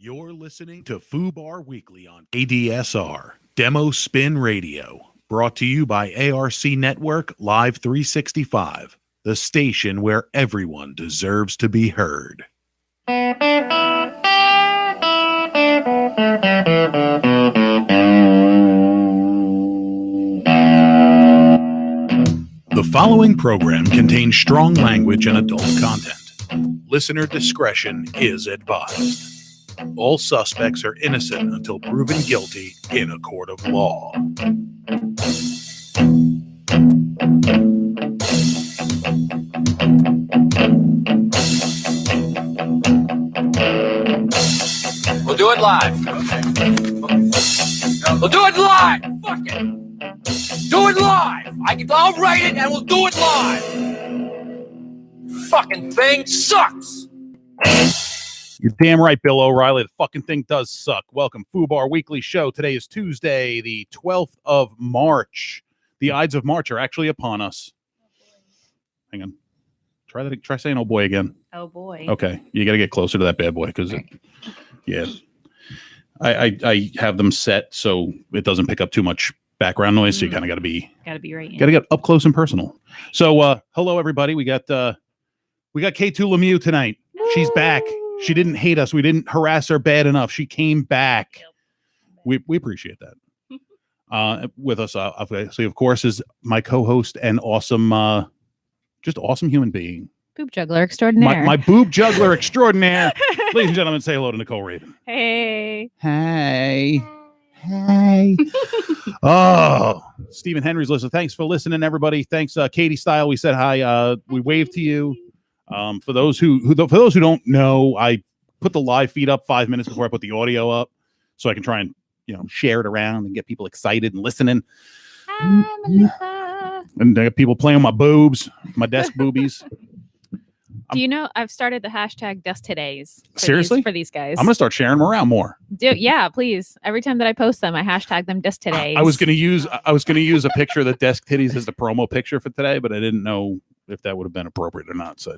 You're listening to FooBar Weekly on ADSR, Demo Spin Radio, brought to you by ARC Network Live 365, the station where everyone deserves to be heard. The following program contains strong language and adult content. Listener discretion is advised. All suspects are innocent until proven guilty in a court of law. We'll do it live. We'll do it live. Fuck it. Do it live. I'll write it and we'll do it live. Fucking thing sucks. You're damn right, Bill O'Reilly. The fucking thing does suck. Welcome, FooBar Weekly Show. Today is Tuesday, the 12th of March. The Ides of March are actually upon us. Hang on. Try saying "oh boy" again. Oh boy. Okay, you got to get closer to that bad boy because, yeah, I have them set so it doesn't pick up too much background noise. So you kind of got to be right. Got to get up close and personal. So, hello everybody. We got Ktwo Lemew tonight. She's back. She didn't hate us. We didn't harass her bad enough. She came back. Yep. We appreciate that. With us, obviously, of course, is my co-host and awesome, just awesome human being. Boob juggler extraordinaire. My boob juggler extraordinaire. Ladies and gentlemen, say hello to Nicole Raven. Hey. Hey. Hey. Oh, Stephen Henry's listening. Thanks for listening, everybody. Thanks, Katie Style. We said hi. We waved to you. For those who don't know, I put the live feed up 5 minutes before I put the audio up, so I can try and share it around and get people excited and listening. Hi, Melissa. And I got people playing with my boobs, my desk boobies. Do you know I've started the hashtag Dust Todays? Seriously? For these guys. I'm gonna start sharing them around more. Yeah, please. Every time that I post them, I hashtag them Dust Todays. I was gonna use a picture of the desk titties as the promo picture for today, but I didn't know if that would have been appropriate or not. So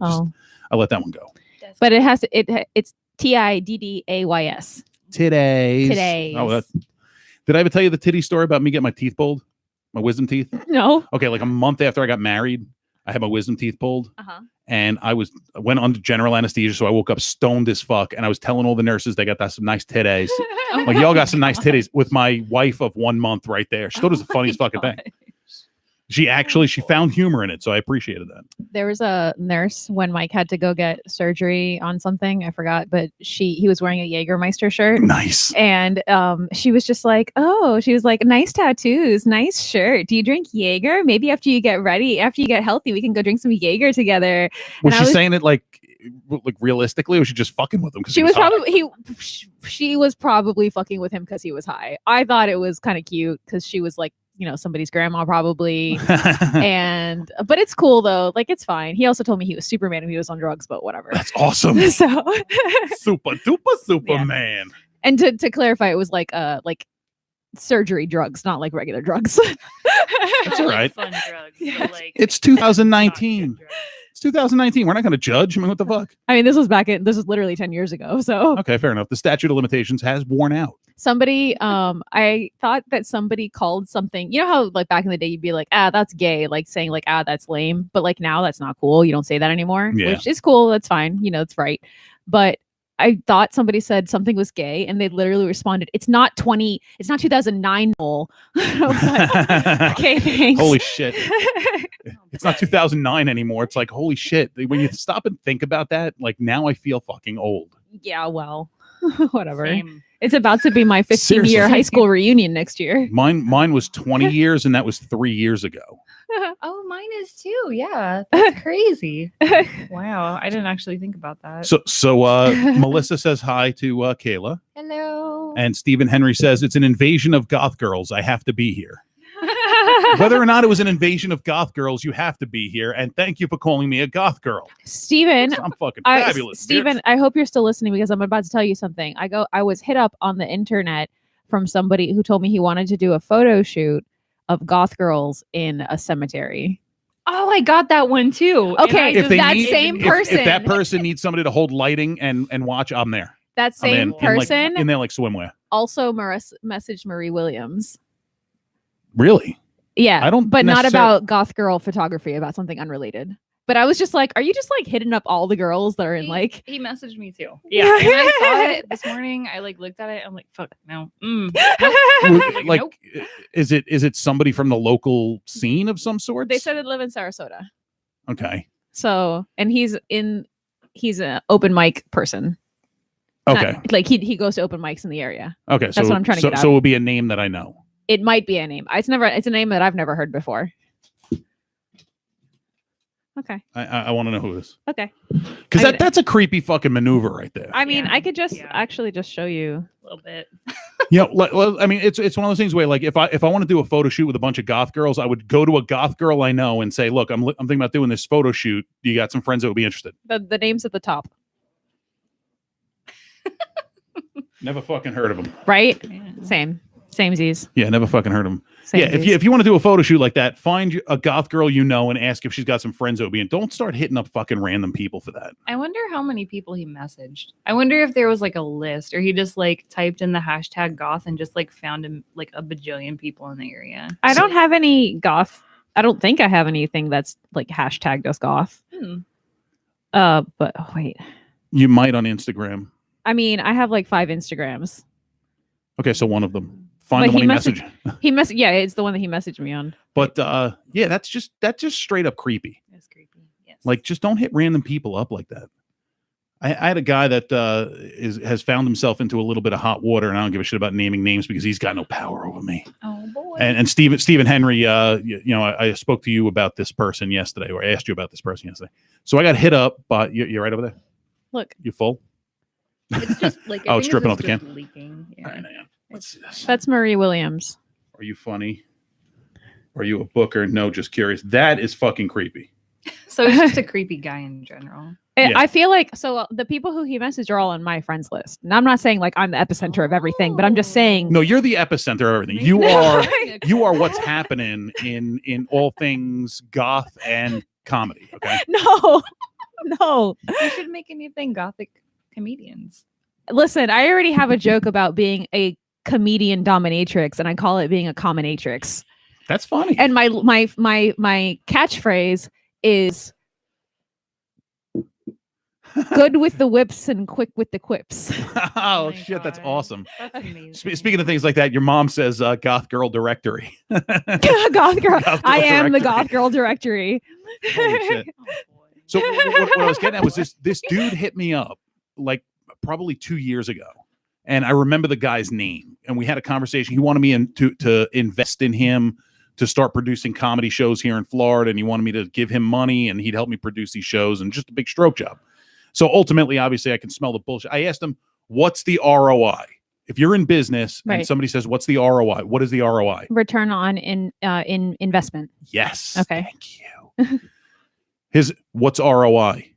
I let that one go. But it's TIDDAYS. Today's. Oh, did I ever tell you the titty story about me getting my teeth pulled? My wisdom teeth? No. Okay, like a month after I got married, I had my wisdom teeth pulled. Uh-huh. And I went under general anesthesia, so I woke up stoned as fuck. And I was telling all the nurses they got some nice titties. Like, y'all got some nice titties with my wife of 1 month right there. She thought it was the funniest fucking thing. She found humor in it, so I appreciated that. There was a nurse when Mike had to go get surgery on something, I forgot, but he was wearing a Jägermeister shirt. Nice. And she was just like, nice tattoos, nice shirt. Do you drink Jaeger? Maybe after you get ready, after you get healthy, we can go drink some Jaeger together. Was she saying it like realistically, or was she just fucking with him? She was probably fucking with him because he was high. I thought it was kind of cute because she was like, somebody's grandma probably. But it's cool though. Like, it's fine. He also told me he was Superman and he was on drugs, but whatever. That's awesome. So super duper Superman. Yeah. And to clarify, it was like surgery drugs, not like regular drugs. That's all right. Fun drugs. Yeah. It's 2019. It's 2019. We're not going to judge. I mean, what the fuck? I mean, this was literally 10 years ago. So okay, fair enough. The statute of limitations has worn out. Somebody, I thought that somebody called something, how like back in the day you'd be like, that's gay, like saying like, that's lame. But like now that's not cool. You don't say that anymore, which is cool. That's fine. It's right. But I thought somebody said something was gay and they literally responded, it's not 2009. Noel. I was like, okay, thanks. Holy shit. It's not 2009 anymore. It's like, holy shit. When you stop and think about that, like now I feel fucking old. Yeah, well, whatever. Same. It's about to be my 15-year high school reunion next year. Mine was 20 years and that was 3 years ago. Oh, mine is too. Yeah, that's crazy. Wow, I didn't actually think about that. So Melissa says hi to Kayla. Hello. And Stephen Henry says it's an invasion of goth girls. I have to be here. Whether or not it was an invasion of goth girls, you have to be here. And thank you for calling me a goth girl. Stephen, I'm fucking fabulous. Stephen, I hope you're still listening because I'm about to tell you something. I was hit up on the internet from somebody who told me he wanted to do a photo shoot of goth girls in a cemetery. Oh, I got that one too. Okay, if that same person. If that person needs somebody to hold lighting and watch, I'm there. That same in person their like swimwear. also messaged Marie Williams. Really? Yeah, I don't but not necessarily- about goth girl photography, about something unrelated. But I was just like, are you just like hitting up all the girls that are in like? He messaged me too. Yeah, and I saw it this morning. I like looked at it. I'm like, fuck no. Like, nope. is it somebody from the local scene of some sort? They said they live in Sarasota. Okay. So, and he's an open mic person. Okay. Like he goes to open mics in the area. Okay. That's what I'm trying to get out. So it would be a name that I know. It might be a name. It's a name that I've never heard before. Okay. I want to know who it is. Okay. Because that's a creepy fucking maneuver right there. I mean, Yeah. I could just Yeah. actually just show you. A little bit. I mean, it's one of those things where like if I want to do a photo shoot with a bunch of goth girls, I would go to a goth girl I know and say, look, I'm thinking about doing this photo shoot. You got some friends that would be interested? The name's at the top, Never fucking heard of them. right? Yeah. Same Z's. Yeah, never fucking heard of them. Same Yeah, Z's. if you want to do a photo shoot like that, find a goth girl you know and ask if she's got some friends that would be in. Don't start hitting up fucking random people for that. I wonder how many people he messaged. I wonder if there was like a list or he just like typed in the hashtag goth and just like found him like a bajillion people in the area. I don't have any goth. I don't think I have anything that's like hashtagged as goth. But oh, wait. You might on Instagram. I mean, I have like 5 Instagrams. Okay, so one of them. Find But the one he he messaged. Yeah, it's the one that he messaged me on. But yeah, that's just straight up creepy. That's creepy. Yes. Like, just don't hit random people up like that. I had a guy that has found himself into a little bit of hot water, and I don't give a shit about naming names because he's got no power over me. oh boy. And Stephen Henry, I spoke to you about this person yesterday, or I asked you about this person yesterday. So I got hit up, but you're right over there. Look, You full? It's just like Oh, it's dripping off the can. can? Leaking. Yeah. All right, hang on. Let's see this. that's Marie Williams. Are you funny? Are you a booker? No, just curious. That is fucking creepy. So it's just a creepy guy in general. Yeah. I feel like the people who he messaged are all on my friends list. And I'm not saying like I'm the epicenter of everything, but I'm just saying No, you're the epicenter of everything. You are what's happening in all things goth and comedy. Okay. No. You should make anything gothic comedians. Listen, I already have a joke about being a comedian dominatrix, and I call it being a commonatrix. That's funny. And my catchphrase is good with the whips and quick with the quips. Oh my shit, that's God. awesome. That's amazing. Speaking of things like that, your mom says goth girl directory. Goth girl. Goth girl I am the directory. goth girl directory. Holy shit. Oh, boy. So what I was getting at was this dude hit me up like probably 2 years ago, and I remember the guy's name, and we had a conversation. He wanted me to invest in him to start producing comedy shows here in Florida, and he wanted me to give him money, and he'd help me produce these shows, and just a big stroke job. So ultimately, obviously, I can smell the bullshit. I asked him, "What's the ROI? If you're in business and Right. somebody says, what's the ROI? What is the ROI?" Return on in investment. Yes. Okay. Thank you. What's ROI?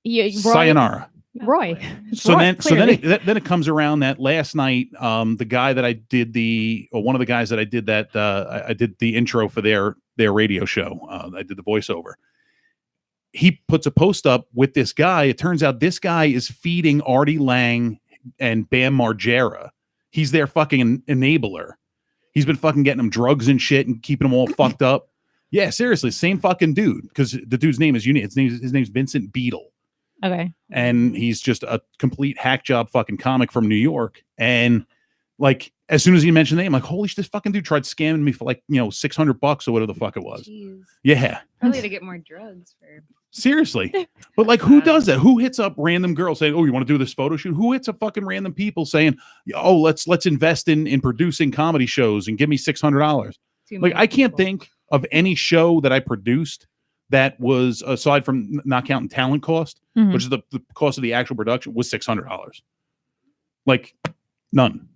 Sayonara. Roy. So Roy, then it comes around that last night, the guy that I did one of the guys that I did that I did the intro for their radio show. I did the voiceover. He puts a post up with this guy. It turns out this guy is feeding Artie Lang and Bam Margera. He's their fucking enabler. He's been fucking getting them drugs and shit and keeping them all fucked up. Yeah, seriously, same fucking dude. Because the dude's name is unique. His name's Vincent Beadle. Okay. And he's just a complete hack job fucking comic from New York. And like, as soon as he mentioned the name, like, holy shit, this fucking dude tried scamming me for like, $600 or whatever the fuck it was. Jeez. Yeah. Probably to get more drugs for. Seriously. But like, who does that? Who hits up random girls saying, "Oh, you want to do this photo shoot?" Who hits up fucking random people saying, "Oh, let's invest in producing comedy shows and give me $600?" Like, I can't think of any show that I produced that was, aside from not counting talent cost, Mhm. which is the cost of the actual production, was $600. Like, none.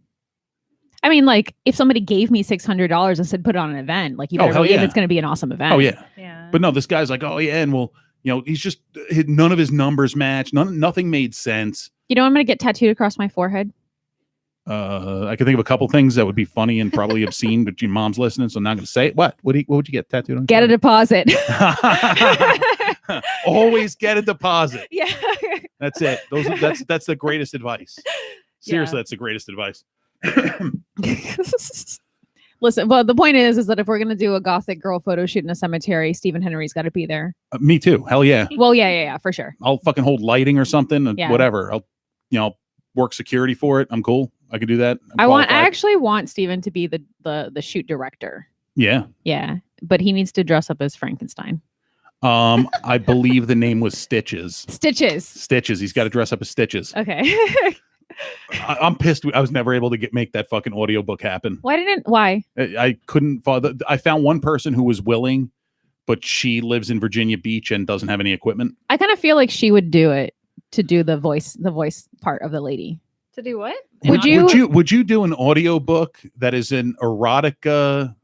I mean, like, if somebody gave me $600 and said put it on an event, like, you Oh, better hell believe yeah. it's going to be an awesome event. Oh yeah. Yeah. But no, this guy's like, "Oh yeah," and well, he's just none of his numbers match. Nothing made sense. You know, I'm going to get tattooed across my forehead. I can think of a couple things that would be funny and probably obscene, but your mom's listening, so I'm not going to say it. What would you get tattooed on? Get a deposit. Always get a deposit. Yeah. That's it. That's the greatest advice. Seriously, that's the greatest advice. Listen, well, the point is that if we're gonna do a gothic girl photo shoot in a cemetery, Stephen Henry's got to be there. Me too. Hell yeah. Well, yeah, for sure. I'll fucking hold lighting or something. Yeah. Whatever. I'll work security for it. I'm cool. I can do that. I actually want Stephen to be the shoot director. Yeah. Yeah, but he needs to dress up as Frankenstein. I believe the name was Stitches. Stitches. He's got to dress up as Stitches. Okay. I'm pissed. I was never able to make that fucking audiobook happen. Why? I couldn't follow. I found one person who was willing, but she lives in Virginia Beach and doesn't have any equipment. I kind of feel like she would do it to do the voice part of the lady. To do what? Would you do an audiobook that is an erotica?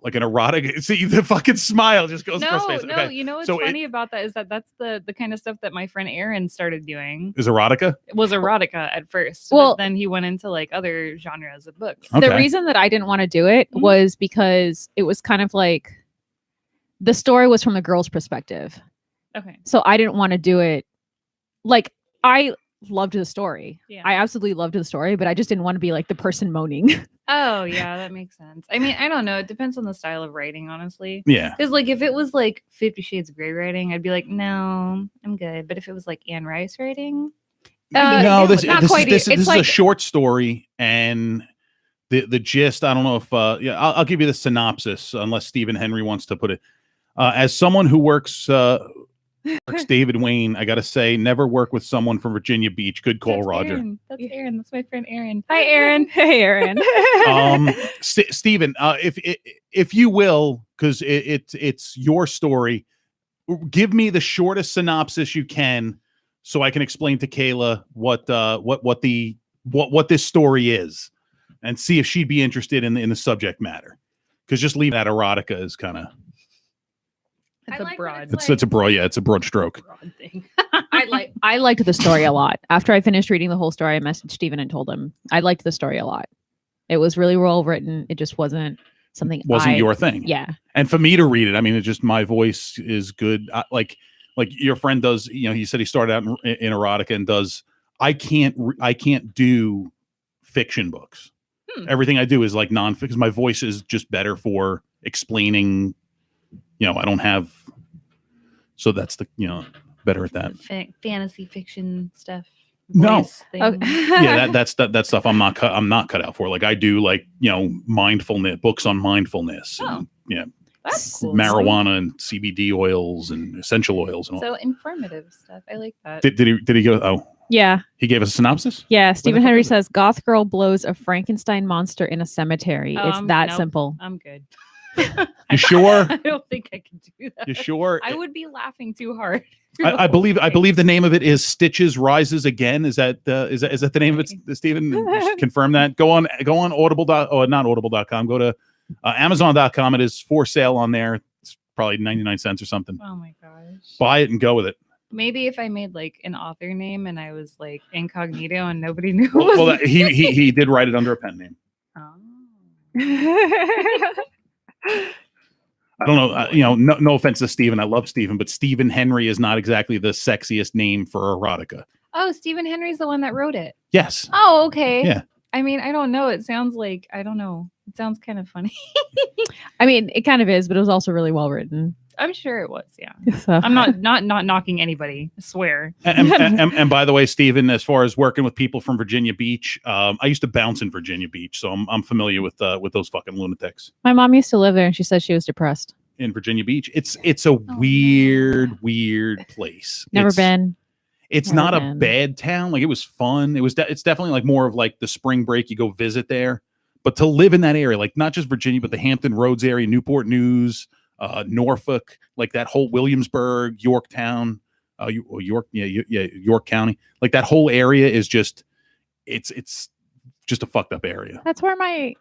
Like an erotic, see the fucking smile just goes across face. No, Okay. you know what's funny about that is that's the kind of stuff that my friend Aaron started doing. Is erotica? It was erotica at first. Well, but then he went into like other genres of books. Okay. The reason that I didn't want to do it was because it was kind of like the story was from the girl's perspective. Okay. So I didn't want to do it. Like, I loved the story. Yeah. I absolutely loved the story, but I just didn't want to be like the person moaning. Oh, yeah, that makes sense. I mean, I don't know. It depends on the style of writing, honestly. Yeah. Because, like, if it was like 50 Shades of Grey writing, I'd be like, no, I'm good. But if it was like Anne Rice writing, no, this It's is like a short story, and the gist. I don't know if I'll give you the synopsis unless Stephen Henry wants to put it. As someone who works David Wayne, I gotta say, never work with someone from Virginia Beach. Good call, that's Roger. Aaron. That's Aaron. That's my friend Aaron. Hi, Aaron. Hey, Aaron. Stephen, if you will, because it's your story, give me the shortest synopsis you can, so I can explain to Kayla what this story is, and see if she'd be interested in the subject matter. Because just leave that erotica is kind of. It's a broad. It's a broad. Yeah, it's a broad stroke. Broad thing. I liked the story a lot. After I finished reading the whole story, I messaged Stephen and told him I liked the story a lot. It was really well written. It just wasn't something. Wasn't your thing. Yeah. And for me to read it, I mean, it's just my voice is good. Like your friend does. You know, he said he started out in erotica and does. I can't do fiction books. Everything I do is like non-fiction. My voice is just better for explaining. You know, I don't have, so that's better at that. Fantasy fiction stuff. No. Okay. Yeah, that's stuff I'm not cut out for. Like I do mindfulness books on mindfulness. Oh. And, yeah. That's cool. Marijuana and CBD oils and essential oils and all. So informative stuff. I like that. Did he go? Oh. Yeah. He gave us a synopsis? Yeah. Stephen Henry says goth girl blows a Frankenstein monster in a cemetery. It's that simple. I'm good. You sure? I don't think I can do that. You sure? I would be laughing too hard. I believe the name of it is Stitches Rises Again. Is that the name of it, Stephen? Confirm that. Go on Audible. Not Audible.com. Go to Amazon.com. It is for sale on there. It's probably 99 cents or something. Oh my gosh. Buy it and go with it. Maybe if I made like an author name and I was like incognito and nobody knew. Well, he did write it under a pen name. Oh. I don't know. No offense to Stephen. I love Stephen, but Stephen Henry is not exactly the sexiest name for erotica. Oh, Stephen Henry's the one that wrote it. Yes. Oh, okay. Yeah. I mean, I don't know. It sounds like, I don't know. It sounds kind of funny. I mean, it kind of is, but it was also really well written. I'm sure it was. Yeah. So. I'm not knocking anybody. I swear. And by the way, Stephen, as far as working with people from Virginia Beach, I used to bounce in Virginia Beach, so I'm familiar with those fucking lunatics. My mom used to live there, and she said she was depressed. In Virginia Beach, it's a weird place. Never been. It's not a bad town. Like it was fun. It's definitely like more of like the spring break. You go visit there, but to live in that area, like not just Virginia, but the Hampton Roads area, Newport News, Norfolk, like that whole Williamsburg, Yorktown, York County, like that whole area is just, it's just a fucked up area. That's where my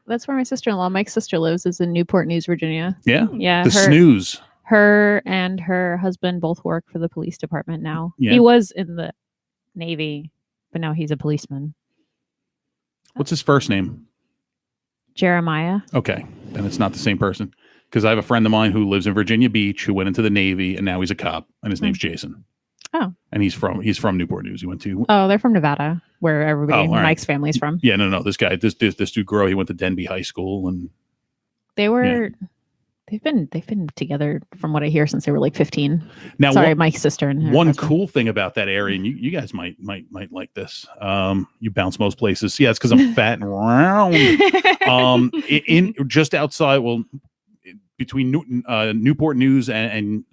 sister-in-law, Mike's sister, lives. Is in Newport News, Virginia. Yeah, yeah. The snooze. Her and her husband both work for the police department now. Yeah. He was in the Navy, but now he's a policeman. What's his first name? Jeremiah. Okay, then it's not the same person. because I have a friend of mine who lives in Virginia Beach who went into the Navy and now he's a cop and his name's Jason. Oh. And he's from Newport News. He went to they're from Nevada, where everybody all right. Mike's family's from. Yeah, no. This dude Grow, he went to Denby High School and they've been together from what I hear since they were like 15. Now, Mike's sister and her one husband. cool thing about that area, and you guys might like this. You bounce most places. Yeah, it's because I'm fat and round. In just outside, between Newport News and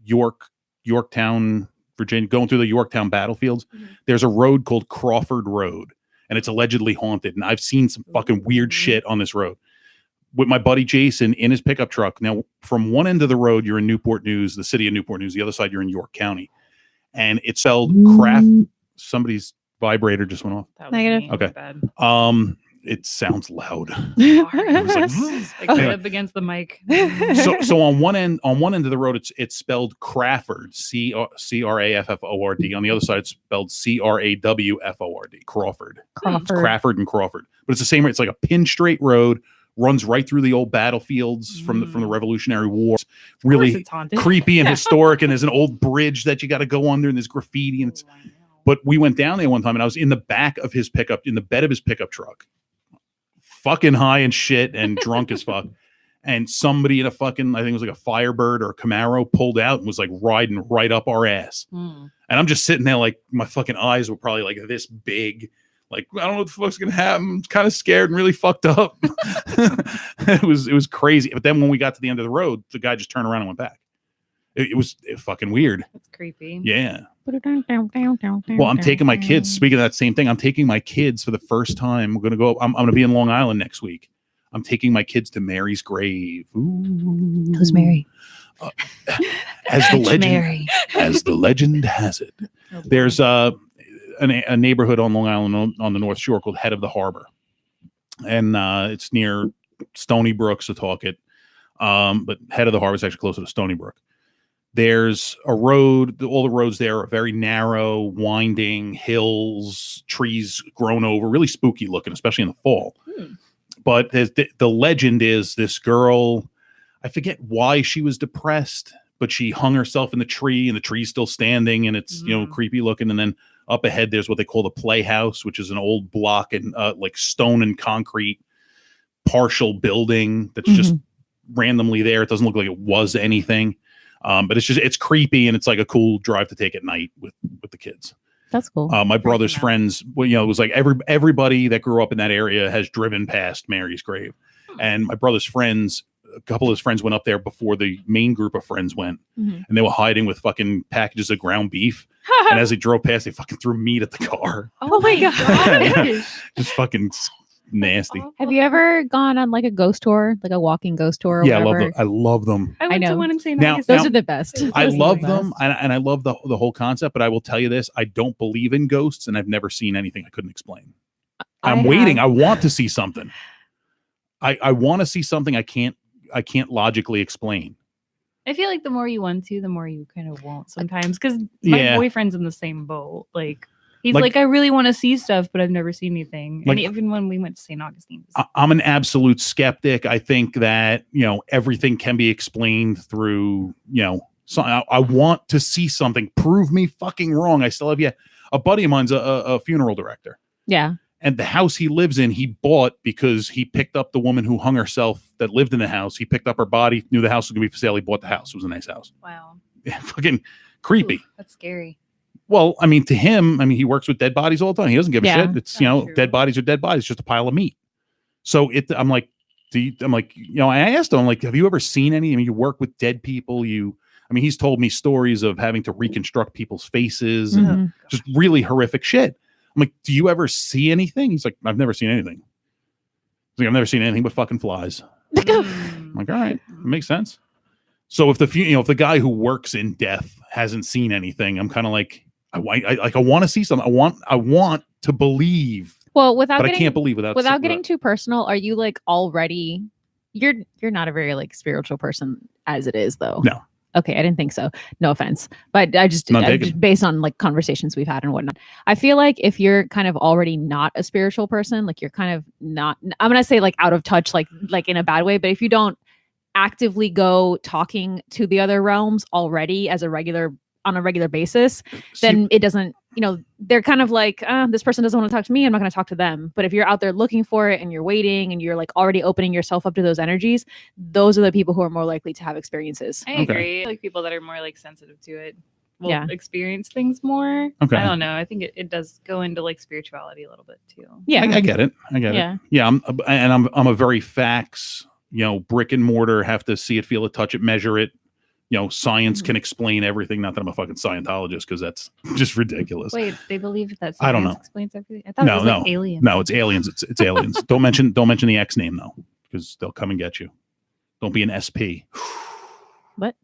Yorktown, Virginia, going through the Yorktown battlefields, there's a road called Crawford Road, and it's allegedly haunted. And I've seen some fucking weird shit on this road. With my buddy Jason in his pickup truck. Now, from one end of the road, you're in Newport News, the city of Newport News. The other side, you're in York County. And it's spelled craft. Somebody's vibrator just went off. That was Negative. me. Okay. Bad. It sounds loud. Like right up against the mic. So on one end of the road, it's spelled Crawford, Crafford. On the other side, it's spelled Crawford. Crawford. It's Crawford and Crawford. But it's the same. It's like a pin straight road. Runs right through the old battlefields from the Revolutionary War. Really creepy and historic. And there's an old bridge that you got to go under, and there's graffiti. And but we went down there one time, and I was in the back of his pickup, in the bed of his pickup truck, fucking high and shit and drunk as fuck. And somebody in a fucking, I think it was like a Firebird or a Camaro, pulled out and was like riding right up our ass. And I'm just sitting there like my fucking eyes were probably like this big. Like, I don't know what the fuck's gonna happen. I'm kind of scared and really fucked up. It was crazy. But then when we got to the end of the road, the guy just turned around and went back. It was fucking weird. That's creepy. Yeah. Well, I'm taking my kids. Speaking of that same thing, I'm taking my kids for the first time. We're gonna go. I'm gonna be in Long Island next week. I'm taking my kids to Mary's grave. Ooh. Who's Mary? As the legend has it, there's a neighborhood on Long Island on the North Shore called Head of the Harbor, and it's near Stony Brook, Setauket. But Head of the Harbor is actually closer to Stony Brook. There's a road. All the roads there are very narrow, winding hills, trees grown over, really spooky looking, especially in the fall. But the legend is this girl, I forget why she was depressed, but she hung herself in the tree, and the tree's still standing, and it's creepy looking. And then up ahead, there's what they call the Playhouse, which is an old block and like stone and concrete partial building that's just randomly there. It doesn't look like it was anything, but it's creepy, and it's like a cool drive to take at night with the kids. That's cool. My brother's friends, it was like everybody that grew up in that area has driven past Mary's grave, and my brother's friends. A couple of his friends went up there before the main group of friends went, and they were hiding with fucking packages of ground beef. And as they drove past, they fucking threw meat at the car. Oh my god! Just fucking nasty. Have you ever gone on like a ghost tour, like a walking ghost tour? Or whatever? I love them. I went know. to one in St. Now- Augustine. Those are the best. I Those are love the them, best. and I love the whole concept. But I will tell you this: I don't believe in ghosts, and I've never seen anything I couldn't explain. I'm waiting. I want to see something. I want to see something I can't logically explain. I feel like the more you want to, the more you kind of won't sometimes. Because my boyfriend's in the same boat. Like, he's like, I really want to see stuff, but I've never seen anything. Like, and even when we went to St. Augustine. I'm an absolute skeptic. I think that, everything can be explained through, so I want to see something. Prove me fucking wrong. I still have yet. A buddy of mine's a funeral director. Yeah. And the house he lives in, he bought because he picked up the woman who hung herself that lived in the house. He picked up her body, knew the house was going to be for sale. He bought the house. It was a nice house. Wow. Yeah, fucking creepy. Ooh, that's scary. Well, I mean, to him, he works with dead bodies all the time. He doesn't give a shit. It's, true. dead bodies are dead bodies, just a pile of meat. So I'm like, I asked him, I'm like, have you ever seen any? You work with dead people. He's told me stories of having to reconstruct people's faces and just really horrific shit. I'm like, do you ever see anything? He's like, I've never seen anything. He's like, I've never seen anything but fucking flies. I'm like, all right, that makes sense. So if the guy who works in death hasn't seen anything, I'm kind of like, I want to see something. I want to believe. Well, but I can't believe without getting too personal. Are you like already? You're not a very like spiritual person as it is, though. No. Okay, I didn't think so. No offense, but I just based on like conversations we've had and whatnot, I feel like if you're kind of already not a spiritual person, like you're kind of not. I'm gonna say like out of touch, like in a bad way. But if you don't actively go talking to the other realms already on a regular basis, then it doesn't, they're kind of like, this person doesn't want to talk to me, I'm not going to talk to them. But if you're out there looking for it and you're waiting and you're like already opening yourself up to those energies, those are the people who are more likely to have experiences. I agree. Like people that are more like sensitive to it will experience things more. Okay. I don't know. I think it does go into like spirituality a little bit too. Yeah. I get it. Yeah. I'm a very facts, brick and mortar, have to see it, feel it, touch it, measure it. Science can explain everything. Not that I'm a fucking Scientologist, because that's just ridiculous. Wait, they believe that science I don't know. explains everything? I thought it was like aliens. No, it's aliens. It's aliens. Don't mention the X name though, because they'll come and get you. Don't be an SP. What?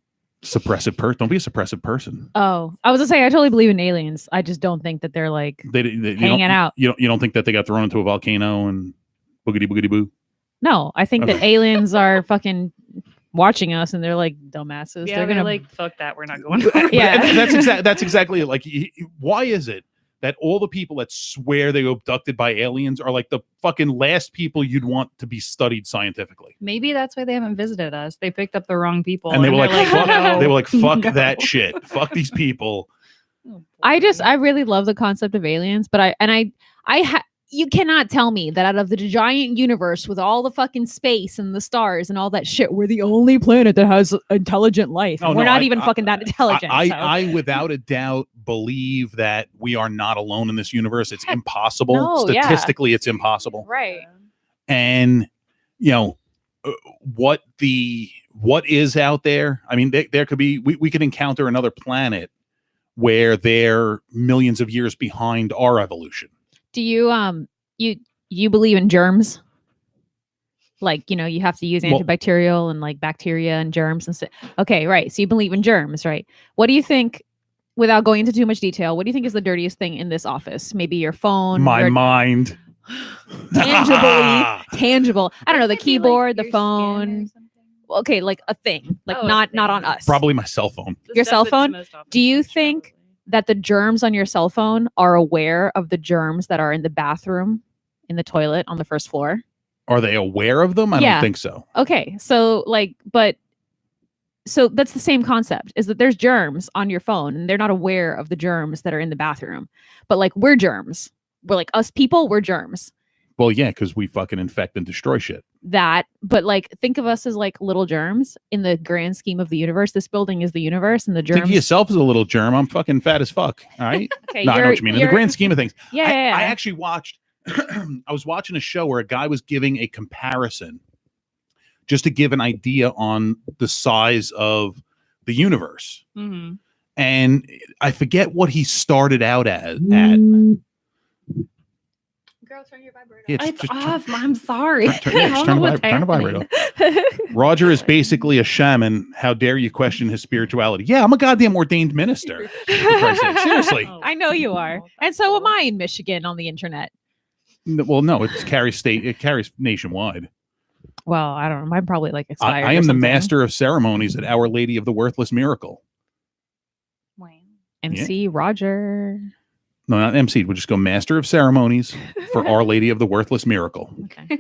Suppressive person. Don't be a suppressive person. Oh, I was gonna say I totally believe in aliens. I just don't think that they're like They hanging out. You don't think that they got thrown into a volcano and boogity boo? No, I think that aliens are fucking watching us and they're like dumbasses. Yeah, they're gonna like fuck that. We're not going. Yeah, that's exactly like. Why is it that all the people that swear they were abducted by aliens are like the fucking last people you'd want to be studied scientifically? Maybe that's why they haven't visited us. They picked up the wrong people, and they were like, fuck, no. they were like, fuck No. that shit. Fuck these people. I really love the concept of aliens, but you cannot tell me that out of the giant universe with all the fucking space and the stars and all that shit, we're the only planet that has intelligent life. We're not even fucking that intelligent. I without a doubt believe that we are not alone in this universe. It's impossible. No, Statistically, it's impossible. Right. And what is out there? I mean, there could be. We could encounter another planet where they're millions of years behind our evolution. Do you you believe in germs? Like, you have to use antibacterial and like bacteria and germs and stuff. Okay, right. So you believe in germs, right? What do you think, without going into too much detail, what do you think is the dirtiest thing in this office? Maybe your phone? My mind. Tangible. I don't know, the keyboard, like the phone. Okay, like a thing. Like not on us. Probably my cell phone. Your cell phone? Do you think that the germs on your cell phone are aware of the germs that are in the bathroom, in the toilet, on the first floor? Are they aware of them? I don't think so. Okay. So so that's the same concept, is that there's germs on your phone and they're not aware of the germs that are in the bathroom. But like, we're germs. We're like, us people, we're germs. Well, yeah, because we fucking infect and destroy shit. But like, think of us as like little germs in the grand scheme of the universe. This building is the universe, and the germs. Think of yourself as a little germ. I'm fucking fat as fuck. All right. Okay, no, I know what you mean. In the grand scheme of things. Yeah. I actually watched. I was watching a show where a guy was giving a comparison, just to give an idea on the size of the universe. Mm-hmm. And I forget what he started out at. Girl, turn your vibrator. It's off. I'm sorry. Turn the vibrator off. Roger is basically a shaman. How dare you question his spirituality? Yeah, I'm a goddamn ordained minister. Seriously. I know you are. And so am I in Michigan on the internet. Well, no, it carries nationwide. Well, I don't know. I'm probably like expired. I am the master of ceremonies at Our Lady of the Worthless Miracle. Wow. MC Roger. No, not MC. We'll just go master of ceremonies for Our Lady of the Worthless Miracle. Okay.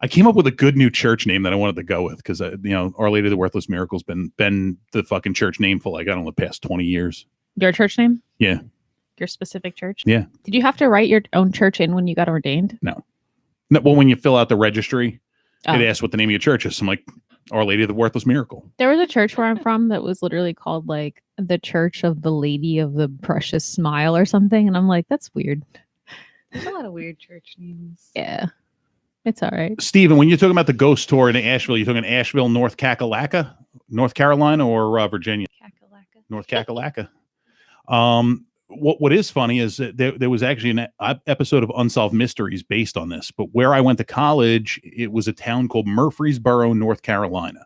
I came up with a good new church name that I wanted to go with, because Our Lady of the Worthless Miracle's been the fucking church name for like, I don't know, the past 20 years. Your church name? Yeah. Your specific church? Yeah. Did you have to write your own church in when you got ordained? No. Well, when you fill out the registry, it asks what the name of your church is. So I'm like, Our Lady of the Worthless Miracle. There was a church where I'm from that was literally called like the Church of the Lady of the Precious Smile or something. And I'm like, that's weird. There's a lot of weird church names. Yeah. It's all right. Steven, when you're talking about the ghost tour in Asheville, you're talking Asheville, North Kakalaka, North Carolina, or Virginia? Kakalaka. North Kakalaka. What is funny is that there was actually an episode of Unsolved Mysteries based on this, but where I went to college, it was a town called Murfreesboro, North Carolina.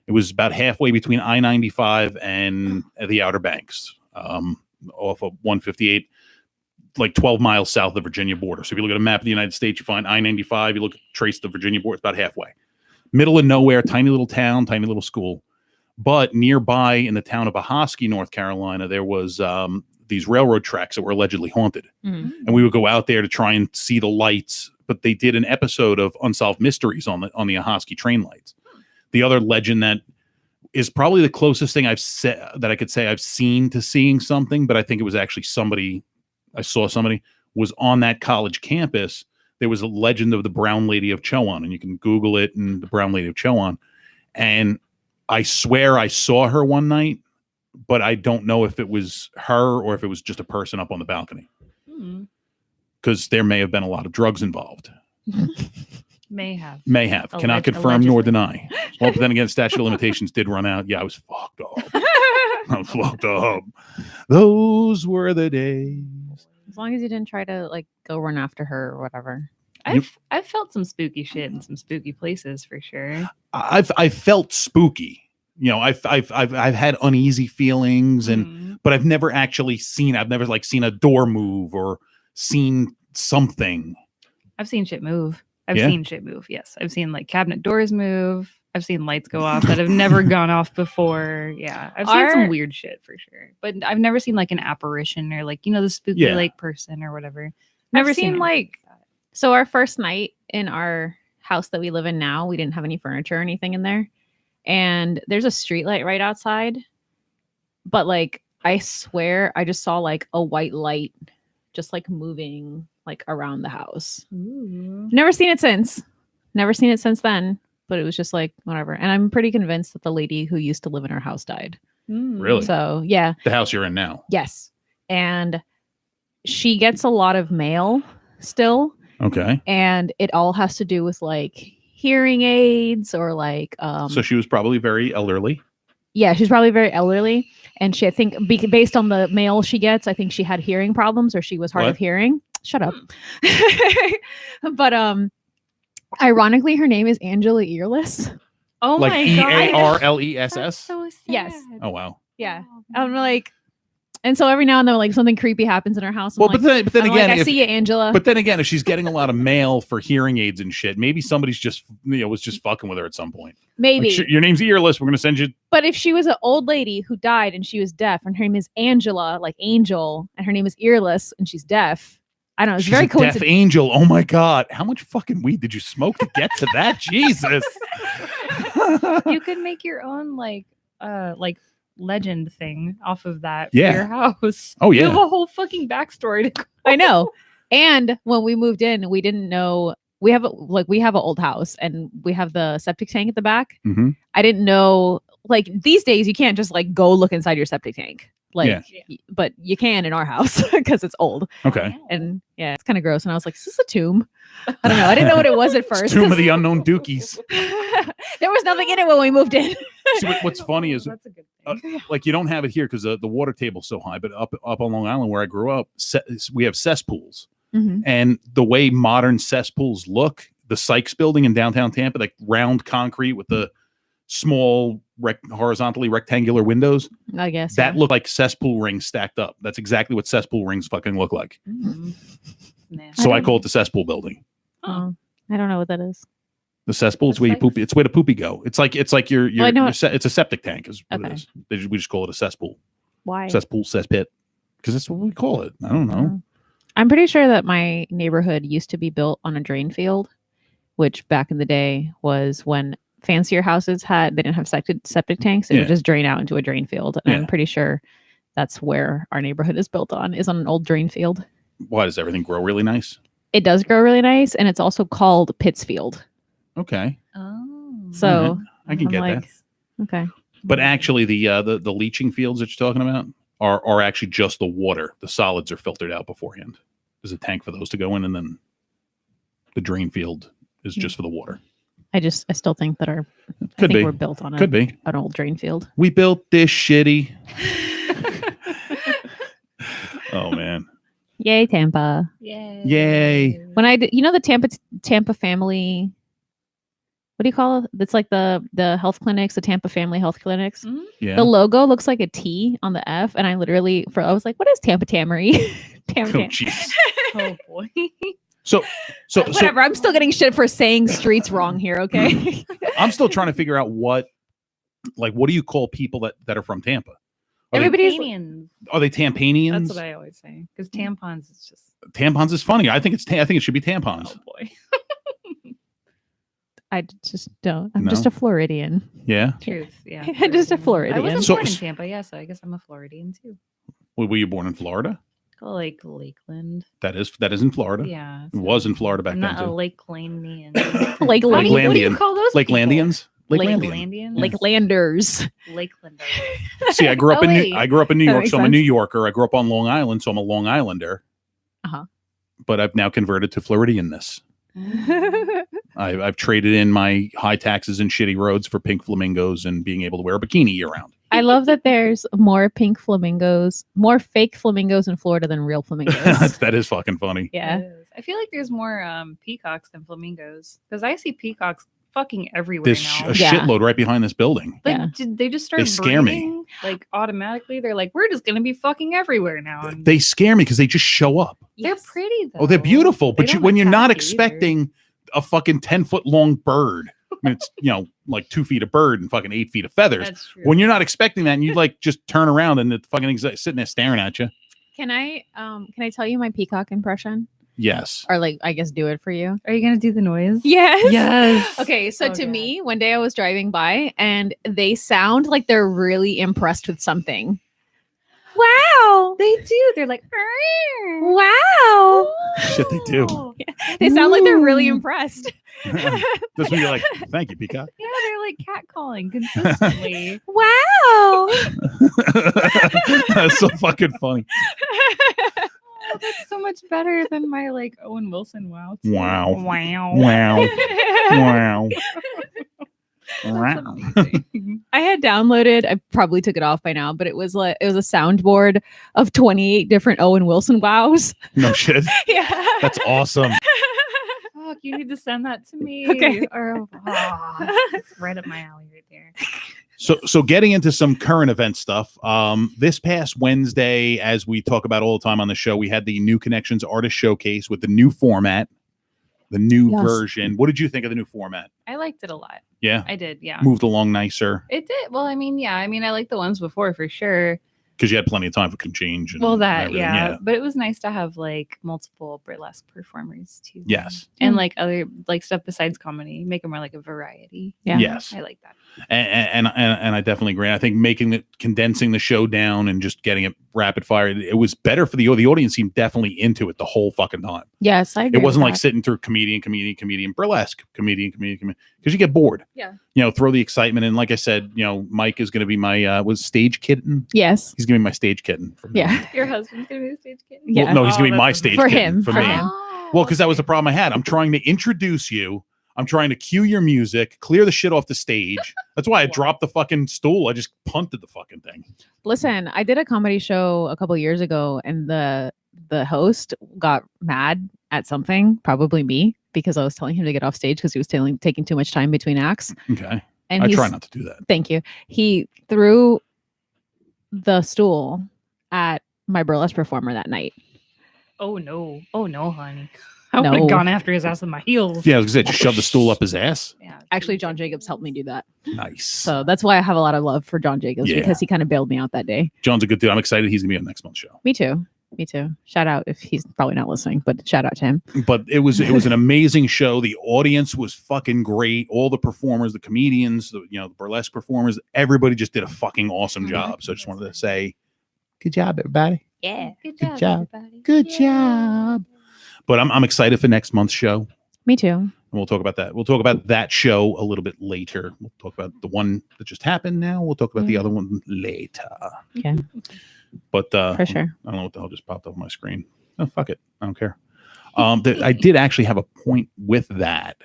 It was about halfway between I-95 and the Outer Banks, off of 158, like 12 miles south of the Virginia border. So if you look at a map of the United States, you find I-95, you trace the Virginia border, it's about halfway. Middle of nowhere, tiny little town, tiny little school. But nearby in the town of Ahoskie, North Carolina, there was these railroad tracks that were allegedly haunted. Mm-hmm. And we would go out there to try and see the lights, but they did an episode of Unsolved Mysteries on the Ahoskie train lights. The other legend that is probably the closest thing I've said that I could say I've seen to seeing something, but I think it was actually somebody. I saw somebody was on that college campus. There was a legend of the Brown Lady of Chowan, and you can Google it and the Brown Lady of Chowan. And I swear I saw her one night, but I don't know if it was her or if it was just a person up on the balcony. Because there may have been a lot of drugs involved. May have. Cannot confirm nor deny. Well, but then again, statute of limitations did run out. Yeah, I was fucked up. I was fucked up. Those were the days. As long as you didn't try to like go run after her or whatever. I've felt some spooky shit in some spooky places for sure. I've felt spooky. You know, I've had uneasy feelings, and but I've never actually seen. I've never like seen a door move or seen something. I've seen shit move. I've seen shit move. Yes, I've seen like cabinet doors move. I've seen lights go off that have never gone off before. Yeah, I've seen some weird shit for sure, but I've never seen like an apparition or like the spooky like person or whatever. Never seen like that. So our first night in our house that we live in now, we didn't have any furniture or anything in there, and there's a street light right outside, but like I swear I just saw like a white light just like moving like around the house. Never seen it since then, but it was just like whatever. And I'm pretty convinced that the lady who used to live in our house died. Really? So yeah, the house you're in now. Yes, and she gets a lot of mail still. Okay, and it all has to do with like hearing aids or like so she was probably very elderly. Yeah, she's probably very elderly, and I think based on the mail she gets, I think she had hearing problems or she was hard of hearing. Shut up. But ironically, her name is Angela Earless. Oh like my god, EARLESS. So sad. Yes. Oh wow. Yeah, I'm like, and so every now and then, like something creepy happens in her house. I'm Well, like, but then I'm again, like, I see you, Angela. But then again, if she's getting a lot of mail for hearing aids and shit, maybe somebody's just was just fucking with her at some point. Maybe like, your name's Earless. We're gonna send you. But if she was an old lady who died and she was deaf, and her name is Angela, like Angel, and her name is Earless and she's deaf, I don't know. It's She's very a deaf angel. Oh my god! How much fucking weed did you smoke to get to that? Jesus! You could make your own like legend thing off of that for Yeah. your house. Oh You yeah. have a whole fucking backstory to I know. And when we moved in, we didn't know we have an old house and we have the septic tank at the back. Mhm. I didn't know, like these days you can't just like go look inside your septic tank. Like Yeah. but you can in our house because it's old. Okay. And yeah, it's kind of gross. And I was like, is this a tomb? I don't know. I didn't know what it was at first. Tomb of the Unknown Dookies. There was nothing in it when we moved in. See, what's funny is that's a good thing. like you don't have it here because the water table's so high, but up on Long Island where I grew up, we have cesspools. Mhm. And the way modern cesspools look, the Sykes building in downtown Tampa, like round concrete with the small horizontally rectangular windows, I guess that look like cesspool rings stacked up. That's exactly what cesspool rings fucking look like. So I call it the cesspool building. Oh, I don't know what that is. The cesspool, it's where you poopy. It's where the poopy go. It's like your it's a septic tank is what it is. We just call it a cesspool. Why? Cesspool, cesspit. Because that's what we call it. I don't know. I'm pretty sure that my neighborhood used to be built on a drain field, which back in the day was when fancier houses they didn't have septic tanks. It would just drain out into a drain field. And I'm pretty sure that's where our neighborhood is built on, is on an old drain field. Why does everything grow really nice? It does grow really nice, and it's also called Pittsfield. Okay. Oh. So I can get that. Okay. But actually the leaching fields that you're talking about are actually just the water. The solids are filtered out beforehand. There's a tank for those to go in, and then the drain field is just for the water. I still think that we're built on an old drain field. We built this shitty. Oh man. Yay, Tampa. Yay. When I did, the Tampa family, what do you call it? It's like the health clinics, the Tampa family health clinics. Mm-hmm. Yeah. The logo looks like a T on the F. And I was like, what is Tampa Tamary? Oh, jeez. Oh boy. So whatever. I'm still getting shit for saying streets wrong here. Okay. I'm still trying to figure out what do you call people that are from Tampa? Are they Tampanians? That's what I always say. Because tampons is just tampons is funny. I think it should be tampons. Oh boy. I just don't. I'm No? just a Floridian. Yeah. Truth. Yeah. Just a I Floridian. wasn't So- born in Tampa, yeah, so I guess I'm a Floridian too. Were you born in Florida? Like Lakeland. That is in Florida. Yeah. It was in Florida back I'm then not a too. Lakelandian. Lake What do you Lakelandian. call those Lakelandians. Lake- Lakelandian. Lakelandian? Lakelanders. Lakelanders. See, I grew up Oh, in wait. I grew up in New That York, makes so I'm a sense. New Yorker. I grew up on Long Island, so I'm a Long Islander. Uh-huh. But I've now converted to Floridianness. I've traded in my high taxes and shitty roads for pink flamingos and being able to wear a bikini year round. I love that there's more pink flamingos, more fake flamingos in Florida than real flamingos. That is fucking funny. Yeah. It is. I feel like there's more peacocks than flamingos because I see peacocks fucking everywhere There's now. a Yeah. shitload right behind this building. Like, Yeah. did they just start They scare me. breeding? Like automatically, they're like, we're just gonna be fucking everywhere now. And They scare me because they just show up. they're pretty though. Oh, they're beautiful. They But don't when you're not attack you either. expecting a fucking 10-foot long bird, I mean, it's like 2 feet of bird and fucking 8 feet of feathers. That's true. When you're not expecting that, and you like just turn around and the fucking sitting there staring at you. Can I tell you my peacock impression? Yes. Or like I guess do it for you? Are you gonna do the noise? Yes. Yes. Okay, so Oh, to God. me, one day I was driving by and they sound like they're really impressed with something. Wow. They do. They're like, Wow. Shit, they do. They sound like they're really Ooh. impressed. That's when you're like, thank you, Peacock. Yeah, they're like catcalling consistently. Wow. That's so fucking funny. Oh, that's so much better than my like Owen Wilson wow. too. Wow. Wow. Wow. Wow. That's Wow. amazing. I had downloaded, I probably took it off by now, but it was a soundboard of 28 different Owen Wilson wows. No shit. Yeah. That's awesome. Fuck, you need to send that to me. Okay. Or, it's right up my alley right there. So getting into some current event stuff. This past Wednesday, as we talk about all the time on the show, we had the New Connections Artist Showcase with the new format, the new Yes. version. What did you think of the new format? I liked it a lot. Yeah, I did, yeah. moved along nicer It did. Well, I mean, yeah. I mean, I liked the ones before for sure. because you had plenty of time for can change. And Well, that, everything. yeah. But it was nice to have like multiple burlesque performers too. Yes. And like other like stuff besides comedy, make it more like a variety. Yeah. Yes. I like that. And I definitely agree. I think condensing the show down and just getting it rapid fire, it was better for the audience. Seemed definitely into it the whole fucking time. Yes, I agree. It wasn't with like that. sitting through comedian, burlesque, comedian, because you get bored. Yeah. Throw the excitement. And like I said, Mike is going to be my was stage kitten. Yes. He's going to be my stage kitten. From now on. Yeah. Your husband's gonna be the stage kid. Yeah. Well, no, he's going to be Oh, my that's stage For kitten him, for for me. him. Well, because that was the problem I had. I'm trying to introduce you. I'm trying to cue your music, clear the shit off the stage. That's why I dropped the fucking stool. I just punted the fucking thing. Listen, I did a comedy show a couple years ago and the host got mad at something, probably me, because I was telling him to get off stage because he was taking too much time between acts. Okay. And I he's- try not to do that. Thank you. He threw the stool at my burlesque performer that night. Oh no, honey. I would No. have gone after his ass with my heels. Yeah, I was going to say, just shove the stool up his ass. Yeah. Actually, John Jacobs helped me do that. Nice. So that's why I have a lot of love for John Jacobs, Yeah. because he kind of bailed me out that day. John's a good dude. I'm excited he's going to be on next month's show. Me too. Me too. Shout out if he's probably not listening, but shout out to him. But it was an amazing show. The audience was fucking great. All the performers, the comedians, the burlesque performers, everybody just did a fucking awesome job. So I just wanted to say, good job, everybody. Yeah. Good Good job. job. Everybody. Good Yeah. job. But I'm excited for next month's show. Me too. And we'll talk about that. We'll talk about that show a little bit later. We'll talk about the one that just happened now. We'll talk about the Yeah. other one later. Yeah. But For sure. I don't know what the hell just popped up on my screen. Oh, fuck it. I don't care. I did actually have a point with that.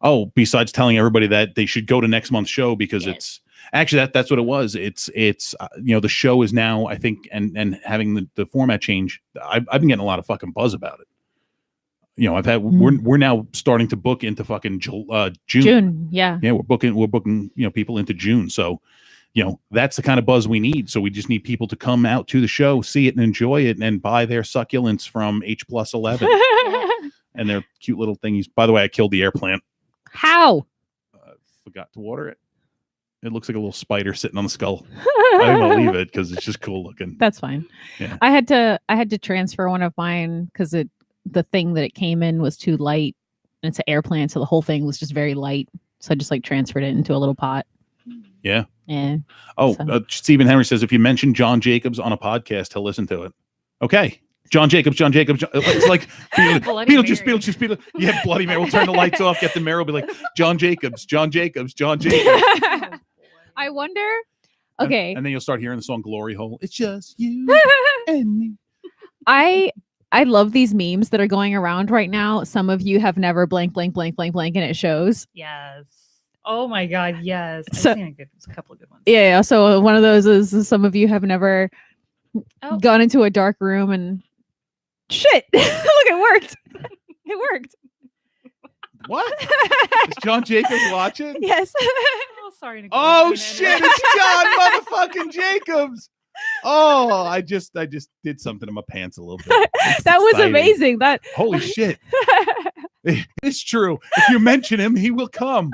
Oh, besides telling everybody that they should go to next month's show because Yes. it's actually that's what it was. It's the show is now, I think, and having the format change. I've been getting a lot of fucking buzz about it. I've had we're now starting to book into fucking June. June. Yeah. Yeah, we're booking people into June. So, that's the kind of buzz we need. So we just need people to come out to the show, see it and enjoy it and buy their succulents from H+11 and their cute little thingies. By the way, I killed the air plant. How? Forgot to water it. It looks like a little spider sitting on the skull. I didn't want to leave it because it's just cool looking. That's fine. Yeah. I had to transfer one of mine because the thing that it came in was too light and it's an airplane, so the whole thing was just very light. So I just like transferred it into a little pot. Yeah. Yeah. Oh, So. Stephen Henry says if you mention John Jacobs on a podcast, he'll listen to it. Okay. John Jacobs. It's like Beetlejuice. You have Bloody Mary. We'll turn the lights off, get the mirror, be like, John Jacobs. I wonder. Okay. And then you'll start hearing the song Glory Hole. It's just you and me. I love these memes that are going around right now. Some of you have never blank, and it shows. Yes. Oh my God. Yes. So, I've seen a couple of good ones. Yeah. So one of those is some of you have never gone into a dark room and shit. Look, it worked. It worked. What? Is John Jacobs watching? Yes. Oh, sorry, Nicole. Oh shit! It's John motherfucking Jacobs. Oh, I just did something in my pants a little bit. That was amazing. That holy shit! It's true. If you mention him, he will come.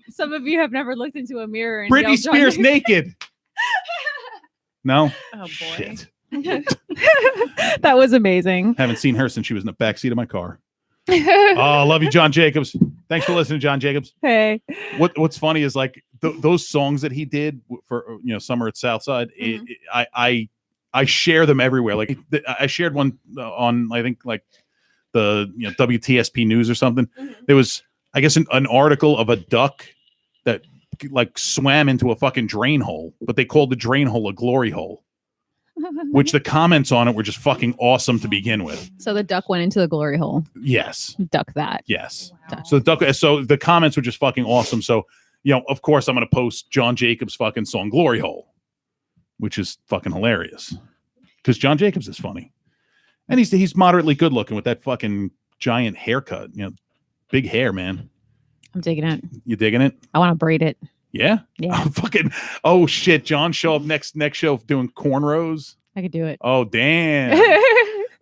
Some of you have never looked into a mirror and Britney Spears naked. No. Oh boy. Shit. That was amazing. Haven't seen her since she was in the backseat of my car. Oh, love you, John Jacobs. Thanks for listening, John Jacobs. Hey. What's funny is like those songs that he did for Summer at Southside. I share them everywhere. Like I shared one on I think like the WTSP News or something. There was I guess an article of a duck that like swam into a fucking drain hole, but they called the drain hole a glory hole. Which the comments on it were just fucking awesome to begin with. So the duck went into the glory hole. Yes. Duck that. Yes. Wow. So the comments were just fucking awesome. So, of course I'm going to post John Jacobs' fucking song Glory Hole, which is fucking hilarious. Because John Jacobs is funny. And he's moderately good looking with that fucking giant haircut. Big hair, man. I'm digging it. You digging it? I want to braid it. Yeah? Yeah. Oh shit. John show up next show doing cornrows. I could do it. Oh damn.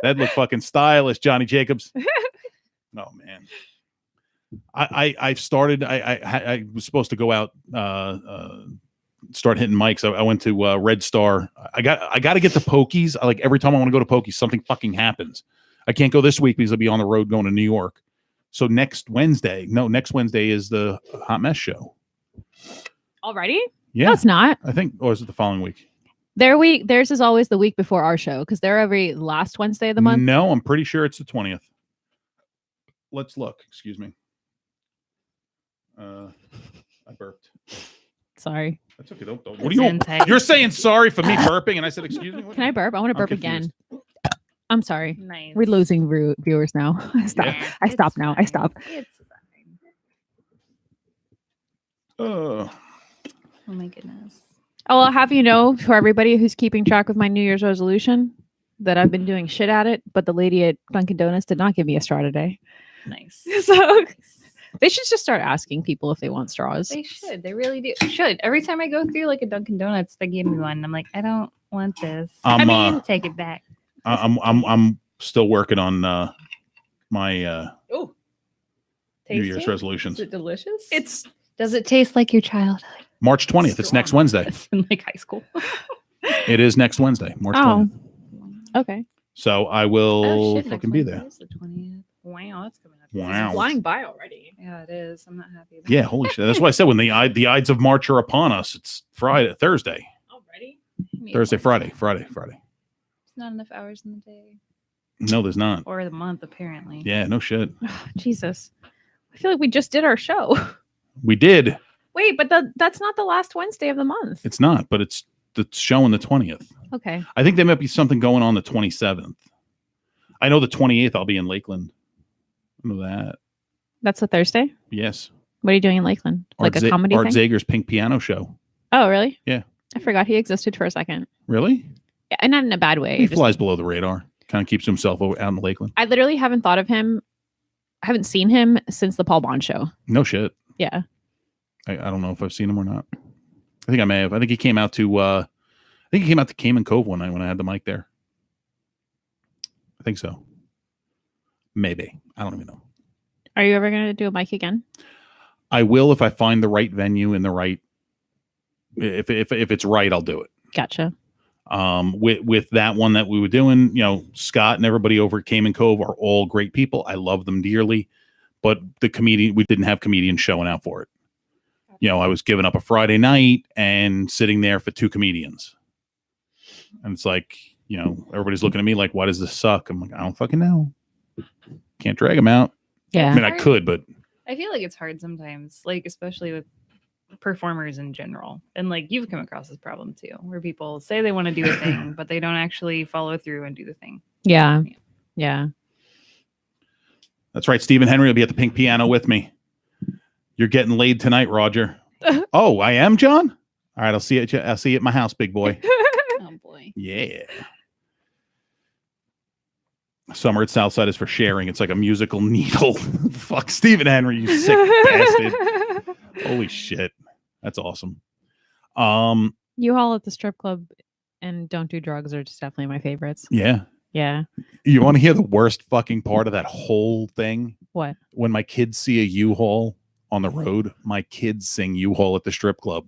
That look fucking stylish, Johnny Jacobs. Oh man. I've started I was supposed to go out start hitting mics. I went to Red Star. I got to get the Pokies. Like every time I want to go to Pokies, something fucking happens. I can't go this week because I'll be on the road going to New York. So next Wednesday is the Hot Mess show. Already? Yeah. No, it's not. I think, or is it the following week? Theirs is always the week before our show because they're every last Wednesday of the month. No, I'm pretty sure it's the 20th. Let's look. Excuse me. I burped. Sorry. That's okay. Don't. What are you're saying sorry for me burping, and I said excuse me. Can I burp? I want to burp again. I'm sorry. Nice. We're losing viewers now. Stop. Yeah. I stop now. I stop. It's fine. Oh my goodness. I'll have you know, for everybody who's keeping track of my New Year's resolution, that I've been doing shit at it, but the lady at Dunkin' Donuts did not give me a straw today. Nice. So they should just start asking people if they want straws. They should. They really do. Should. Every time I go through like a Dunkin' Donuts, they give me one. And I'm like, I don't want this. Take it back. I'm still working on my New Year's resolutions. Is it delicious? Does it taste like your childhood? March 20th. It's next Wednesday. In like high school. It is next Wednesday, March 20th. Okay. So I will fucking be there. The 20th. Wow, that's coming up. Wow. It's flying by already. Yeah, it is. I'm not happy about Yeah, holy shit. That's why I said when the Ides of March are upon us, it's Thursday. Already? Thursday, Friday. There's not enough hours in the day. No, there's not. Or the month, apparently. Yeah, no shit. Jesus. I feel like we just did our show. We did. Wait, but that's not the last Wednesday of the month. It's not, but it's the show on the 20th. Okay. I think there might be something going on the 27th. I know the 28th I'll be in Lakeland. I know that. That's a Thursday? Yes. What are you doing in Lakeland? Like a comedy Art thing? Zager's Pink Piano Show. Oh, really? Yeah. I forgot he existed for a second. Really? Yeah, and not in a bad way. He flies below the radar. Kind of keeps himself out in Lakeland. I literally haven't thought of him. I haven't seen him since the Paul Bond show. No shit. Yeah. I don't know if I've seen him or not. I think I may have. I think he came out to Cayman Cove one night when I had the mic there. I think so. Maybe. I don't even know. Are you ever going to do a mic again? I will if I find the right venue and the right. If it's right, I'll do it. Gotcha. With that one that we were doing, Scott and everybody over at Cayman Cove are all great people. I love them dearly, but we didn't have comedians showing out for it. I was giving up a Friday night and sitting there for 2 comedians. And it's like, everybody's looking at me like, why does this suck? I'm like, I don't fucking know. Can't drag them out. Yeah. I mean, I could, but I feel like it's hard sometimes, like, especially with performers in general. And like, you've come across this problem too, where people say they want to do a thing, but they don't actually follow through and do the thing. Yeah. That's right. Stephen Henry will be at the Pink Piano with me. You're getting laid tonight, Roger. Oh, I am, John? All right, I'll see you at my house, big boy. Oh boy. Yeah. Summer at Southside is for sharing. It's like a musical needle. Fuck Stephen Henry, you sick bastard. Holy shit. That's awesome. U-Haul at the strip club and Don't Do Drugs are just definitely my favorites. Yeah. Yeah. You want to hear the worst fucking part of that whole thing? What? When my kids see a U-Haul on the road, my kids sing U-Haul at the strip club.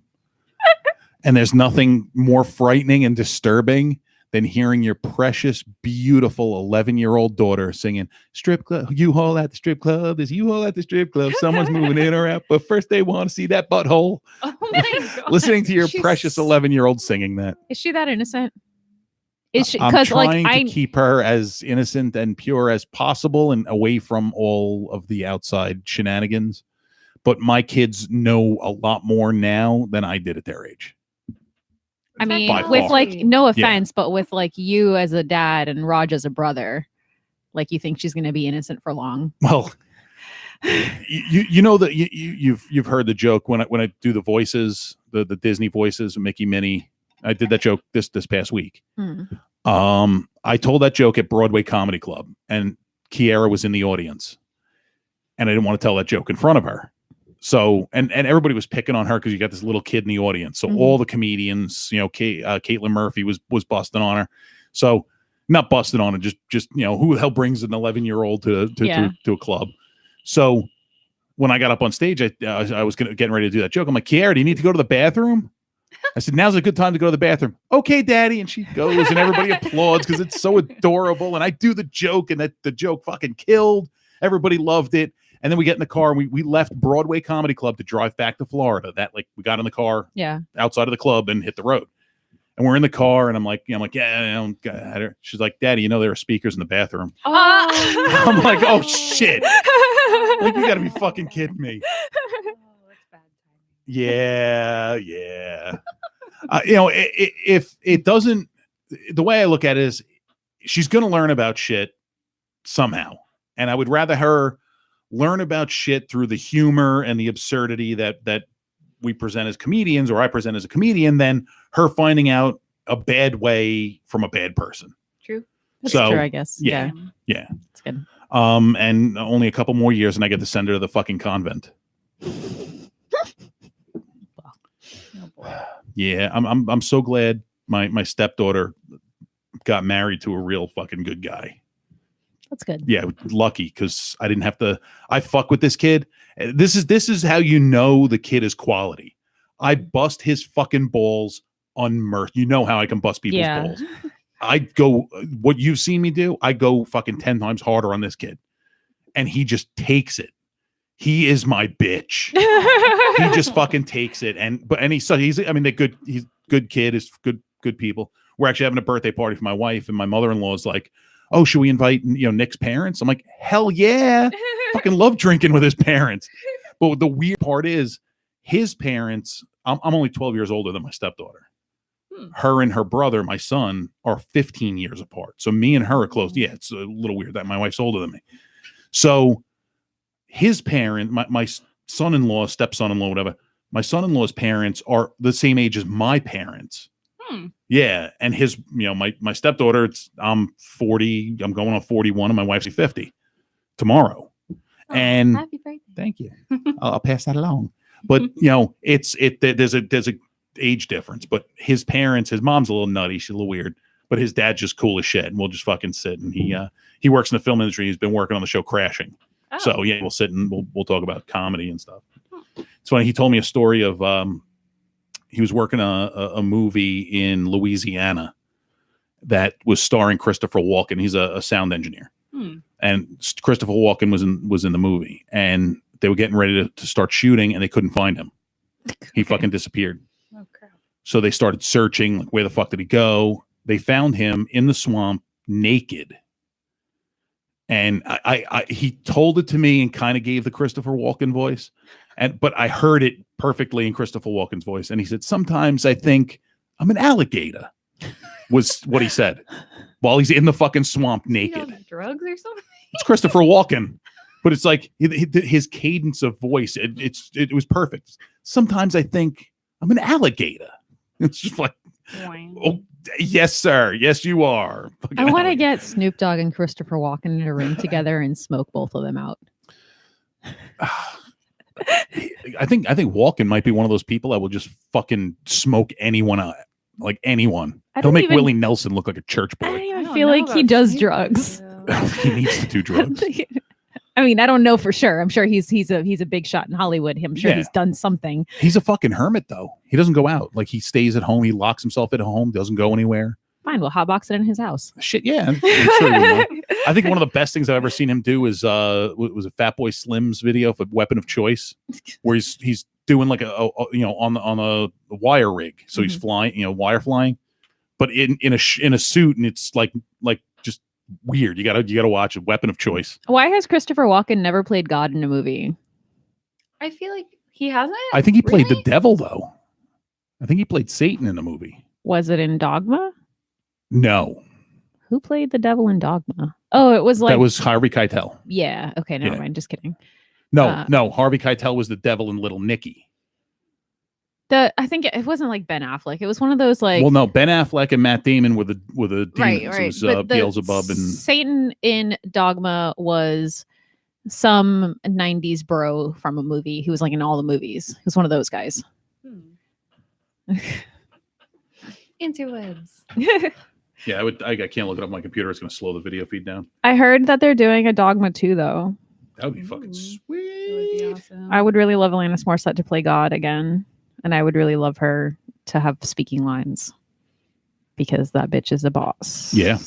And there's nothing more frightening and disturbing than hearing your precious, beautiful 11-year-old daughter singing strip club, U-Haul at the strip club. There's U-Haul at the strip club. Someone's moving in or out, but first they want to see that butthole. Oh my God. Listening to your precious 11-year-old singing that. Is she that innocent? Is she? I'm Because trying like to keep her as innocent and pure as possible and away from all of the outside shenanigans. But my kids know a lot more now than I did at their age. I mean, By with far. like no offense, but with like you as a dad and Raj as a brother, like you think she's going to be innocent for long. Well, you know that you've heard the joke when I do the voices, the Disney voices, Mickey, Minnie. I did that joke this past week. I told that joke at Broadway Comedy Club, and Kiara was in the audience, and I didn't want to tell that joke in front of her. So, and everybody was picking on her because you got this little kid in the audience. So all the comedians, Caitlin Murphy was busting on her. So not busting on her, just who the hell brings an 11-year-old to a club? So when I got up on stage, I was getting ready to do that joke. I'm like, Kiara, do you need to go to the bathroom? I said, now's a good time to go to the bathroom. Okay, Daddy. And she goes, and everybody applauds because it's so adorable. And I do the joke, and the joke fucking killed. Everybody loved it. And then we get in the car and we left Broadway Comedy Club to drive back to Florida. We got in the car outside of the club and hit the road. And we're in the car and I'm like, yeah. She's like, Daddy, there are speakers in the bathroom. Oh. I'm like, oh shit. Like, you gotta be fucking kidding me. That's bad timing. Yeah. If it doesn't, the way I look at it is she's going to learn about shit somehow. And I would rather her learn about shit through the humor and the absurdity that we present as comedians, or I present as a comedian, than her finding out a bad way from a bad person. True. That's true, I guess. Yeah. It's good. And only a couple more years and I get to send her to the fucking convent. Oh boy. Yeah, I'm so glad my stepdaughter got married to a real fucking good guy. That's good. Yeah, lucky, because I didn't have to. I fuck with this kid. This is how you know the kid is quality. I bust his fucking balls unmercifully. You know how I can bust people's balls. I go, what you've seen me do, I go fucking 10 times harder on this kid, and he just takes it. He is my bitch. He just fucking takes it, and he's I mean, he's good kid, is good people. We're actually having a birthday party for my wife, and my mother-in-law is like, oh, should we invite Nick's parents? I'm like, hell yeah. Fucking love drinking with his parents. But the weird part is his parents, I'm only 12 years older than my stepdaughter. Her and her brother, my son, are 15 years apart. So me and her are close. Yeah, it's a little weird that my wife's older than me. So his parent, my son-in-law, stepson-in-law, whatever, my son-in-law's parents are the same age as my parents. Yeah, and his, my stepdaughter, I'm 40, I'm going on 41, and my wife's 50 tomorrow. And happy birthday. Thank you. I'll pass that along. But there's a age difference. But his parents, his mom's a little nutty, she's a little weird, but his dad's just cool as shit, and we'll just fucking sit. And he works in the film industry. He's been working on the show Crashing. Oh. So yeah, we'll sit and we'll talk about comedy and stuff. It's funny. He told me a story of he was working a movie in Louisiana that was starring Christopher Walken. He's a sound engineer. and Christopher Walken was in the movie, and they were getting ready to start shooting, and they couldn't find him. He fucking disappeared. Oh crap! So they started searching, like, where the fuck did he go? They found him in the swamp, naked. And he told it to me and kind of gave the Christopher Walken voice, but I heard it perfectly in Christopher Walken's voice. And he said, "Sometimes I think I'm an alligator," was what he said while he's in the fucking swamp naked. Drugs or something? It's Christopher Walken, but it's like his cadence of voice. It was perfect. Sometimes I think I'm an alligator. It's just like, oh, yes, sir. Yes, you are. I want to get Snoop Dogg and Christopher Walken in a ring together and smoke both of them out. I think Walken might be one of those people that will just fucking smoke anyone out, like anyone. He'll make Willie Nelson look like a church boy. I don't even feel like he does drugs. He needs to do drugs. I mean, I don't know for sure. I'm sure he's a big shot in Hollywood. I'm sure he's done something. He's a fucking hermit, though. He doesn't go out. Like, he stays at home. He locks himself at home. Doesn't go anywhere. Fine, we'll hotbox it in his house. Shit, yeah. I'm sure he will. I think one of the best things I've ever seen him do is was a Fatboy Slim's video for Weapon of Choice, where he's doing like a on a wire rig. So he's flying, wire flying, but in a suit, and it's like just weird. You gotta watch it. Weapon of Choice. Why has Christopher Walken never played God in a movie? I feel like he hasn't. I think he played the devil, though. I think he played Satan in the movie. Was it in Dogma? No. Who played the devil in Dogma? Oh, it was like... That was Harvey Keitel. Yeah. Okay, never mind. Just kidding. No. Harvey Keitel was the devil in Little Nicky. I think it wasn't like Ben Affleck. It was one of those like... Well, no. Ben Affleck and Matt Damon were the demons. Right. It was Beelzebub and... Satan in Dogma was some 90s bro from a movie. He was like in all the movies. He was one of those guys. Interwebs. Yeah, I can't look it up on my computer. It's going to slow the video feed down. I heard that they're doing a Dogma 2, though. That would be fucking sweet. That would be awesome. I would really love Alanis Morissette to play God again. And I would really love her to have speaking lines. Because that bitch is a boss. Yeah.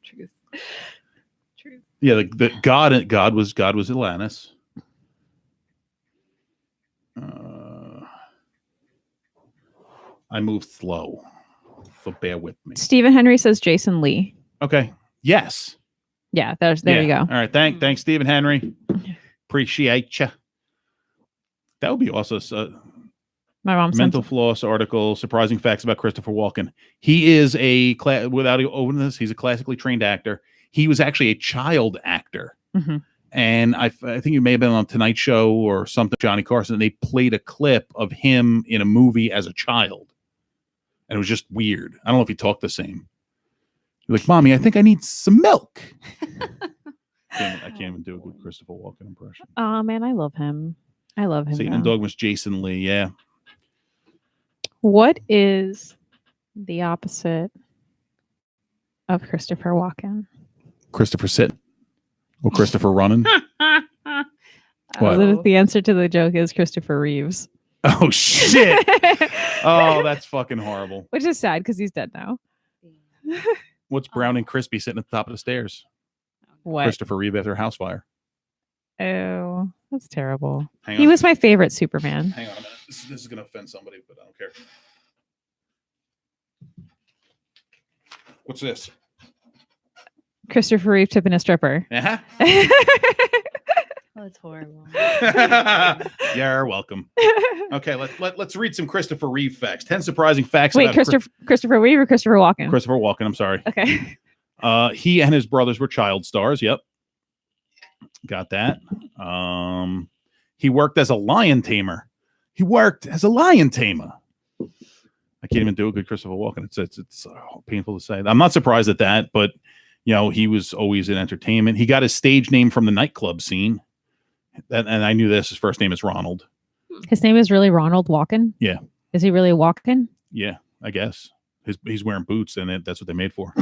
Truth. Yeah, the God was Alanis. I move slow, so bear with me. Stephen Henry says Jason Lee. Okay. Yes. Yeah, there you go. All right. Thanks, Stephen Henry. Appreciate you. That would be also my mom's mental floss article. Surprising facts about Christopher Walken. He is without opening this, he's a classically trained actor. He was actually a child actor. Mm-hmm. And I think you may have been on Tonight Show or something, Johnny Carson. And they played a clip of him in a movie as a child. And it was just weird. I don't know if he talked the same. You're like, Mommy, I think I need some milk. I can't even do a good Christopher Walken impression. Oh, man, I love him. Satan and Dog was Jason Lee, yeah. What is the opposite of Christopher Walken? Christopher sitting. Or Christopher running. What? The answer to the joke is Christopher Reeves. Oh, shit. Oh, that's fucking horrible. Which is sad because he's dead now. What's Brown and Crispy sitting at the top of the stairs? What? Christopher Reeve after a house fire. Oh, that's terrible. Hang he on. was my favorite Superman. Hang on a minute. This is going to offend somebody, but I don't care. What's this? Christopher Reeve tipping a stripper. Uh-huh. Oh, that's horrible. You're welcome. Okay, let's read some Christopher Reeve facts. 10 surprising facts. Wait, about Christopher Reeve or Christopher Walken? Christopher Walken, I'm sorry. Okay. He and his brothers were child stars. Yep. Got that. He worked as a lion tamer. I can't even do a good Christopher Walken. It's painful to say. I'm not surprised at that, but he was always in entertainment. He got his stage name from the nightclub scene. And I knew this. His first name is Ronald. His name is really Ronald Walken? Yeah. Is he really Walken? Yeah, I guess. He's wearing boots, and that's what they made for.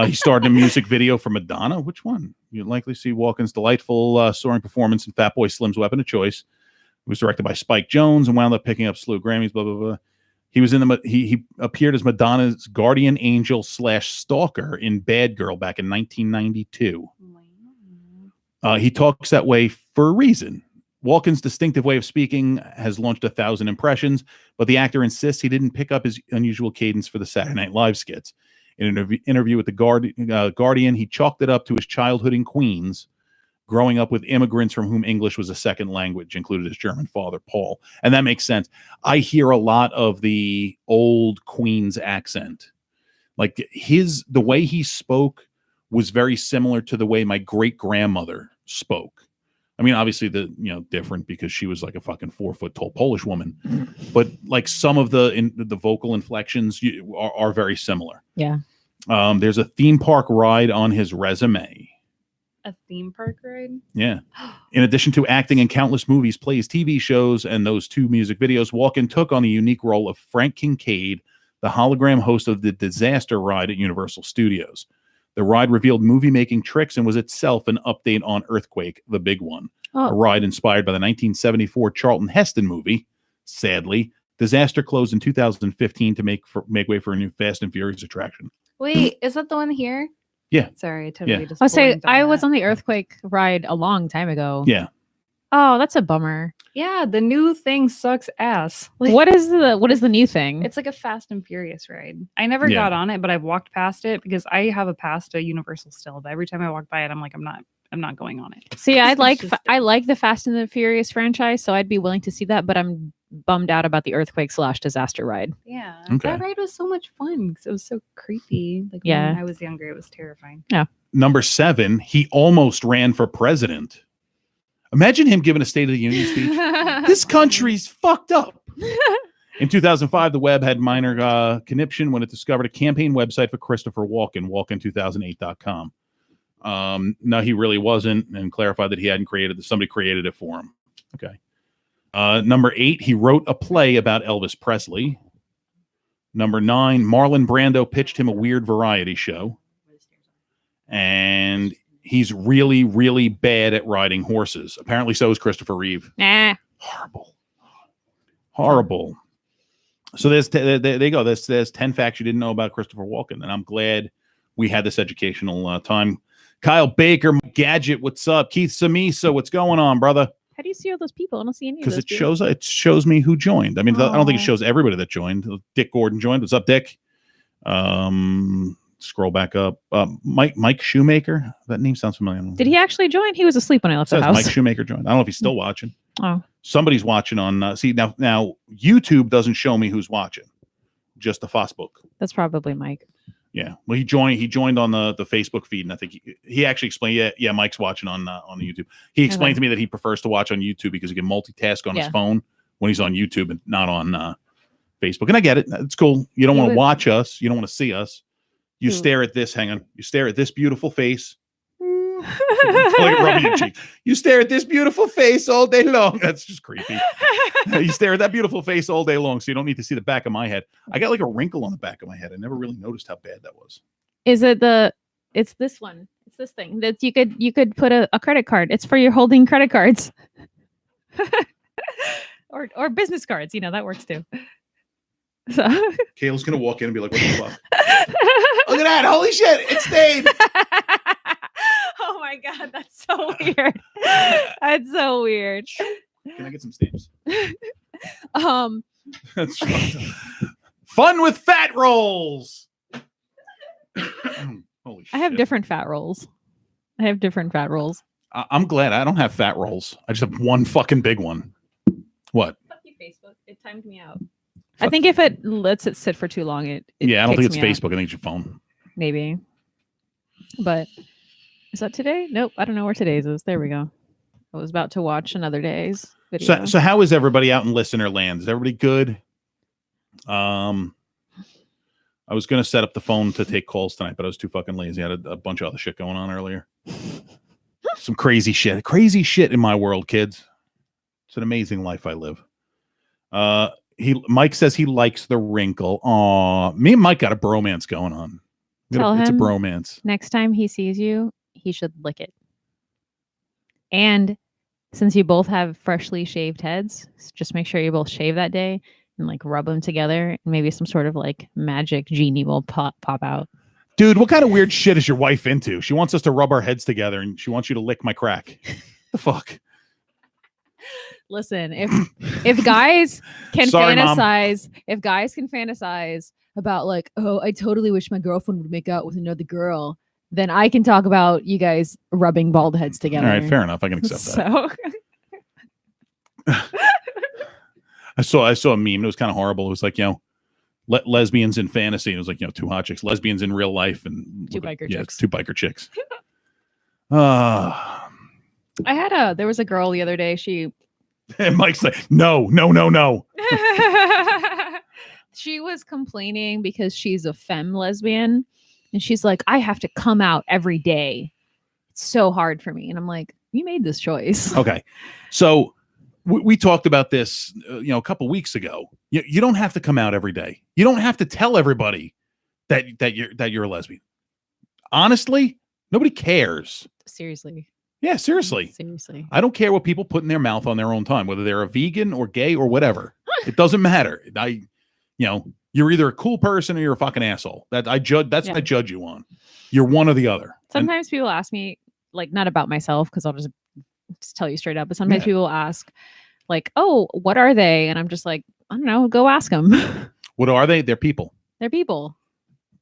He starred in a music video for Madonna. Which one? You'll likely see Walken's delightful soaring performance in Fatboy Slim's Weapon of Choice. It was directed by Spike Jonze and wound up picking up a slew of Grammys, blah, blah, blah. He was in he appeared as Madonna's guardian angel / stalker in Bad Girl back in 1992. He talks that way for a reason. Walken's distinctive way of speaking has launched 1,000 impressions, but the actor insists he didn't pick up his unusual cadence for the Saturday Night Live skits. In an interview with the Guardian, he chalked it up to his childhood in Queens, growing up with immigrants from whom English was a second language, included his German father, Paul. And that makes sense. I hear a lot of the old Queens accent. Like the way he spoke was very similar to the way my great-grandmother spoke. I mean, obviously different because she was like a fucking 4-foot tall Polish woman, but like some of the vocal inflections are very similar. Yeah. There's a theme park ride on his resume. A theme park ride? Yeah. In addition to acting in countless movies, plays, TV shows, and those 2 music videos, Walken took on the unique role of Frank Kincaid, the hologram host of the Disaster Ride at Universal Studios. The ride revealed movie-making tricks and was itself an update on Earthquake, the big one. A ride inspired by the 1974 Charlton Heston movie. Sadly, Disaster closed in 2015 to make way for a new Fast and Furious attraction. Wait, is that the one here? Yeah. Sorry, I totally just I'll say I was that. on the Earthquake ride a long time ago. Yeah. Oh, that's a bummer. Yeah, the new thing sucks ass. Like, what is the new thing? It's like a Fast and Furious ride. I never got on it, but I've walked past it because I have a pass to Universal still. But every time I walk by it, I'm like, I'm not going on it. See, I like the Fast and the Furious franchise, so I'd be willing to see that. But I'm bummed out about the Earthquake / Disaster ride. Yeah, okay. That ride was so much fun because it was so creepy. Like when I was younger, it was terrifying. Yeah. Number 7, he almost ran for president. Imagine him giving a State of the Union speech. This country's fucked up. In 2005, the web had minor conniption when it discovered a campaign website for Christopher Walken, walken2008.com. No, he really wasn't, and clarified that he hadn't created it. Somebody created it for him. Okay. Number 8, he wrote a play about Elvis Presley. Number 9, Marlon Brando pitched him a weird variety show. And he's really, really bad at riding horses. Apparently so is Christopher Reeve. Horrible. So there you go. There's 10 facts you didn't know about Christopher Walken. And I'm glad we had this educational time. Kyle Baker, Gadget, what's up? Keith Samisa, what's going on, brother? How do you see all those people? I don't see any of those. Because it shows me who joined. I mean, I don't think it shows everybody that joined. Dick Gordon joined. What's up, Dick? Scroll back up. Mike Shoemaker. That name sounds familiar. Did he actually join? He was asleep when I left the house. Mike Shoemaker joined. I don't know if he's still watching. Oh, somebody's watching on. See now YouTube doesn't show me who's watching. Just the Facebook. That's probably Mike. Yeah. Well, he joined on the Facebook feed, and I think he actually explained. Yeah, Mike's watching on the YouTube. He explained to me that he prefers to watch on YouTube because he can multitask on his phone when he's on YouTube and not on Facebook. And I get it. It's cool. You don't want to watch us. You don't want to see us. You stare at this. Hang on. You stare at this beautiful face. Like rubbing your cheek. You stare at this beautiful face all day long. That's just creepy. You stare at that beautiful face all day long, so you don't need to see the back of my head. I got like a wrinkle on the back of my head. I never really noticed how bad that was. Is it it's this one. It's this thing that you could put a credit card. It's for your holding credit cards. or business cards, that works too. So Kayla's gonna walk in and be like, what the fuck? Look at that, holy shit, it stayed. Oh my god, that's so weird. That's so weird. Can I get some stamps? That's fun with fat rolls. Holy shit. I have different fat rolls. I'm glad I don't have fat rolls. I just have one fucking big one. What? Fuck you, Facebook. It timed me out. I think if it lets it sit for too long, it I don't think it's Facebook. Out. I think it's your phone. Maybe. But is that today? Nope. I don't know where today's is. There we go. I was about to watch another day's video. So how is everybody out in listener land? Is everybody good? I was going to set up the phone to take calls tonight, but I was too fucking lazy. I had a bunch of other shit going on earlier. Some crazy shit in my world, kids. It's an amazing life I live. Mike says he likes the wrinkle. Aw, me and Mike got a bromance going on. It's a bromance. Next time he sees you, he should lick it. And since you both have freshly shaved heads, just make sure you both shave that day. and like rub them together, and maybe some sort of like magic genie will pop out. Dude, what kind of weird shit is your wife into? She wants us to rub our heads together and she wants you to lick my crack. The fuck? Listen, if guys can Sorry, fantasize, if guys can fantasize about like, oh, I totally wish my girlfriend would make out with another girl, then I can talk about you guys rubbing bald heads together. All right, fair enough. I can accept that. So I saw a meme. It was kind of horrible. It was like, lesbians in fantasy. It was like, two hot chicks, lesbians in real life, and two biker chicks. Two biker chicks. There was a girl the other day. She and Mike's like, no. She was complaining because she's a femme lesbian, and she's like, I have to come out every day. It's so hard for me. And I'm like, you made this choice. Okay, so we talked about this, a couple weeks ago. You don't have to come out every day. You don't have to tell everybody that you're a lesbian. Honestly, nobody cares. Seriously. Yeah, seriously. I don't care what people put in their mouth on their own time, whether they're a vegan or gay or whatever. It doesn't matter. You're either a cool person or you're a fucking asshole. That's what I judge you on. You're one or the other. Sometimes people ask me, like, not about myself, because I'll just tell you straight up, but sometimes people ask, like, oh, what are they? And I'm just like, I don't know, go ask them. What are they? They're people. They're people.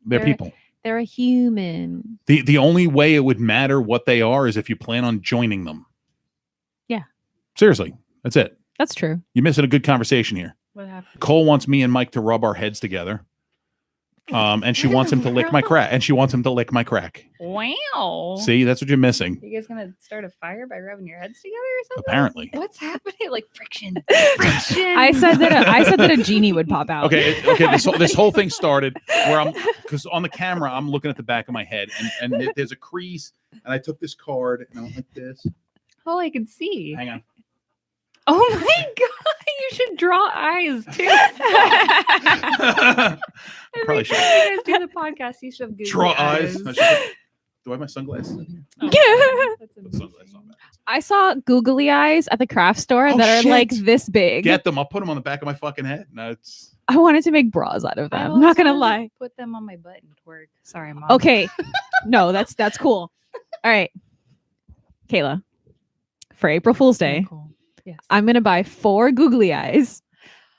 They're people. They're a human. The only way it would matter what they are is if you plan on joining them. Yeah. Seriously. That's it. That's true. You're missing a good conversation here. What happened? Cole wants me and Mike to rub our heads together. And she wants him to lick my crack. Wow. See, that's what you're missing. You guys gonna start a fire by rubbing your heads together or something? Apparently. What's happening? Like friction. I said that a genie would pop out. Okay. This whole thing started where because on the camera I'm looking at the back of my head and there's a crease, and I took this card and I went like this. Oh, I can see. Hang on. Oh my god, you should draw eyes too. Probably should. You guys do the podcast, you should have Draw eyes. Do I have my sunglasses in here? Oh, that's Sunglasses on back. I saw googly eyes at the craft store that are like this big. Get them. I'll put them on the back of my fucking head. No, it's. I wanted to make bras out of them. I'm not gonna lie. Put them on my butt and twerk. Sorry, Mom. Okay. No, that's cool. All right. Kayla, for April Fool's Day, Cool. Yes. I'm going to buy 4 googly eyes,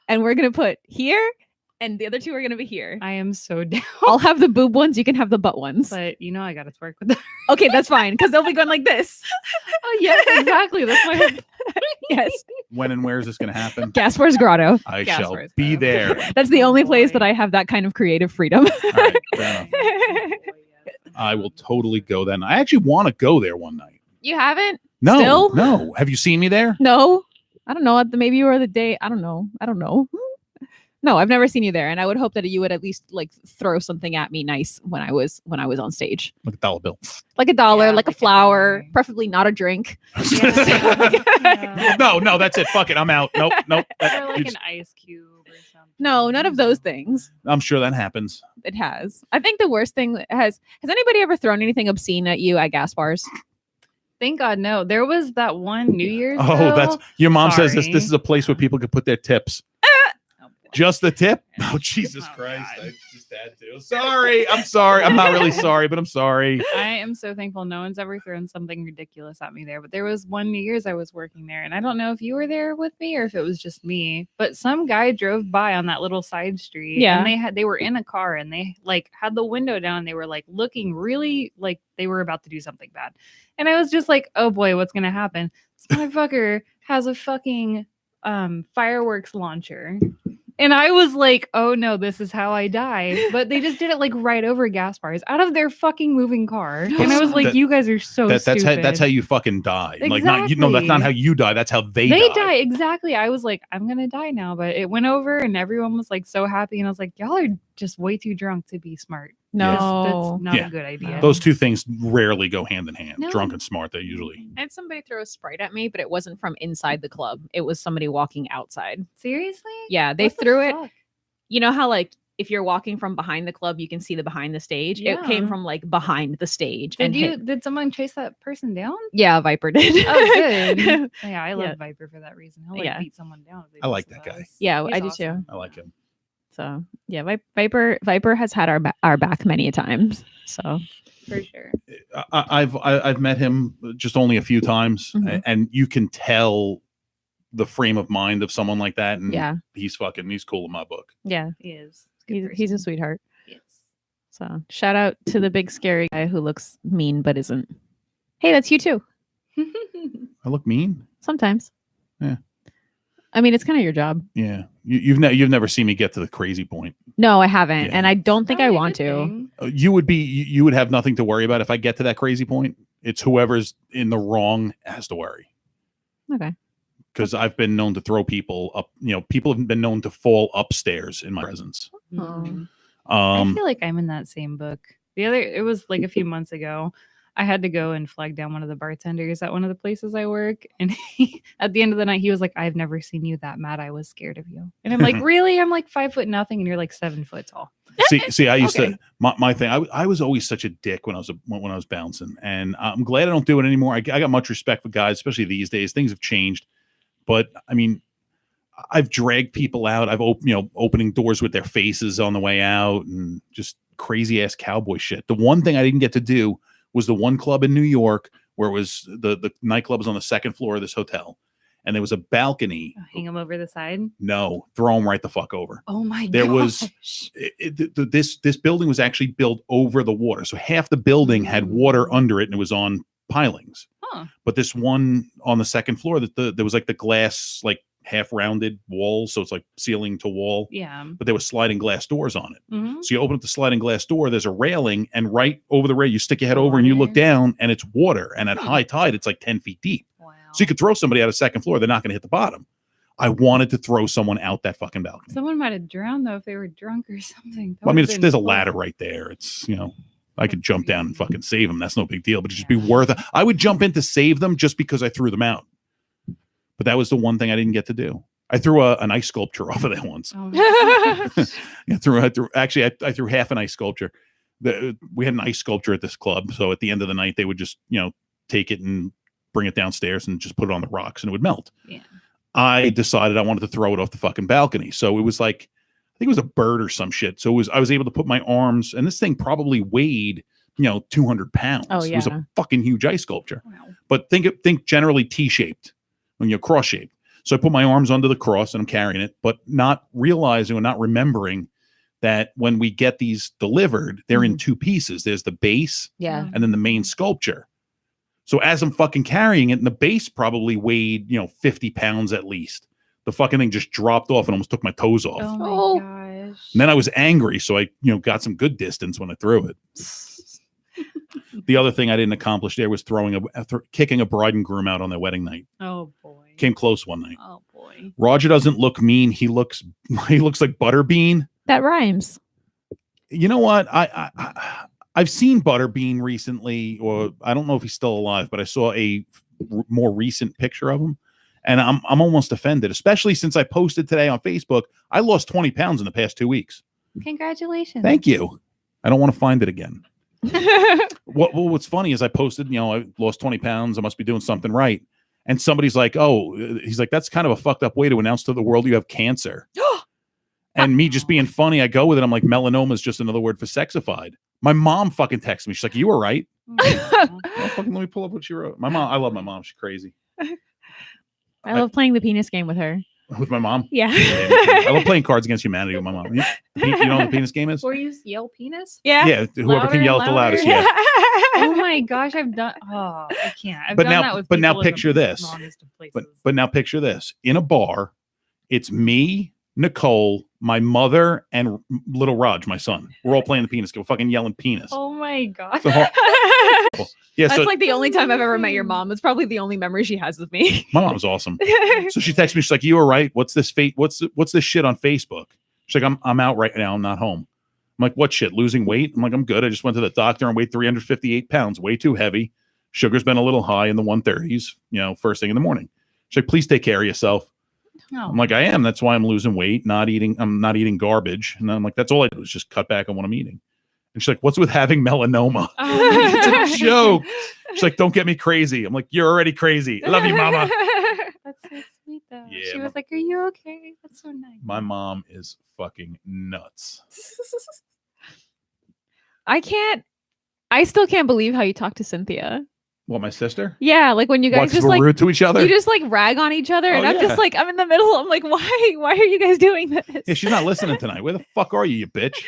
and we're going to put here, and the other 2 are going to be here. I am so down. I'll have the boob ones. You can have the butt ones. But I got to twerk with them. Okay, that's fine, because they'll be going like this. Oh, yes, exactly. That's my whole point. Yes. When and where is this going to happen? Gaspar's Grotto. I shall be there. That's the only place that I have that kind of creative freedom. All right, fair enough. I will totally go then. I actually want to go there one night. You haven't? No, Still? no. Have you seen me there? No. I don't know. Maybe you were the day. I don't know. No, I've never seen you there, and I would hope that you would at least like throw something at me nice when I was on stage. Like a $1 bill. Like $1, like like a a flower, dollar. preferably not a drink. Yeah. No, that's it. Fuck it. I'm out. Nope. Or like an ice cube or something. No, none of those things. I'm sure that happens. It has. I think the worst thing has anybody ever thrown anything obscene at you at gas bars? Thank God, no. There was that one New Year's. Oh, bill. that's your mom says this. Sorry. This is a place where people could put their tips. Oh, boy. Just the tip? Oh, Jesus Oh, Christ. God. I just had to. Sorry. I'm sorry. I'm not really sorry, but I'm sorry. I am so thankful no one's ever thrown something ridiculous at me there. But there was one New Year's I was working there, and I don't know if you were there with me or if it was just me. But some guy drove by on that little side street. Yeah. And they were in a car, and they like had the window down. And they were like looking really like they were about to do something bad. And I was just like, oh boy, what's gonna happen? This motherfucker has a fucking fireworks launcher. And I was like, oh no, this is how I die. But they just did it like right over gas bars out of their fucking moving car. And I was like, you guys are so stupid. That's how you fucking die. Exactly. Like not that's not how you die. That's how they die. Exactly. I was like, I'm gonna die now. But it went over and everyone was like so happy. And I was like, y'all are just way too drunk to be smart. No. That's not Yeah. a good idea. Those two things rarely go hand in hand. No. Drunk and smart, they usually. I had somebody throw a Sprite at me, but it wasn't from inside the club. It was somebody walking outside. Seriously? Yeah, they What the threw it. fuck? You know how like if you're walking from behind the club, you can see the behind the stage. Yeah. It came from like behind the stage. Did someone chase that person down? Yeah, Viper did. Oh, good. Yeah, I love Viper for that reason. He'll like beat someone down. I like that guy. Yeah, He's I do awesome. too. I like him. So yeah, Viper has had our back many a times. So for sure. I've met him just only a few times, and you can tell the frame of mind of someone like that. And he's cool in my book. Yeah, he is. He's a sweetheart. Yes. So shout out to the big scary guy who looks mean but isn't. Hey, that's you too. I look mean sometimes. Yeah. I mean, it's kind of your job. Yeah. You've never seen me get to the crazy point. No, I haven't, and I don't think I want to. You would have nothing to worry about if I get to that crazy point. It's whoever's in the wrong has to worry. Okay. Because I've been known to throw people up. People have been known to fall upstairs in my presence. I feel like I'm in that same book. It was like a few months ago. I had to go and flag down one of the bartenders at one of the places I work. And at the end of the night, he was like, I've never seen you that mad. I was scared of you. And I'm like, really? I'm like 5'0" and you're like 7 foot tall. See, I used to, my thing, I was always such a dick when I was bouncing. And I'm glad I don't do it anymore. I got much respect for guys, especially these days. Things have changed. But I mean, I've dragged people out. I've opening doors with their faces on the way out and just crazy ass cowboy shit. The one thing I didn't get to do was the one club in New York where it was the nightclub was on the second floor of this hotel, and there was a balcony. Hang them over the side? No, throw them right the fuck over. Oh my god! There was this building was actually built over the water, so half the building had water under it, and it was on pilings. Huh. But this one on the second floor, there was like the glass like half rounded walls, so it's like ceiling to wall. Yeah. But there was sliding glass doors on it. Mm-hmm. So you open up the sliding glass door, there's a railing, and right over the rail, you stick your head over and you look down, and it's water. And at high tide, it's like 10 feet deep. Wow. So you could throw somebody out of second floor, they're not going to hit the bottom. I wanted to throw someone out that fucking balcony. Someone might have drowned though if they were drunk or something. Well, I mean, there's a ladder right there. It's I could jump down and fucking save them. That's no big deal, but it'd just be worth it. I would jump in to save them just because I threw them out. But that was the one thing I didn't get to do. I threw an ice sculpture off of that once. Oh I threw half an ice sculpture. We had an ice sculpture at this club, so at the end of the night, they would just take it and bring it downstairs and just put it on the rocks, and it would melt. Yeah. I decided I wanted to throw it off the fucking balcony, so it was like I think it was a bird or some shit. So I was able to put my arms, and this thing probably weighed 200 pounds. Oh, yeah. It was a fucking huge ice sculpture. Wow. But think generally T-shaped, cross shaped. So I put my arms under the cross and I'm carrying it, but not realizing or not remembering that when we get these delivered, they're in two pieces. There's the base and then the main sculpture. So as I'm fucking carrying it, and the base probably weighed, 50 pounds at least. The fucking thing just dropped off and almost took my toes off. Oh my gosh. And then I was angry. So I, got some good distance when I threw it. The other thing I didn't accomplish there was kicking a bride and groom out on their wedding night. Oh boy. Came close one night. Oh boy. Roger doesn't look mean. He looks like Butterbean. That rhymes. You know what? I've seen Butterbean recently, or I don't know if he's still alive, but I saw a more recent picture of him, and I'm almost offended, especially since I posted today on Facebook. I lost 20 pounds in the past 2 weeks. Congratulations. Thank you. I don't want to find it again. What's funny is I posted, I lost 20 pounds. I must be doing something right. And somebody's like, he's like, that's kind of a fucked up way to announce to the world you have cancer. And me just being funny, I go with it. I'm like, melanoma is just another word for sexified. My mom fucking texted me. She's like, you were right. Let me pull up what she wrote. My mom, I love my mom. She's crazy. I love playing the penis game with her. With my mom? Yeah. I love playing Cards Against Humanity with my mom. You know what the penis game is? Where you yell penis? Yeah. Yeah, whoever can yell it the loudest. Yeah. Oh my gosh, I've done. Oh, I can't. I've But done now- that with but now people in the picture this. wrongest of places. But now picture this. In a bar, it's me, Nicole, my mother, and little Raj, my son. We're all playing the penis game. We're fucking yelling penis. Oh my god. Yeah, That's so like the only time I've ever met your mom. It's probably the only memory she has of me. my mom's awesome. So she texts me. She's like, "You were right. What's this What's this shit on Facebook?" She's like, "I'm out right now. I'm not home." I'm like, "What shit? Losing weight?" I'm like, "I'm good. I just went to the doctor and weighed 358 pounds. Way too heavy. Sugar's been a little high in the 130s. First thing in the morning." She's like, "Please take care of yourself." No. I'm like, I am. That's why I'm losing weight, I'm not eating garbage. And I'm like, that's all I do is just cut back on what I'm eating. And she's like, what's with having melanoma? It's a joke. She's like, don't get me crazy. I'm like, you're already crazy. I love you, mama. That's so sweet, though. Yeah, She was like, are you okay? That's so nice. My mom is fucking nuts. I still can't believe how you talk to Cynthia. What, my sister? Yeah, like when you guys just we're like rude to each other. you just like rag on each other, and I'm just like, I'm in the middle. I'm like, why are you guys doing this? Yeah, she's not listening tonight. Where the fuck are you bitch?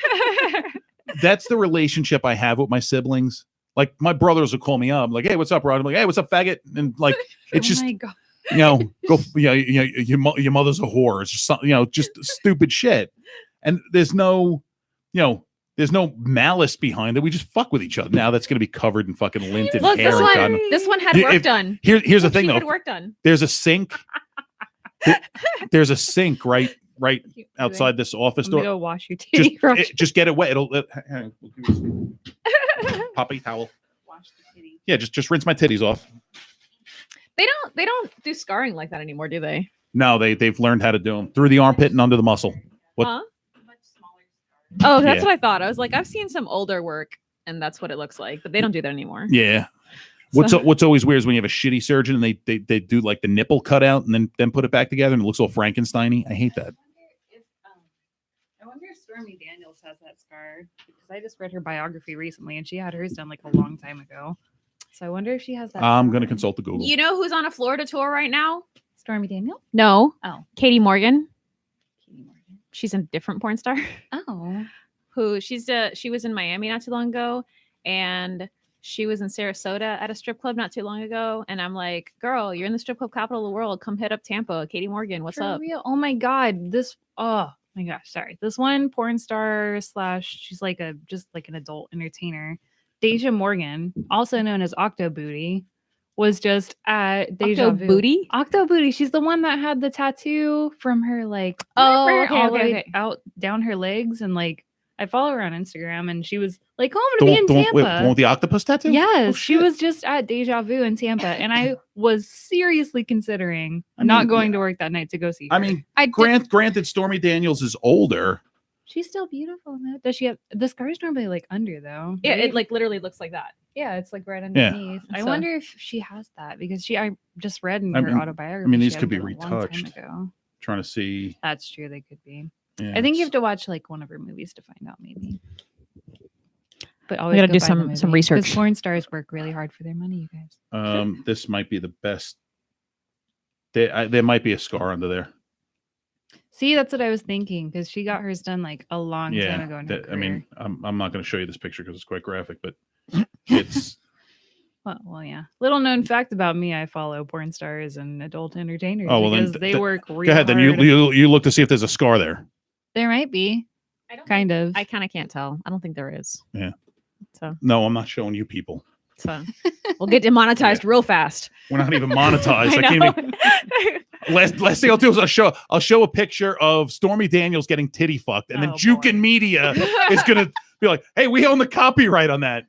That's the relationship I have with my siblings. Like my brothers will call me up, like, hey, what's up, Rod? I'm like, hey, what's up, faggot? And like, it's just, my God. your mother's a whore. It's just just stupid shit. And there's no malice behind it. We just fuck with each other. Now that's going to be covered in fucking lint and Look, hair. this one had work done. Here's the thing, She though. had work done. There's a sink. There's a sink right outside this office door. Go wash your titty. Just get it wet. It'll poppy towel. Wash the titty. Yeah, just rinse my titties off. They don't do scarring like that anymore, do they? No, they've learned how to do them through the armpit and under the muscle. What? Huh? Oh, that's Yeah. what I thought. I was like, I've seen some older work, and that's what it looks like, but they don't do that anymore. Yeah. So- What's always weird is when you have a shitty surgeon and they do like the nipple cutout and then put it back together and it looks all Frankenstein-y. I hate that. I wonder if Stormy Daniels has that scar, because I just read her biography recently and she had hers done like a long time ago. So I wonder if she has that. I'm scar. going to consult the Google. You know who's on a Florida tour right now? Stormy Daniels. No. Oh. Katie Morgan. Katie Morgan. She's a different porn star. Oh. Who she was in Miami not too long ago, and she was in Sarasota at a strip club not too long ago. And I'm like, girl, you're in the strip club capital of the world. Come hit up Tampa. Katie Morgan, what's For up? real? Oh my God. Oh my gosh. Sorry. This one porn star / she's like just like an adult entertainer. Deja Morgan, also known as Octo Booty, was just at Deja Vu. Booty? Octo Booty. She's the one that had the tattoo from her like Oh, okay, all the okay, way okay. out down her legs, and like I follow her on Instagram, and she was like, "Oh, I'm gonna be in Tampa." The one with the octopus tattoo? Yes, Oh, she shit. was just at Deja Vu in Tampa, and I was seriously considering I mean, not going to work that night to go see her. I mean, I granted, Stormy Daniels is older. she's still beautiful. Though. Does she have the scars? Normally like under though. Yeah, right? it like literally looks like that. Yeah, it's like right Yeah. underneath. I So- wonder if she has that because I just read in I her mean- autobiography. these she could had be it a long time retouched. ago. Trying to see. That's true. They could be. Yeah, I think you it's- have to watch like one of her movies to find out, maybe. But We always gotta go do buy the some movie, 'cause research. Porn stars work really hard for their money, you guys. This might be the best. There might be a scar under there. See, that's what I was thinking because she got hers done like a long time ago. In her I mean, career. I'm not going to show you this picture because it's quite graphic, but it's well, yeah. Little known fact about me: I follow porn stars and adult entertainers Oh, well, then because they work really go ahead. Then hard. you look to see if there's a scar there. There might be, I don't kind of. I kind of can't tell. I don't think there is. Yeah. So No, I'm not showing you people. we'll get demonetized real fast. We're not even monetized. I I can't know. even. Last thing I'll do is I'll show a picture of Stormy Daniels getting titty fucked, and then Oh, Jukin boy. Media is gonna be like, "Hey, we own the copyright on that."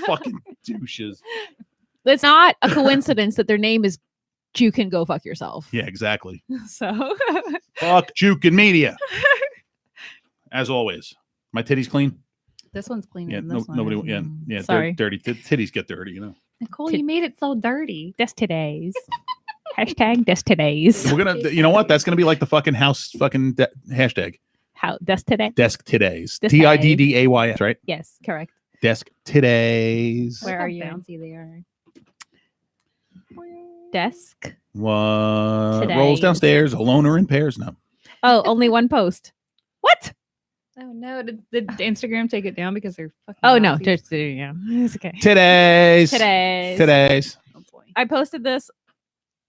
Fucking douches. It's not a coincidence that their name is "You Can Go Fuck Yourself." Yeah, exactly. So Fuck Jukin Media. As always, my titties clean. This one's cleaner Yeah, than this one. nobody. Yeah, Mm. yeah. Sorry. Dirty titties get dirty. You know. Nicole, you made it so dirty. that's today's hashtag. That's today's We're gonna. You know what? That's gonna be like the fucking house fucking hashtag. how. That's today. Desk today's. Desk TIDDAYS. Right. Yes, correct. Desk today's. Where Look how are you? bouncy they are. Desk. What Today's. rolls downstairs alone or in pairs? No. Oh, only one post. What? Oh no! Did Instagram take it down because they're fucking? Oh no, Nazis? just yeah, it's okay. Today's. Today's. Oh boy. I posted this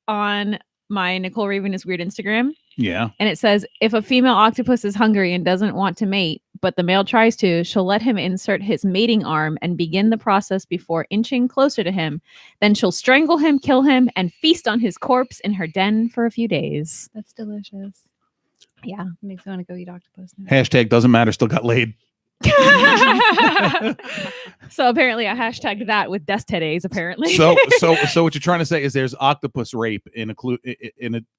on my Nicole Raven is Weird Instagram, Yeah. and it says if a female octopus is hungry and doesn't want to mate, but the male tries to, she'll let him insert his mating arm and begin the process before inching closer to him. Then she'll strangle him, kill him, and feast on his corpse in her den for a few days. That's delicious. Yeah. Makes me want to go eat octopus now. Hashtag doesn't matter. Still got laid. So apparently I hashtagged that with Destedes, apparently. So what you're trying to say is there's octopus rape in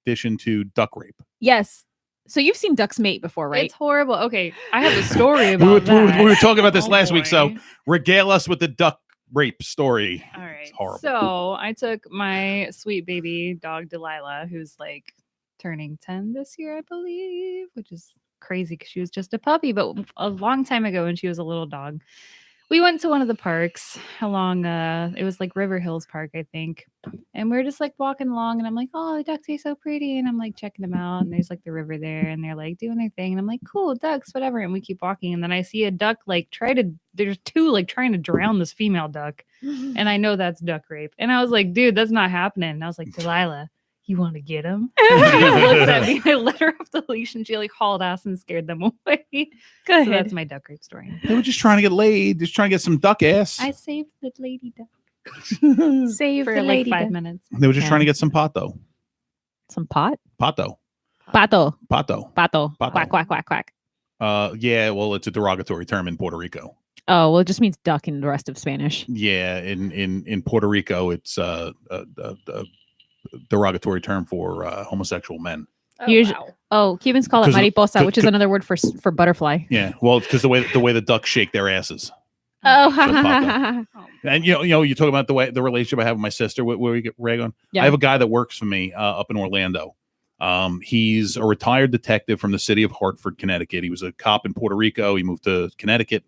addition to duck rape. Yes. So you've seen ducks mate before, right? It's horrible. Okay, I have a story about that. We were talking about this last week, boy. so regale us with the duck rape story. All right. It's horrible. So I took my sweet baby dog Delilah, who's like turning 10 this year, I believe, which is crazy because she was just a puppy. But a long time ago, when she was a little dog, we went to one of the parks along it was like River Hills Park, I think. And we were just like walking along, and I'm like, oh, the ducks are so pretty. And I'm like checking them out, and there's like the river there, and they're like doing their thing. And I'm like, cool, ducks, whatever. And we keep walking, and then I see a duck like there's two like trying to drown this female duck. And I know that's duck rape. And I was like, dude, that's not happening. And I was like, Delilah, you want to get him? And she just looks at me. I let her off the leash, and she like hauled ass and scared them away. Good. So that's my duck rape story. They were just trying to get laid, just trying to get some duck ass. I saved the lady duck Save for the like lady 5 duck. minutes. They were just trying to get some pato. Some pot? Pato. Pato. Pato. Pato. Pato. Quack, quack, quack, quack. Yeah, well, it's a derogatory term in Puerto Rico. Oh, well, it just means duck in the rest of Spanish. Yeah, in Puerto Rico, it's a derogatory term for homosexual men. Oh, Cubans call it 'Cause of- mariposa, which is another word for butterfly. Yeah, well, it's because the way the ducks shake their asses. Oh, And you know, you talk about the relationship I have with my sister. Where we get rag on. Yeah. I have a guy that works for me up in Orlando. He's a retired detective from the city of Hartford, Connecticut. He was a cop in Puerto Rico. He moved to Connecticut,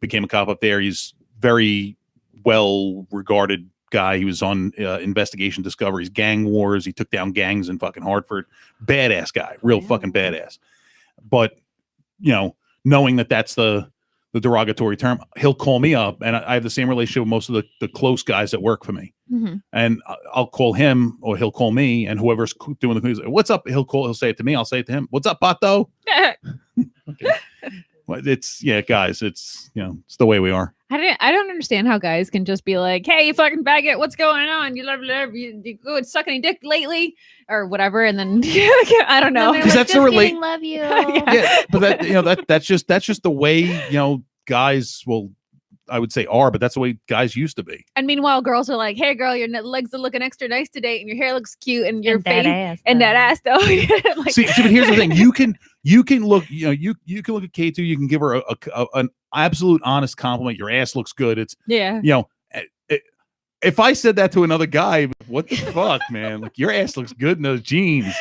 became a cop up there. He's very well regarded guy. He was on Investigation Discovery's Gang Wars. He took down gangs in fucking Hartford. Badass guy, real fucking badass. But you know, knowing that that's the derogatory term, he'll call me up, and I have the same relationship with most of the close guys that work for me. Mhm. And I'll call him, or he'll call me, and whoever's doing the like, what's up, he'll say it to me, I'll say it to him. What's up, Pato? Okay. Well, it's guys, it's it's the way we are. I don't understand how guys can just be like, hey, you fucking faggot, what's going on? You you good suck any dick lately or whatever, and then I don't know. Because that's a relate. Love you. Yeah, but that's just the way guys will, I would say, are, but that's the way guys used to be. And meanwhile, girls are like, hey, girl, your legs are looking extra nice today, and your hair looks cute, and your And that face ass, and though. that ass though. Like, See, but here's the thing: you can look, you can look at K2, you can give her an absolute honest compliment. Your ass looks good. It's yeah. If I said that to another guy, what the fuck, man? Like, your ass looks good in those jeans.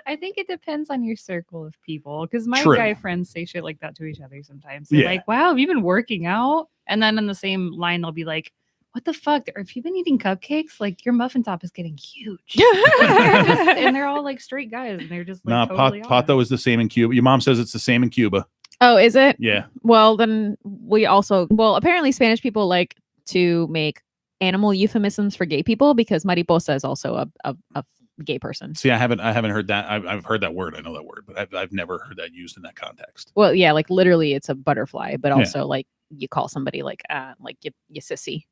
I think it depends on your circle of people, because my True. guy friends say shit like that to each other sometimes. They're Yeah. like, wow, have you been working out? And then in the same line, they'll be like, what the fuck? Or if you've been eating cupcakes, like your muffin top is getting huge. And they're all like straight guys, and they're just like totally Pato honest. is the same in Cuba. Your mom says it's the same in Cuba. Oh, is it? Yeah. Well, then apparently Spanish people like to make animal euphemisms for gay people, because mariposa is also a gay person. See, I haven't heard that. I've heard that word. I know that word, but I've never heard that used in that context. Well, yeah, like literally it's a butterfly, but Yeah. also like you call somebody like you sissy.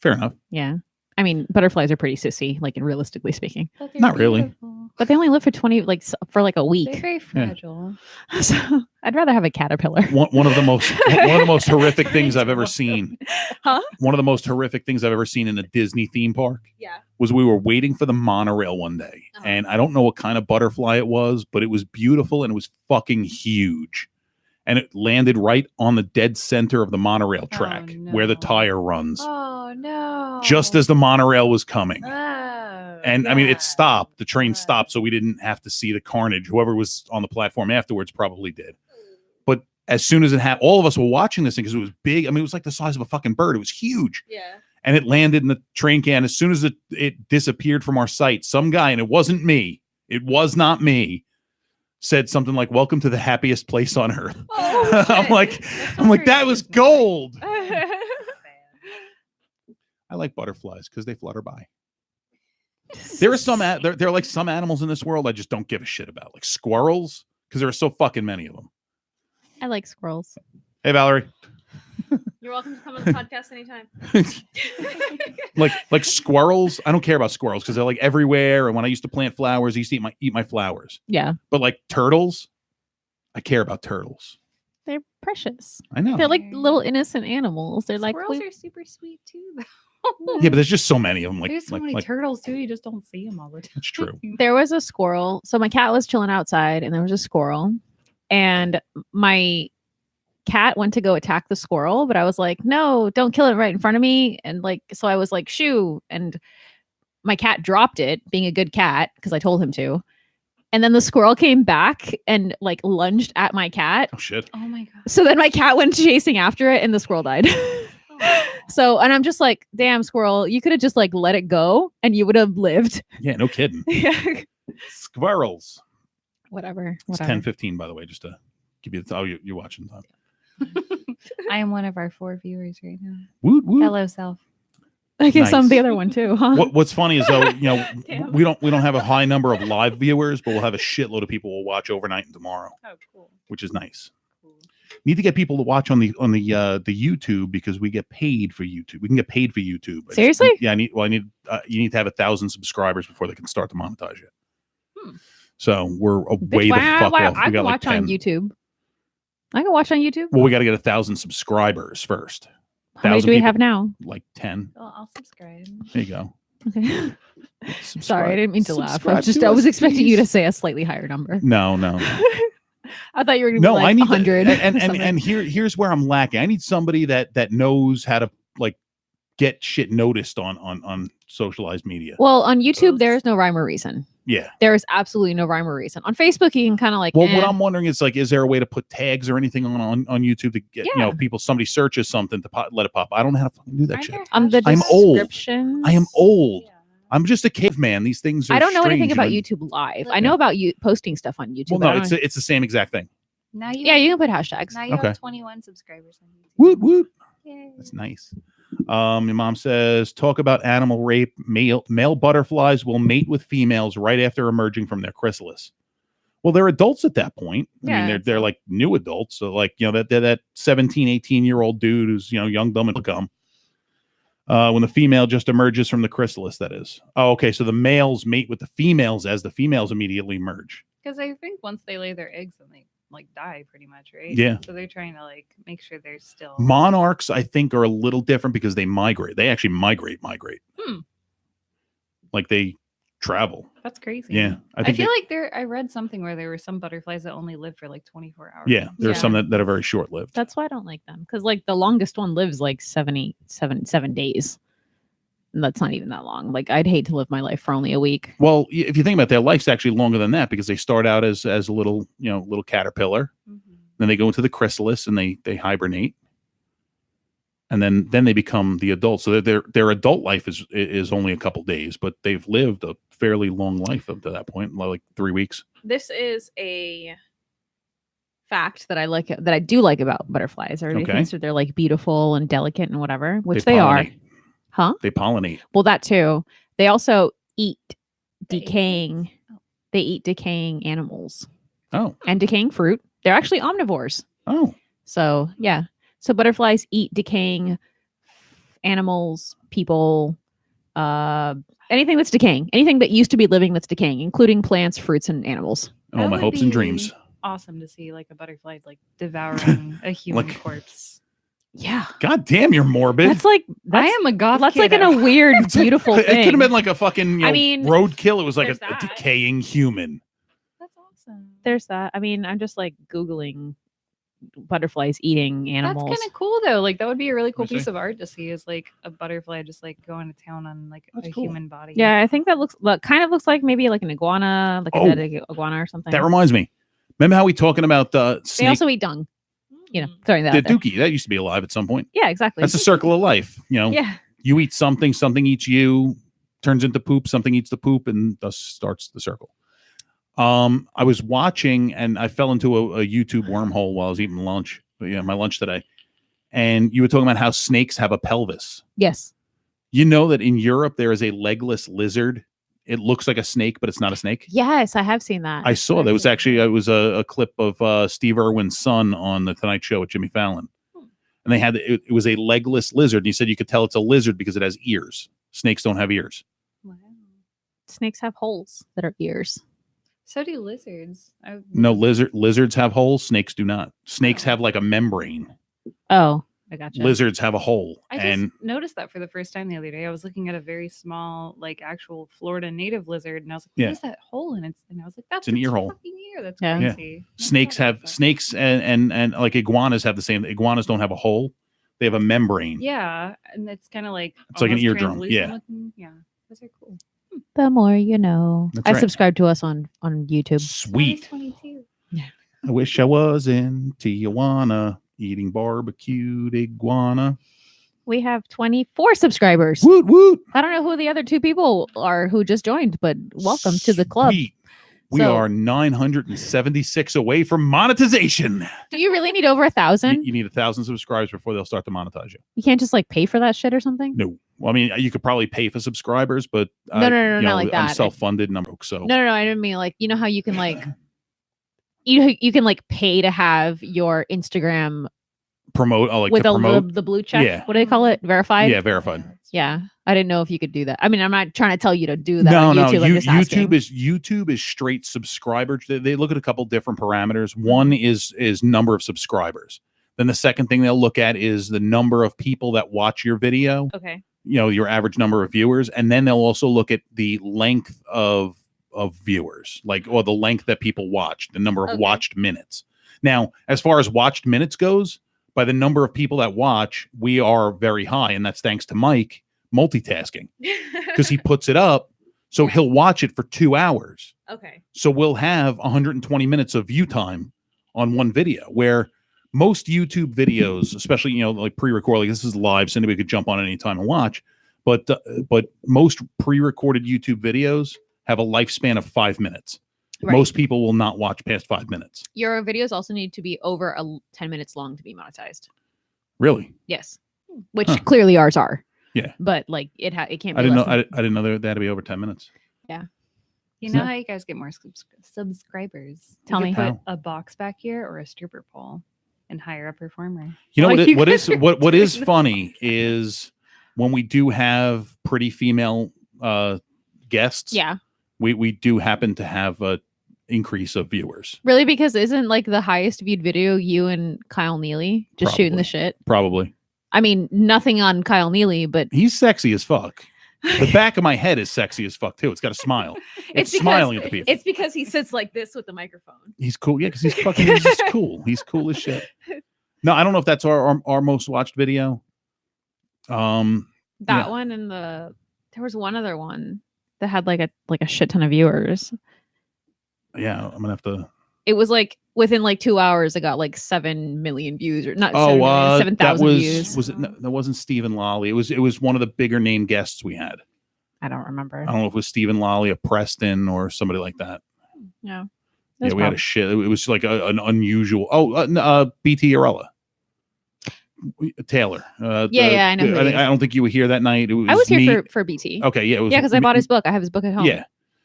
Fair enough. Yeah. I mean, butterflies are pretty sissy, like realistically speaking. But they're Not really. beautiful. But they only live for 20 for like a They're week. very fragile. So I'd rather have a caterpillar. One of the most horrific things I've ever seen. Huh? One of the most horrific things I've ever seen in a Disney theme park Yeah. was we were waiting for the monorail one day, Uh-huh. and I don't know what kind of butterfly it was, but it was beautiful and it was fucking huge. And it landed right on the dead center of the monorail track where the no. tire runs, Oh no. just as the monorail was coming. Oh, And I mean, it yeah. stopped. The train Yeah. stopped, so we didn't have to see the carnage. Whoever was on the platform afterwards probably did. But as soon as it happened, all of us were watching this thing because it was big. I mean, it was like the size of a fucking bird. It was huge. Yeah. And it landed in the train can. As soon as it disappeared from our sight, some guy, and it wasn't me, it was not me, said something like, "Welcome to the happiest place on earth." Oh, I'm like, that was gold. shit. I like butterflies because they flutter by. There are some there are like some animals in this world I just don't give a shit about, like squirrels, because there are so fucking many of them. I like squirrels. Hey, Valerie. You're welcome to come on the podcast anytime. like squirrels, I don't care about squirrels because they're like everywhere. And when I used to plant flowers, I used to eat my flowers. Yeah. But like turtles, I care about turtles. They're precious. I know. They're like little innocent animals. They're like squirrels are super sweet too. Yeah, but there's just so many of them. There's so many turtles too. You just don't see them all the time. That's true. There was a squirrel. So my cat was chilling outside, and there was a squirrel, and my cat went to go attack the squirrel, but I was like, no, don't kill it right in front of me. And like, so I was like, shoo, and my cat dropped it, being a good cat because I told him to. And then the squirrel came back and like lunged at my cat. Oh shit. Oh my god. So then my cat went chasing after it, and the squirrel died. So, and I'm just like, damn, squirrel, you could have just like let it go and you would have lived. Yeah, no kidding. Squirrels. Whatever. It's 10:15, by the way, just to give you the you're watching time. I am one of our 4 viewers right now. Woot woot. Hello, self. I guess I'm Nice. the other one too, huh? What's funny is though, Damn. we don't have a high number of live viewers, but we'll have a shitload of people who will watch overnight and tomorrow, Oh, cool. which is nice. Cool. Need to get people to watch on the YouTube because we get paid for YouTube. We can get paid for YouTube. Seriously? Yeah, you need to have 1,000 subscribers before they can start to monetize you. Hmm. So we're way the fuck off. I We got can watch like on 10. YouTube. I can watch on YouTube. Well, we got to get 1,000 subscribers first. How many 1,000 do we people. have now? Like 10. Well, I'll subscribe. There you go. Okay. Subscribe- Sorry, I didn't mean to laugh. subscribe to I was us, expecting you please. to say a slightly higher number. No. I thought you were going to No, be like I need 100. and here's where I'm lacking. I need somebody that knows how to like get shit noticed on socialized media. Well, on YouTube, there is no rhyme or reason. Yeah. There is absolutely no rhyme or reason. On Facebook, you can kind of like. Well, what I'm wondering is like, is there a way to put tags or anything on YouTube to get Yeah. somebody searches something to let it pop? I don't know how to fucking do that shit. on the I'm old. descriptions. I am old. I'm just a caveman. These things are. I don't know strange, anything about you know? YouTube Live. I know about you posting stuff on YouTube. Well, but I no, don't know- it's the same exact thing. Now you yeah, you can put hashtags. Now you Okay. have 21 subscribers on YouTube. Woot woot. Yay. That's nice. Your mom says, talk about animal rape. Male butterflies will mate with females right after emerging from their chrysalis. Well, they're adults at that point. I Yeah, mean, they're like new adults. So like, that 17, 18-year-old dude who's, young, dumb, and dumb. When the female just emerges from the chrysalis, that is. Oh, okay. So the males mate with the females as the females immediately emerge. Because I think once they lay their eggs, then they like die pretty much, right? Yeah. So they're trying to like make sure they're still. Monarchs, I think, are a little different because they migrate. They actually migrate. Hmm. Like they travel. That's crazy. Yeah. I feel like I read something where there were some butterflies that only live for like 24 hours. Yeah, there's Yeah. some that are very short lived. That's why I don't like them. Because like the longest one lives like 7 days. And that's not even that long. Like I'd hate to live my life for only a week. Well, if you think about it, their life's actually longer than that because they start out as a little, little caterpillar. Mhm. Then they go into the chrysalis and they hibernate. And then they become the adults. So their adult life is only a couple days, but they've lived a fairly long life up to that point, like 3 weeks. This is a fact that I do like about butterflies. Everybody Okay. thinks that they're like beautiful and delicate and whatever, which They they are. pollinate. Huh? They pollinate. Well, that too. They also eat They eat decaying. Oh. They eat decaying animals Oh, and decaying fruit. They're actually omnivores. oh, So yeah. So butterflies eat decaying animals, people, anything that's decaying, anything that used to be living that's decaying, including plants, fruits, and animals. oh, That my would hopes and be dreams. Awesome to see like a butterfly like devouring a human Like- corpse. Yeah. God damn, you're morbid. That's like I am a goth. that's like in kiddo. a weird, beautiful It thing. could have been like a fucking I mean, roadkill. It was like there's a that. decaying human. That's awesome. There's that. I mean, I'm just like Googling butterflies eating animals. That's kind of cool though. Like that would be a really cool Let me piece see. of art to see is like a butterfly just like going to town on like That's a cool. human body. Yeah, I think that kind of looks like maybe like an iguana, like Oh. a dead iguana or something. That reminds me. Remember how we talking about They snake? also eat dung. You know, throwing that The out there. dookie that used to be alive at some point. Yeah, exactly. That's a circle of life. Yeah. You eat something, something eats you, turns into poop, something eats the poop, and thus starts the circle. I was watching and I fell into a YouTube wormhole while I was eating lunch. My lunch today. And you were talking about how snakes have a pelvis. Yes. You know that in Europe there is a legless lizard. It looks like a snake, but it's not a snake. Yes, I have seen that. I saw there was actually a clip of Steve Irwin's son on the Tonight Show with Jimmy Fallon, and they had it was a legless lizard. And you said you could tell it's a lizard because it has ears. Snakes don't have ears. Wow. Snakes have holes that are ears. So do lizards. No, lizards have holes. Snakes do not. Snakes have like a membrane. Oh, I gotcha. Lizards have a hole. I just noticed that for the first time the other day. I was looking at a very small, like actual Florida native lizard, and I was like, "What is that hole in it?" And I was like, "That's an ear hole. Fucking ear. That's Yeah. crazy." Snakes and like iguanas have the same. Iguanas don't have a hole; they have a membrane. Yeah, and it's kind of like it's like an eardrum. Yeah, yeah, those are cool. The more you know. That's I right. subscribe to us on YouTube. Sweet. 22. Yeah. I wish I was in Tijuana eating barbecued iguana. We have 24 subscribers. Woot woot. I don't know who the other 2 people are who just joined, but welcome to the club. Sweet. We are 976 away from monetization. Do you really need over 1,000? You need 1,000 subscribers before they'll start to monetize you. You can't just like pay for that shit or something? No. Well, I mean, you could probably pay for subscribers, but No, not like that. I'm self-funded and I'm broke, so No, I didn't mean like, you know how you can like you can like pay to have your Instagram promote with to promote. the blue check. Yeah. What do they call it? Verified? Yeah, verified. Yeah. I didn't know if you could do that. I mean, I'm not trying to tell you to do that No, on YouTube. I'm just asking. YouTube is straight subscribers. They look at a couple different parameters. One is number of subscribers. Then the second thing they'll look at is the number of people that watch your video. Okay. Your average number of viewers, and then they'll also look at the length of viewers, or the length that people watched, the number of watched minutes. Now, as far as watched minutes goes, by the number of people that watch, we are very high, and that's thanks to Mike multitasking because he puts it up, so he'll watch it for 2 hours. Okay. So we'll have 120 minutes of view time on one video, where most YouTube videos, especially, like pre-record, like this is live, so anybody could jump on any time and watch. But most pre-recorded YouTube videos have a lifespan of 5 minutes. Right. Most people will not watch past 5 minutes. Your videos also need to be over 10 minutes long to be monetized. Really? Yes. Which clearly ours are. Yeah. But like it can't be. I didn't know that had to be over 10 minutes. Yeah. You know how you guys get more subscribers? Tell me. Put a box back here or a stripper pole and hire a performer. You know what is funny is when we do have pretty female guests. Yeah. We do happen to have a increase of viewers. Really? Because isn't like the highest viewed video you and Kyle Neely just shooting the shit? Probably. I mean, nothing on Kyle Neely, but he's sexy as fuck. The back of my head is sexy as fuck too. It's got a smile. It's smiling at the people. It's because he sits like this with the microphone. He's cool. Yeah, because he's just cool. He's cool as shit. No, I don't know if that's our most watched video. That one and there was one other one that had like a shit ton of viewers. Yeah, I'm gonna have to. It was like within like 2 hours, it got like 7 million views, or not 7,000 views. Was it? No, that wasn't Stephen Lolly. It was one of the bigger name guests we had. I don't remember. I don't know if it was Stephen Lolly, a Preston, or somebody like that. Yeah. Yeah, we had a shit. It was like an unusual. BT Urella. Taylor. I know. I don't think you were here that night. I was here for BT. Okay, yeah. Because I bought his book. I have his book at home. Yeah.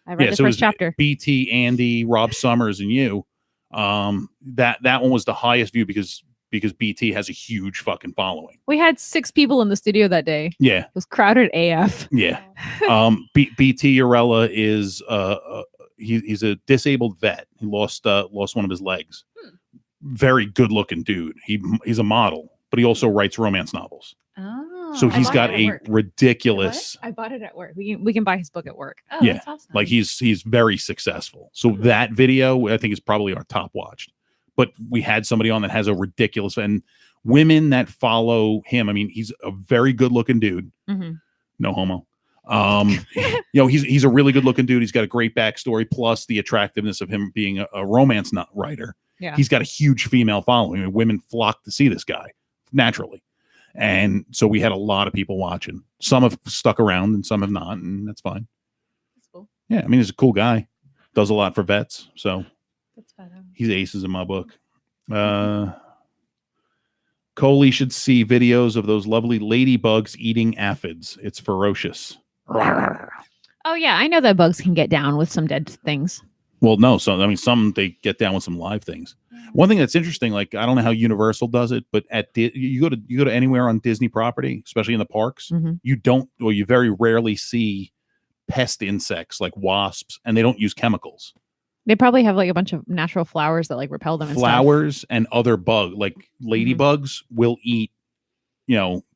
I read the first chapter. BT, Andy, Rob Summers, and you. That one was the highest view because BT has a huge fucking following. We had 6 people in the studio that day. Yeah. It was crowded AF. Yeah. BT Urella is he's a disabled vet. He lost one of his legs. Very good looking dude. He's a model, but he also writes romance novels. Oh, so he's got a ridiculous. I bought it at work. We can buy his book at work. Oh, yeah, that's awesome. Like he's very successful. So that video I think is probably our top watched. But we had somebody on that has a ridiculous, and women that follow him. I mean, he's a very good looking dude. Mm-hmm. No homo. He's a really good looking dude. He's got a great backstory, plus the attractiveness of him being a romance writer. Yeah. He's got a huge female following. I mean, women flock to see this guy naturally. And so we had a lot of people watching. Some have stuck around and some have not, and that's fine. That's cool. Yeah, I mean, he's a cool guy. Does a lot for vets. So that's fine. He's aces in my book. Coley should see videos of those lovely ladybugs eating aphids. It's ferocious. Oh, yeah. I know that bugs can get down with some dead things. Well, no. So, I mean, some they get down with some live things. One thing that's interesting, like I don't know how Universal does it, but you go to anywhere on Disney property, especially in the parks, you very rarely see pest insects like wasps, and they don't use chemicals. They probably have like a bunch of natural flowers that like repel them. Flowers and other bug, like ladybugs, will eat,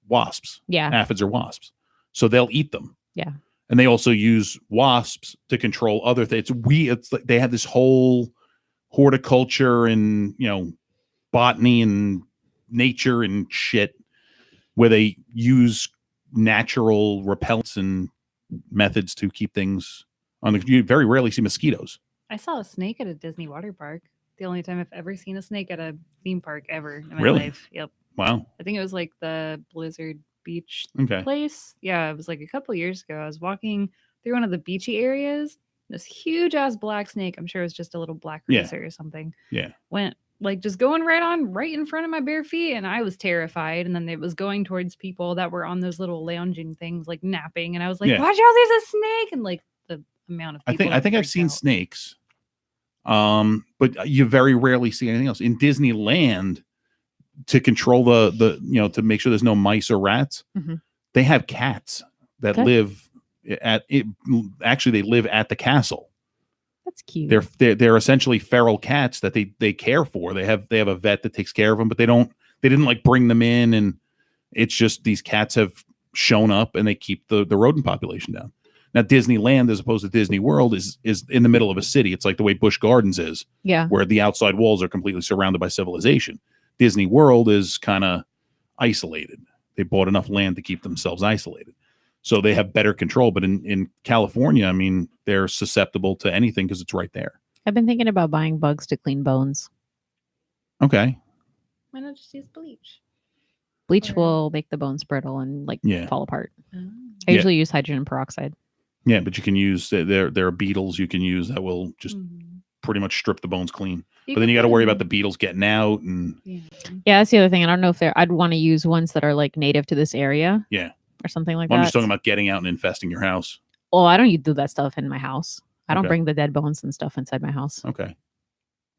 wasps. Yeah. Aphids or wasps. So they'll eat them. Yeah. And they also use wasps to control other things. It's like they have this whole horticulture and, botany and nature and shit where they use natural repellents and methods to keep things on the. You very rarely see mosquitoes. I saw a snake at a Disney water park. The only time I've ever seen a snake at a theme park ever in my life. Yep. Wow. I think it was like the Blizzard Beach Okay. place. Yeah, it was like a couple years ago. I was walking through one of the beachy areas. This huge ass black snake. I'm sure it was just a little black racer or something. Yeah. Went like just going right in front of my bare feet, and I was terrified. And then it was going towards people that were on those little lounging things, like napping. And I was like, "Watch out! There's a snake!" And like the amount of people I think I've seen snakes, but you very rarely see anything else in Disneyland. To control the to make sure there's no mice or rats, they have cats that live at it. Actually, they live at the castle. That's cute. They're essentially feral cats that they care for. They have a vet that takes care of them, but they didn't like bring them in, and it's just these cats have shown up and they keep the rodent population down. Now Disneyland, as opposed to Disney World, is in the middle of a city. It's like the way Busch Gardens is, where the outside walls are completely surrounded by civilization. Disney World is kind of isolated. They bought enough land to keep themselves isolated. So they have better control. But in California, I mean, they're susceptible to anything because it's right there. I've been thinking about buying bugs to clean bones. Okay. Why not just use bleach? Bleach will make the bones brittle and fall apart. Oh. I usually use hydrogen peroxide. Yeah, but you can use, there are beetles you can use that will just pretty much strip the bones clean. But then you got to worry about the beetles getting out. And yeah, that's the other thing. I don't know if I'd want to use ones that are like native to this area. Yeah. Or something like that. I'm just talking about getting out and infesting your house. Oh, I don't do that stuff in my house. I don't bring the dead bones and stuff inside my house. Okay.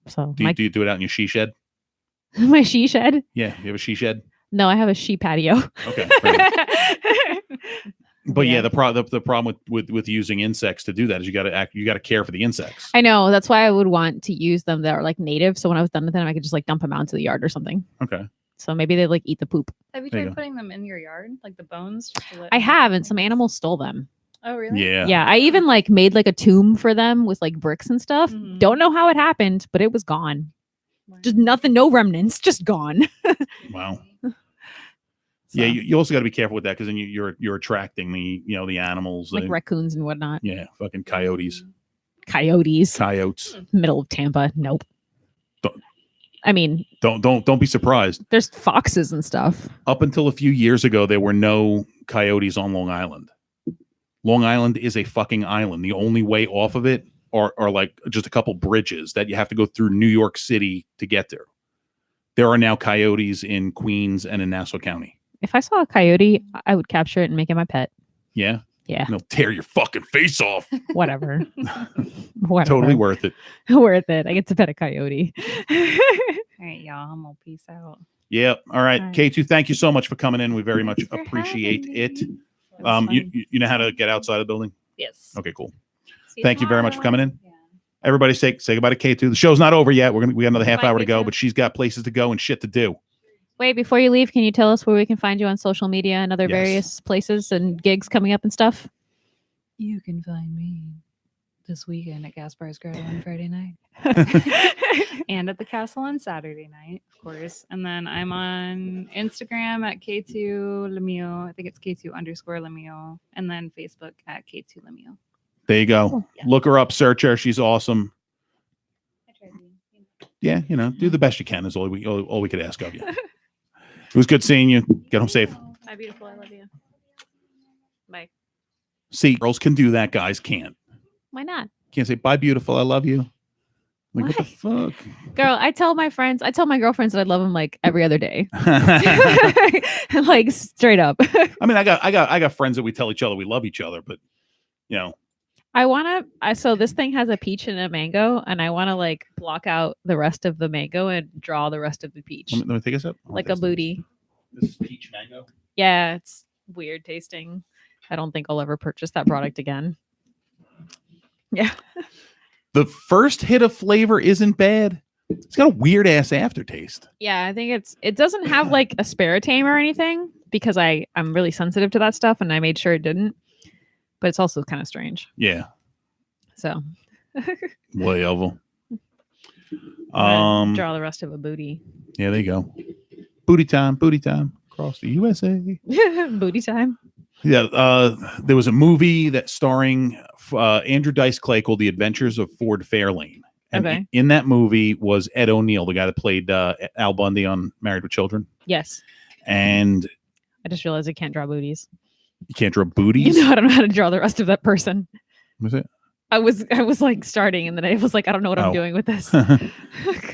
So do you do it out in your she shed? My she shed? Yeah. You have a she shed? No, I have a she patio. Okay. But yeah, the problem with using insects to do that is you got to care for the insects. I know. That's why I would want to use them that are like native. So when I was done with them, I could just like dump them out into the yard or something. Okay. So maybe they like eat the poop. Have you tried putting them in your yard, like the bones? I have, and some animals stole them. Oh really? Yeah. Yeah. I even like made like a tomb for them with like bricks and stuff. Don't know how it happened, but it was gone. Wow. Just nothing, no remnants, just gone. Wow. Yeah, you also got to be careful with that because then you're attracting the animals like raccoons and whatnot. Yeah, fucking coyotes. Coyotes. Middle of Tampa. Nope. Don't be surprised. There's foxes and stuff. Up until a few years ago, there were no coyotes on Long Island. Long Island is a fucking island. The only way off of it are like just a couple bridges that you have to go through New York City to get there. There are now coyotes in Queens and in Nassau County. If I saw a coyote, I would capture it and make it my pet. Yeah? Yeah. And they'll tear your fucking face off. Whatever. Totally worth it. Worth it. I get to pet a coyote. All right, y'all. I'm gonna peace out. Yeah. All right. K2, thank you so much for coming in. We very much appreciate it. You know how to get outside the building? Yes. Okay, cool. Thank you very much for coming in. Yeah. Everybody say goodbye to K2. The show's not over yet. We got another half hour to go, but she's got places to go and shit to do. Wait, before you leave, can you tell us where we can find you on social media and other various places and gigs coming up and stuff? You can find me this weekend at Gaspar's Grotto on Friday night. And at the Castle on Saturday night, of course. And then I'm on Instagram at Ktwo Lemew. I think it's Ktwo_Lemew. And then Facebook at Ktwo Lemew. There you go. Yeah. Look her up, search her. She's awesome. I tried to, Yeah, do the best you can is all we could ask of you. It was good seeing you. Get home safe. Bye, beautiful. I love you. Bye. See, girls can do that. Guys can't. Why not? Can't say, bye, beautiful. I love you. Like, what the fuck? Girl, I tell my girlfriends that I love them like every other day. Like straight up. I mean, I got friends that we tell each other we love each other, but so this thing has a peach and a mango, and I want to like block out the rest of the mango and draw the rest of the peach. Let me take a sip. Like a booty. This is peach mango. Yeah, it's weird tasting. I don't think I'll ever purchase that product again. Yeah. The first hit of flavor isn't bad. It's got a weird ass aftertaste. Yeah, I think it doesn't have like aspartame or anything because I'm really sensitive to that stuff and I made sure it didn't. But it's also kind of strange. Yeah. So whatever. Draw the rest of a booty. Yeah, there you go. Booty time across the USA. Booty time. Yeah, there was a movie that starring Andrew Dice Clay called The Adventures of Ford Fairlane. And okay. in that movie was Ed O'Neill, the guy that played Al Bundy on Married with Children. Yes. And I just realized I can't draw booties. You can't draw booties? I don't know how to draw the rest of that person. Was it? I was like starting and then I was like, I don't know what I'm doing with this.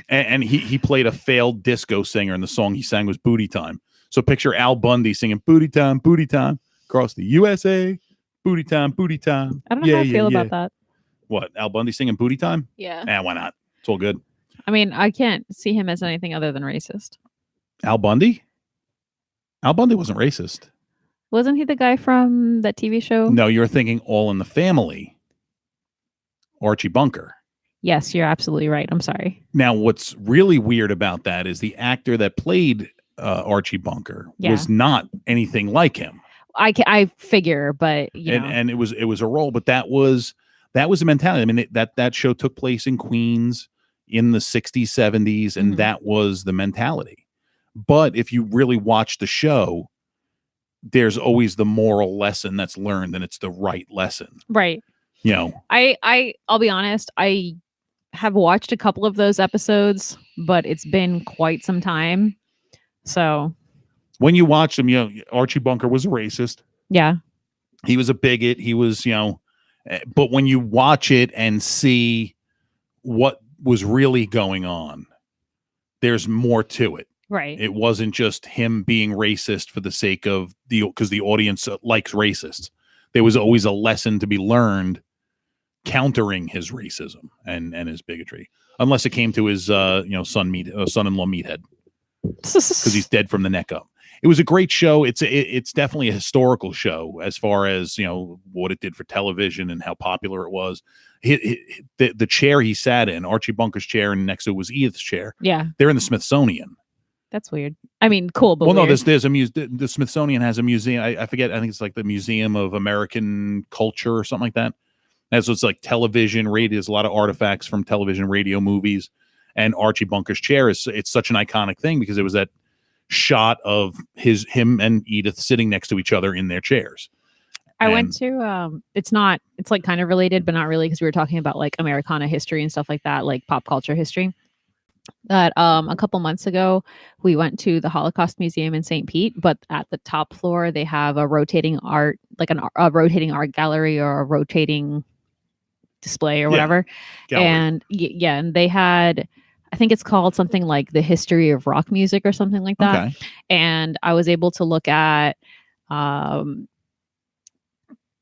and he played a failed disco singer and the song he sang was Booty Time. So picture Al Bundy singing Booty Time across the USA. Booty Time. I don't know how I feel about that. What? Al Bundy singing Booty Time? Yeah. Why not? It's all good. I mean, I can't see him as anything other than racist. Al Bundy? Al Bundy wasn't racist. Wasn't he the guy from that TV show? No, you're thinking All in the Family. Archie Bunker. Yes, you're absolutely right. I'm sorry. Now, what's really weird about that is the actor that played Archie Bunker was not anything like him. I figure, but and it was a role, but that was a mentality. I mean, that show took place in Queens in the 60s, 70s, and that was the mentality. But if you really watch the show, there's always the moral lesson that's learned, and it's the right lesson. Right. I'll be honest, I have watched a couple of those episodes, but it's been quite some time. So when you watch them, Archie Bunker was a racist. Yeah. He was a bigot. He was, but when you watch it and see what was really going on, there's more to it. Right. It wasn't just him being racist for the sake of because the audience likes racists. There was always a lesson to be learned countering his racism and his bigotry, unless it came to his son-in-law Meathead, because he's dead from the neck up. It was a great show. It's definitely a historical show as far as what it did for television and how popular it was. The chair he sat in, Archie Bunker's chair, and next to it was Edith's chair. Yeah, they're in the Smithsonian. That's weird. I mean, cool, but well, weird. No, there's the Smithsonian has a museum. I forget. I think it's like the Museum of American Culture or something like that. And so it's like television, radio. There's a lot of artifacts from television, radio, movies, and Archie Bunker's chair it's such an iconic thing because it was that shot of him and Edith sitting next to each other in their chairs. I went to it's like kind of related, but not really, because we were talking about like Americana history and stuff like that, like pop culture history. That a couple months ago we went to the Holocaust Museum in St. Pete, but at the top floor they have a rotating art, like a rotating art gallery or a rotating display or whatever. And and they had, I think it's called something like the history of rock music or something like that. Okay. And I was able to look at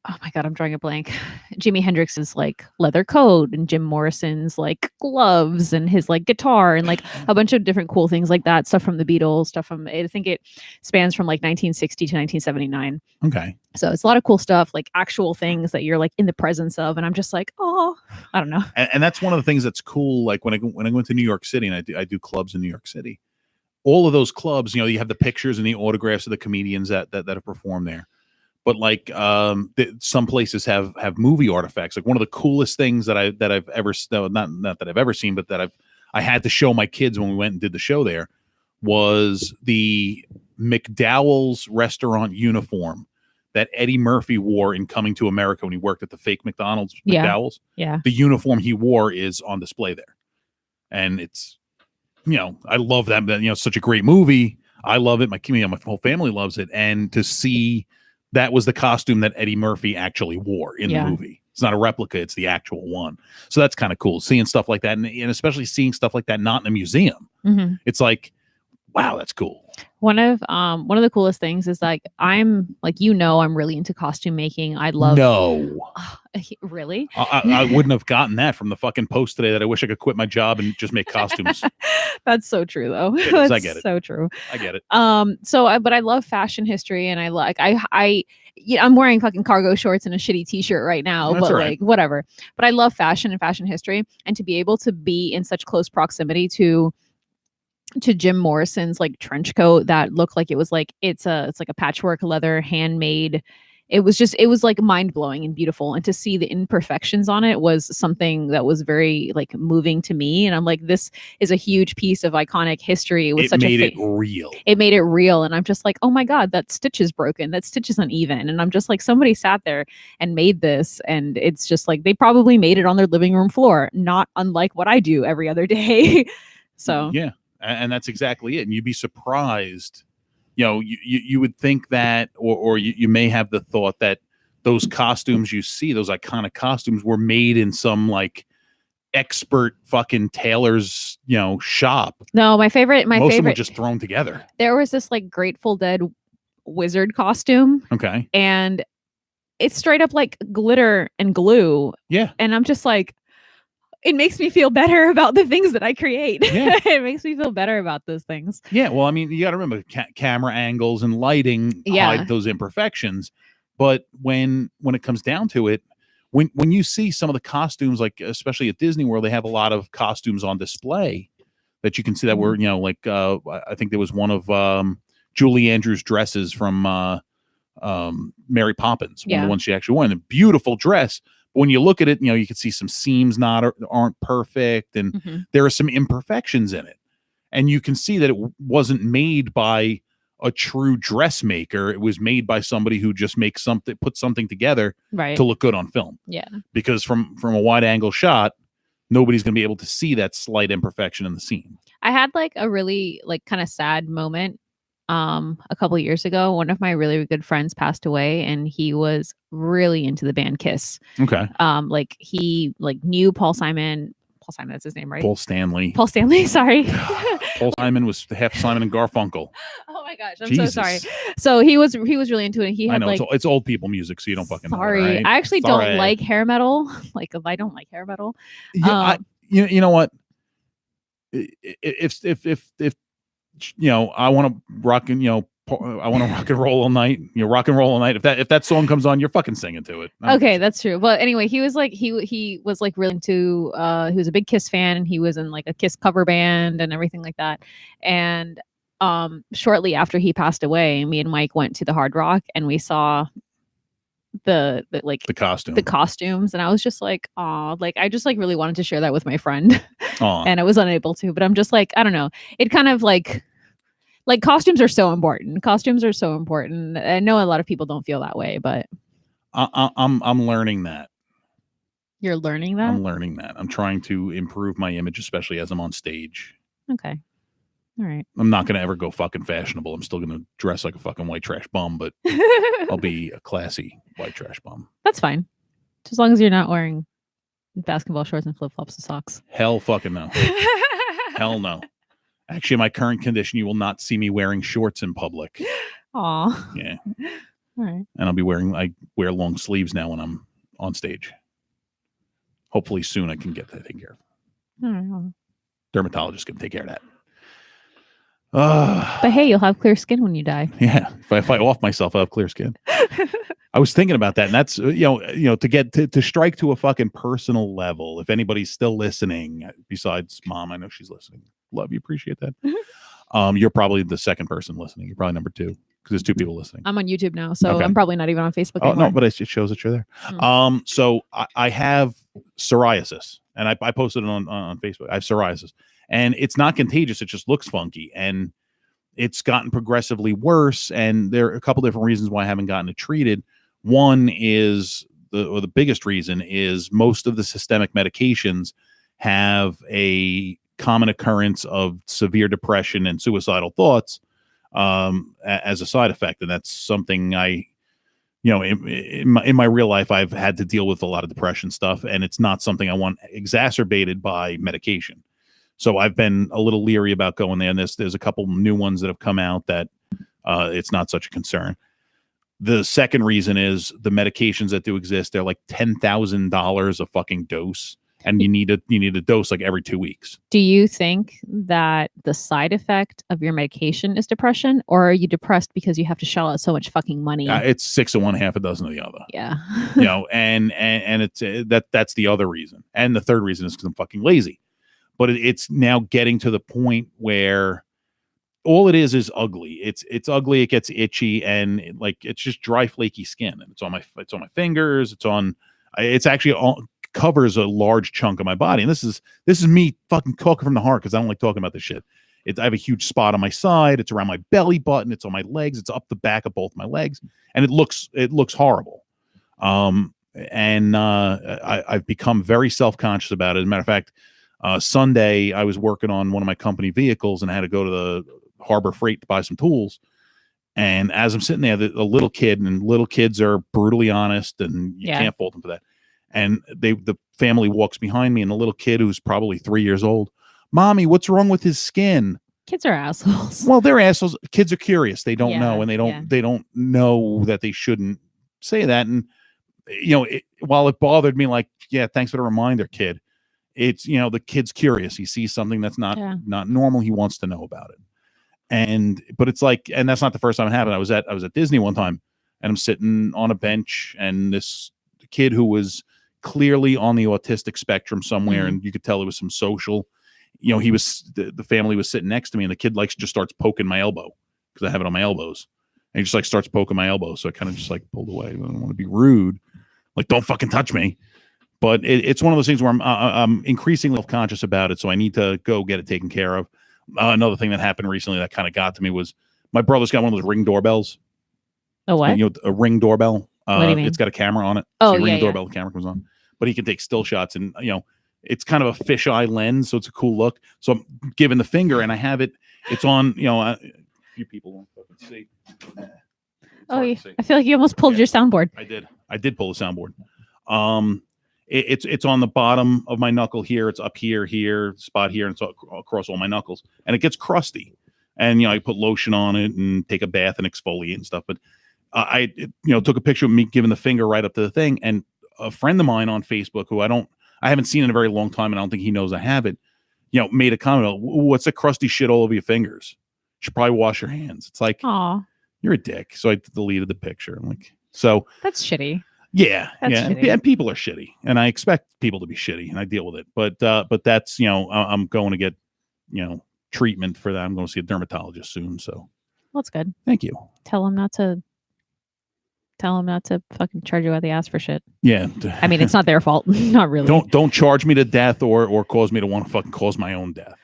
oh my God, I'm drawing a blank. Jimi Hendrix's like leather coat and Jim Morrison's like gloves and his like guitar and like a bunch of different cool things like that. Stuff from the Beatles, stuff from, I think it spans from like 1960 to 1979. Okay. So it's a lot of cool stuff, like actual things that you're like in the presence of. And I'm just like, oh, I don't know. And that's one of the things that's cool. Like when I go into New York City, and I do clubs in New York City, all of those clubs, you have the pictures and the autographs of the comedians that have performed there. But like some places have movie artifacts. Like one of the coolest things that I've ever, not that I've ever seen, but that I had to show my kids when we went and did the show there, was the McDowell's restaurant uniform that Eddie Murphy wore in Coming to America when he worked at the fake McDonald's McDowell's. Yeah. The uniform he wore is on display there. And it's, I love that. It's such a great movie. I love it. My whole family loves it. And to see that was the costume that Eddie Murphy actually wore in the movie. It's not a replica. It's the actual one. So that's kind of cool. Seeing stuff like that. And especially seeing stuff like that not in a museum. Mm-hmm. It's like, wow, that's cool. One of the coolest things is like, I'm like, I'm really into costume making. I love. No. Really? I wouldn't have gotten that from the fucking post today that I wish I could quit my job and just make costumes. That's so true though. I get it. So true. I get it. But I love fashion history, and I yeah, I'm wearing fucking cargo shorts and a shitty t-shirt right now, That's but all right. like whatever. But I love fashion and fashion history, and to be able to be in such close proximity to Jim Morrison's like trench coat that looked like it was like it's like a patchwork leather handmade. It was like mind blowing and beautiful, and to see the imperfections on it was something that was very like moving to me. And I'm like, this is a huge piece of iconic history. With It made it real. It made it real, and I'm just like, oh my god, that stitch is broken, that stitch is uneven, and I'm just like, somebody sat there and made this, and it's just like they probably made it on their living room floor, not unlike what I do every other day. So yeah, and that's exactly it. And you'd be surprised. You would think that, or you may have the thought that those costumes you see, those iconic costumes, were made in some like expert fucking tailor's shop. No, most of them were just thrown together. There was this like Grateful Dead wizard costume. Okay. And it's straight up like glitter and glue. Yeah. And I'm just like, it makes me feel better about the things that I create. Yeah. It makes me feel better about those things. Yeah. Well, I mean, you got to remember camera angles and lighting hide those imperfections. But when it comes down to it, when you see some of the costumes, like especially at Disney World, they have a lot of costumes on display that you can see that were, like I think there was one of Julie Andrews' dresses from Mary Poppins, one of the ones she actually wore, and a beautiful dress. When you look at it, you can see some seams aren't perfect, and there are some imperfections in it. And you can see that it wasn't made by a true dressmaker. It was made by somebody who just put something together to look good on film. Yeah. Because from a wide angle shot, nobody's going to be able to see that slight imperfection in the scene. I had like a really like kind of sad moment a couple of years ago. One of my really good friends passed away, and he was really into the band Kiss. Okay. Like he like knew Paul Simon, that's his name, right? Paul Stanley, sorry. Paul Simon was half Simon and Garfunkel. Oh my gosh, I'm so sorry. So he was really into it. He had, I know, it's old people music, so you don't fucking know, right? I actually don't like hair metal. Like, if I don't like hair metal. Yeah, you know what? If I want to rock and I want to rock and roll all night. Rock and roll all night. If that song comes on, you're fucking singing to it. Okay, that's true. But anyway, he was like he was like really into. He was a big Kiss fan, and he was in like a Kiss cover band and everything like that. And shortly after he passed away, me and Mike went to the Hard Rock, and we saw the costumes, and I was just like, oh, like I just like really wanted to share that with my friend, and I was unable to. But I'm just like, I don't know. It kind of like costumes are so important. I know a lot of people don't feel that way, but I'm learning that. You're learning that? I'm learning that. I'm trying to improve my image, especially as I'm on stage. Okay. All right. I'm not going to ever go fucking fashionable. I'm still going to dress like a fucking white trash bum, but I'll be a classy white trash bum. That's fine. Just as long as you're not wearing basketball shorts and flip-flops and socks. Hell fucking no. Hell no. Actually, in my current condition, you will not see me wearing shorts in public. Aw. Yeah. All right. And I wear long sleeves now when I'm on stage. Hopefully soon I can get that taken care of. All right. Dermatologist can take care of that. But hey, you'll have clear skin when you die. Yeah. If I off myself, I'll have clear skin. I was thinking about that, and that's to get to strike to a fucking personal level. If anybody's still listening, besides Mom, I know she's listening. Love you, appreciate that. You're probably the second person listening. You're probably number 2 because there's 2 people listening. I'm on YouTube now, so I'm probably not even on Facebook anymore. No, but it shows that you're there. So I have psoriasis, and I posted it on Facebook. I have psoriasis, and it's not contagious. It just looks funky, and it's gotten progressively worse. And there are a couple different reasons why I haven't gotten it treated. One is the biggest reason is most of the systemic medications have a common occurrence of severe depression and suicidal thoughts as a side effect. And that's something in my real life, I've had to deal with a lot of depression stuff, and it's not something I want exacerbated by medication. So I've been a little leery about going there. And there's a couple new ones that have come out that it's not such a concern. The second reason is the medications that do exist. They're like $10,000 a fucking dose. and you need a dose like every 2 weeks. Do you think that the side effect of your medication is depression, or are you depressed because you have to shell out so much fucking money? It's 6 of one, half a dozen of the other. Yeah. And it's that's the other reason, and the third reason is because I'm fucking lazy. But it's now getting to the point where all it is ugly. It's ugly. It gets itchy, and it's just dry, flaky skin. And it's on my fingers. It's actually covers a large chunk of my body. And this is me fucking talking from the heart because I don't like talking about this shit. I have a huge spot on my side. It's around my belly button. It's on my legs. It's up the back of both my legs, and it looks horrible. I've become very self-conscious about it. As a matter of fact, Sunday I was working on one of my company vehicles, and I had to go to the Harbor Freight to buy some tools. And as I'm sitting there, a little kid, and little kids are brutally honest, and you can't fault them for that. And the family walks behind me, and the little kid, who's probably 3 years old, "Mommy, what's wrong with his skin?" Kids are assholes. Well, they're assholes. Kids are curious. They don't know, and they don't know that they shouldn't say that. And while it bothered me, thanks for the reminder, kid. It's the kid's curious. He sees something that's not normal. He wants to know about it. But it's and that's not the first time it happened. I was at Disney one time, and I'm sitting on a bench, and this kid who was clearly on the autistic spectrum somewhere, and you could tell it was some social. He was the family was sitting next to me, and the kid just starts poking my elbow because I have it on my elbows, and he just starts poking my elbow. So I kind of just pulled away. I don't want to be rude, don't fucking touch me. But it's one of those things where I'm increasingly self-conscious about it, so I need to go get it taken care of. Another thing that happened recently that kind of got to me was my brother's got one of those Ring doorbells. A what? A Ring doorbell. What do you mean? It's got a camera on it. Oh, so Ring doorbell, the camera comes on. But he can take still shots, and it's kind of a fisheye lens, so it's a cool look. So I'm giving the finger, and I have it. It's on. A few people won't fucking see. I feel like you almost pulled your soundboard. I did pull the soundboard. It's on the bottom of my knuckle here. It's up here, spot here, and it's across all my knuckles. And it gets crusty. And I put lotion on it and take a bath and exfoliate and stuff. But I took a picture of me giving the finger right up to the thing. And a friend of mine on Facebook, who I haven't seen in a very long time, and I don't think he knows I have it, made a comment, "What's the crusty shit all over your fingers? You should probably wash your hands." It's aw, you're a dick. So I deleted the picture. I'm so that's shitty. Yeah, that's shitty. And people are shitty, and I expect people to be shitty, and I deal with it. But that's I'm going to get treatment for that. I'm going to see a dermatologist soon. So that's good. Thank you. Tell him not to fucking charge you out the ass for shit. Yeah, I mean, it's not their fault. Not really. Don't charge me to death or cause me to want to fucking cause my own death.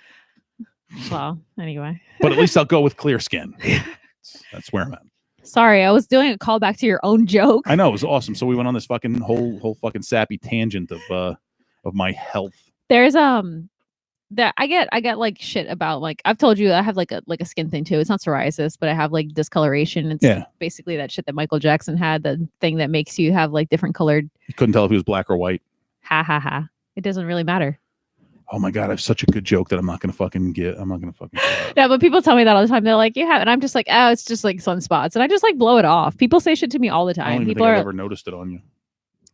Well, anyway. But at least I'll go with clear skin. That's where I'm at. Sorry, I was doing a callback to your own joke. I know, it was awesome. So we went on this fucking whole fucking sappy tangent of my health. There's that I get shit about I've told you I have a skin thing too. It's not psoriasis, but I have discoloration. It's basically that shit that Michael Jackson had, the thing that makes you have different colored. You couldn't tell if he was black or white. Ha ha ha. It doesn't really matter. Oh my God, I have such a good joke that I'm not going to fucking get. I'm not going to fucking. No, but people tell me that all the time. They're like, you have, and I'm just oh, it's just sunspots. And I just blow it off. People say shit to me all the time. I don't even think I've ever noticed it on you.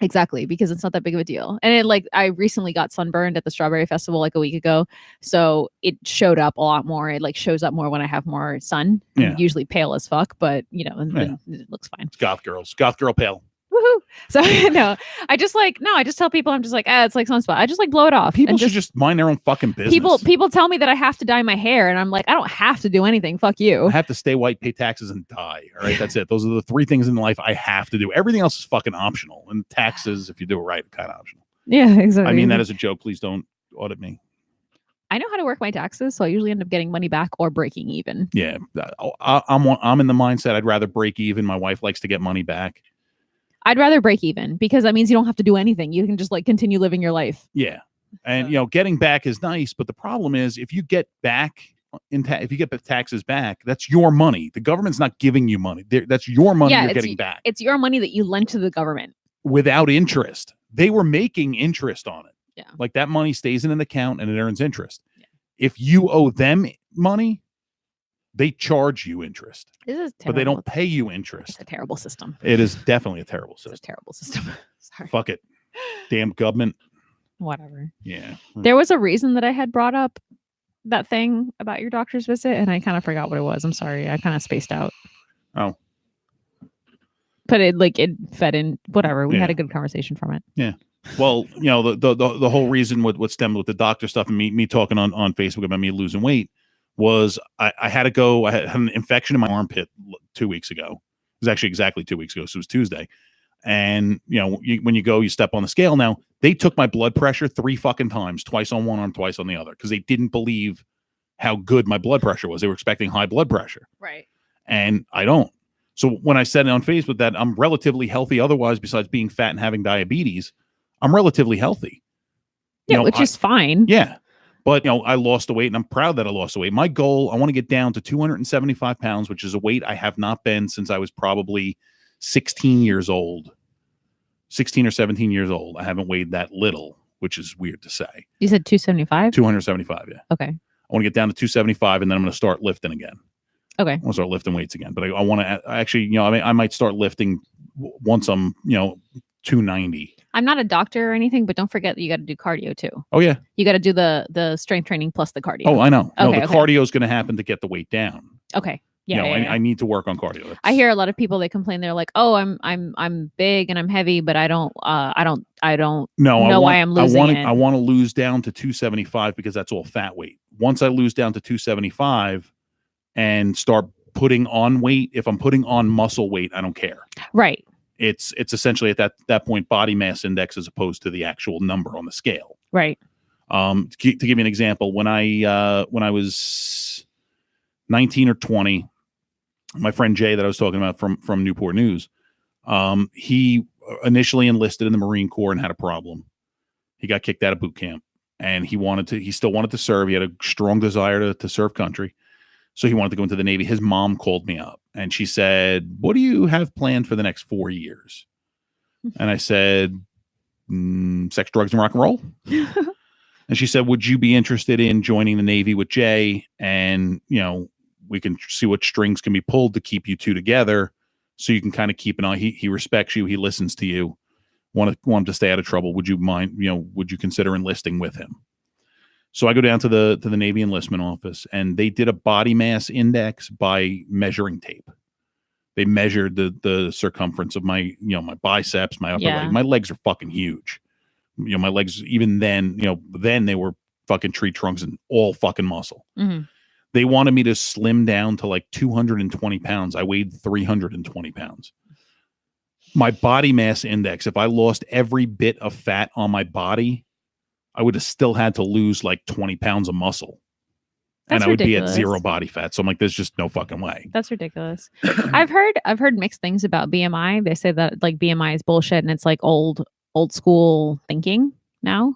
Exactly, because it's not that big of a deal. And it I recently got sunburned at the Strawberry Festival a week ago. So it showed up a lot more. It shows up more when I have more sun. Yeah. I'm usually pale as fuck, but and it looks fine. It's goth girl pale. Woohoo. So no, I just I just tell people, I'm just it's sunspot. I just blow it off. People should just mind their own fucking business. People tell me that I have to dye my hair, and I'm I don't have to do anything. Fuck you. I have to stay white, pay taxes, and die. All right, that's it. Those are the 3 things in life I have to do. Everything else is fucking optional. And taxes, if you do it right, kind of optional. Yeah, exactly. I mean that as a joke. Please don't audit me. I know how to work my taxes, so I usually end up getting money back or breaking even. Yeah, I'm in the mindset I'd rather break even. My wife likes to get money back. I'd rather break even because that means you don't have to do anything. You can just continue living your life. Yeah. And getting back is nice, but the problem is if you get back if you get the taxes back, that's your money. The government's not giving you money. That's your money you're getting back. It's your money that you lent to the government without interest. They were making interest on it. Yeah. That money stays in an account and it earns interest. Yeah. If you owe them money, they charge you interest. This is terrible. But they don't pay you interest. It's a terrible system. It is definitely a terrible system. It's a terrible system. Sorry. Fuck it. Damn government. Whatever. Yeah. There was a reason that I had brought up that thing about your doctor's visit, and I kind of forgot what it was. I'm sorry. I kind of spaced out. Oh. But it fed in. Whatever. We had a good conversation from it. Yeah. Well, the whole reason what stemmed with the doctor stuff and me talking on Facebook about me losing weight was I had to go. I had an infection in my armpit 2 weeks ago. It was actually exactly 2 weeks ago. So it was Tuesday. And, when you go, you step on the scale. Now, they took my blood pressure 3 fucking times, twice on one arm, twice on the other, because they didn't believe how good my blood pressure was. They were expecting high blood pressure. Right. And I don't. So when I said on Facebook that I'm relatively healthy otherwise, besides being fat and having diabetes, I'm relatively healthy. Yeah, which is fine. Yeah. But, I lost the weight, and I'm proud that I lost the weight. My goal, I want to get down to 275 pounds, which is a weight I have not been since I was probably 16 years old. 16 or 17 years old. I haven't weighed that little, which is weird to say. You said 275? 275, yeah. Okay. I want to get down to 275, and then I'm going to start lifting again. Okay. I want to start lifting weights again. But I want to actually, I might start lifting once I'm, 290. I'm not a doctor or anything, but don't forget that you got to do cardio too. Oh, yeah. You got to do the strength training plus the cardio. Oh, I know. No, Okay, the cardio is going to happen to get the weight down. Okay. Yeah, I need to work on cardio. I hear a lot of people, they complain. They're like, "Oh, I'm big and I'm heavy, but I don't know why I'm losing it." I want to lose down to 275 because that's all fat weight. Once I lose down to 275 and start putting on weight, if I'm putting on muscle weight, I don't care. Right. It's essentially at that point body mass index as opposed to the actual number on the scale. Right. To give you an example, when I was 19 or 20. My friend Jay that I was talking about from Newport News, he initially enlisted in the Marine Corps and had a problem. He got kicked out of boot camp, and he still wanted to serve. He had a strong desire to serve country. So he wanted to go into the Navy. His mom called me up and she said, "What do you have planned for the next 4 years?" And I said, "Sex, drugs, and rock and roll." And she said, "Would you be interested in joining the Navy with Jay? And, we can see what strings can be pulled to keep you two together, so you can kind of keep an eye. He respects you. He listens to you. Want him to stay out of trouble. Would you mind, would you consider enlisting with him?" So I go down to the Navy enlistment office, and they did a body mass index by measuring tape. They measured the circumference of my, my biceps, my upper leg. My legs are fucking huge. My legs, even then, then they were fucking tree trunks and all fucking muscle. Mm-hmm. They wanted me to slim down to like 220 pounds. I weighed 320 pounds. My body mass index, if I lost every bit of fat on my body, I would have still had to lose like 20 pounds of muscle. That's and I would ridiculous. be at 0 body fat. So I'm like, there's just no fucking way. That's ridiculous. I've heard mixed things about BMI. They say that like BMI is bullshit and it's like old school thinking now.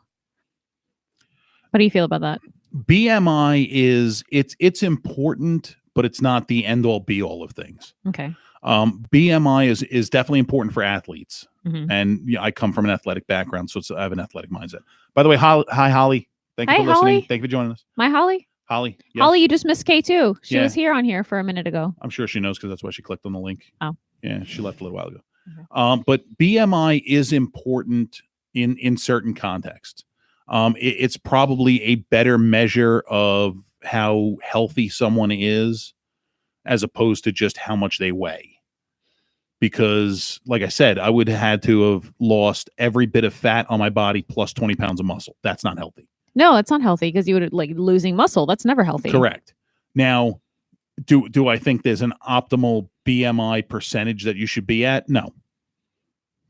What do you feel about that? BMI it's important, but it's not the end all be all of things. Okay. BMI is definitely important for athletes. Mm-hmm. And I come from an athletic background, so I have an athletic mindset. By the way, hi Holly. Thank you for listening. Holly. Thank you for joining us. My Holly? Holly. Yes. Holly, you just missed K2. She Yeah. was here on here for a minute ago. I'm sure she knows because that's why she clicked on the link. Oh. Yeah, she left a little while ago. Okay. But BMI is important in certain contexts. It's probably a better measure of how healthy someone is as opposed to just how much they weigh. Because, like I said, I would have had to have lost every bit of fat on my body plus 20 pounds of muscle. That's not healthy. No, it's not healthy because you would like losing muscle. That's never healthy. Correct. Now, do I think there's an optimal BMI percentage that you should be at? No.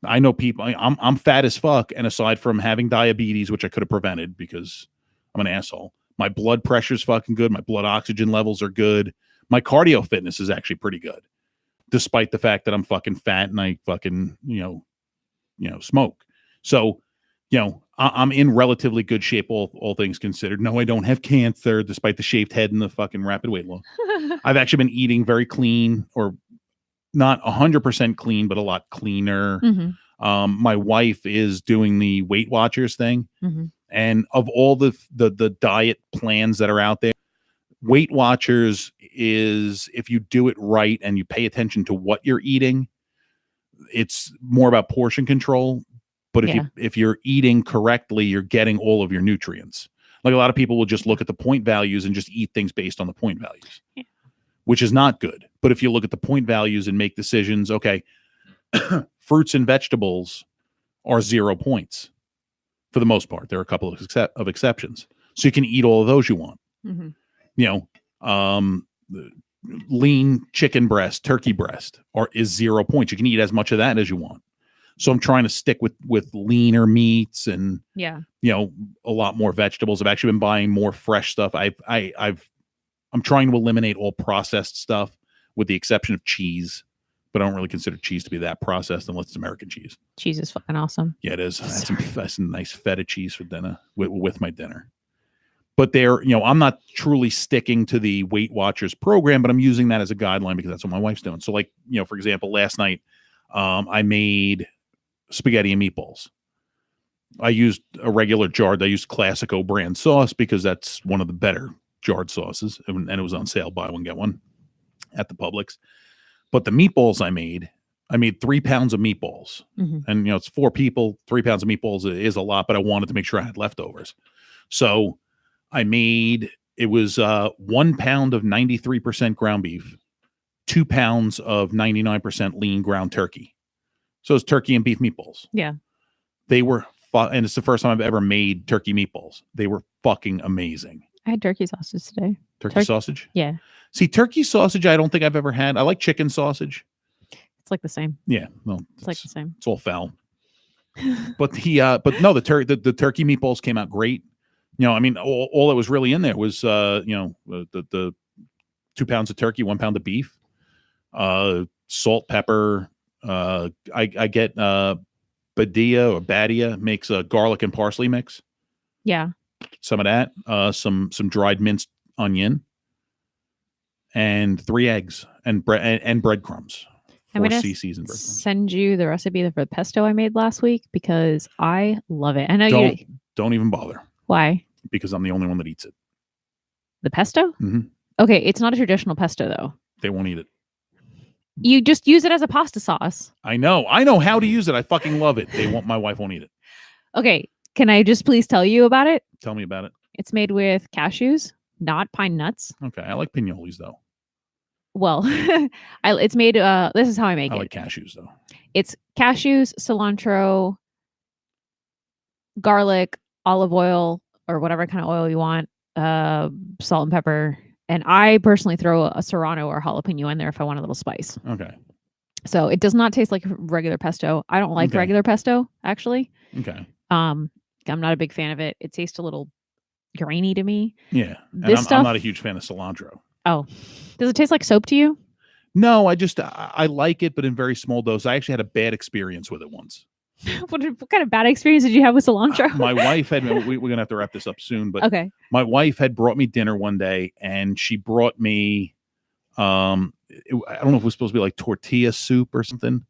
I know people. I'm fat as fuck, and aside from having diabetes, which I could have prevented because I'm an asshole, my blood pressure's fucking good. My blood oxygen levels are good. My cardio fitness is actually pretty good, despite the fact that I'm fucking fat and I fucking smoke. So, I'm in relatively good shape, all things considered. No, I don't have cancer, despite the shaved head and the fucking rapid weight loss. I've actually been eating very clean, or not 100% clean, but a lot cleaner. Mm-hmm. My wife is doing the Weight Watchers thing. Mm-hmm. And of all the diet plans that are out there, Weight Watchers is, if you do it right and you pay attention to what you're eating, it's more about portion control. But if you're eating correctly, you're getting all of your nutrients. Like a lot of people will just look at the point values and just eat things based on the point values, which is not good. But if you look at the point values and make decisions, okay, fruits and vegetables are 0 points for the most part. There are a couple of exceptions. So you can eat all of those you want. You know, lean chicken breast, turkey breast is 0 points. You can eat as much of that as you want. So I'm trying to stick with leaner meats and you know, a lot more vegetables. I've actually been buying more fresh stuff. I'm trying to eliminate all processed stuff with the exception of cheese, but I don't really consider cheese to be that processed unless it's American cheese. Cheese is fucking awesome. Yeah, it is. That's some nice feta cheese for dinner with my dinner. But you know, I'm not truly sticking to the Weight Watchers program, but I'm using that as a guideline because that's what my wife's doing. So like, you know, for example, last night I made spaghetti and meatballs. I used a regular jarred. I used Classico brand sauce because that's one of the better jarred sauces, and it was on sale, buy one get one at the Publix. But the meatballs I made 3 pounds of meatballs, and you know, it's 4 people. 3 pounds of meatballs is a lot, but I wanted to make sure I had leftovers. So it was 1 pound of 93% ground beef, 2 pounds of 99% lean ground turkey. So it's turkey and beef meatballs. Yeah. They were, and it's the first time I've ever made turkey meatballs. They were fucking amazing. I had turkey sausage today. Turkey sausage? Yeah. See, turkey sausage, I don't think I've ever had. I like chicken sausage. It's like the same. Yeah. No, it's like the same. It's all foul. But the turkey meatballs came out great. You know, I mean, all that was really in there was, you know, the 2 pounds of turkey, 1 pound of beef, salt, pepper. I get Badia makes a garlic and parsley mix. Yeah. Some of that, some dried minced onion, and 3 eggs and breadcrumbs. 4 cc's and breadcrumbs. Send you the recipe for the pesto I made last week because I love it. I know don't even bother. Why? Because I'm the only one that eats it. The pesto? Mm-hmm. Okay, it's not a traditional pesto though. They won't eat it. You just use it as a pasta sauce. I know how to use it. I fucking love it. My wife won't eat it. Okay, can I just please tell you about it? Tell me about it. It's made with cashews, not pine nuts. Okay, I like pinoles though. Well, it's made. This is how I make it. I like cashews though. It's cashews, cilantro, garlic, olive oil, or whatever kind of oil you want, salt and pepper. And I personally throw a serrano or jalapeno in there if I want a little spice. Okay. So it does not taste like regular pesto. I don't like regular pesto, actually. Okay. I'm not a big fan of it. It tastes a little grainy to me. Yeah. I'm not a huge fan of cilantro. Oh. Does it taste like soap to you? No, I like it, but in very small doses. I actually had a bad experience with it once. What kind of bad experience did you have with cilantro? My wife had, we're going to have to wrap this up soon, but okay. My wife had brought me dinner one day and she brought me, I don't know if it was supposed to be like tortilla soup or something,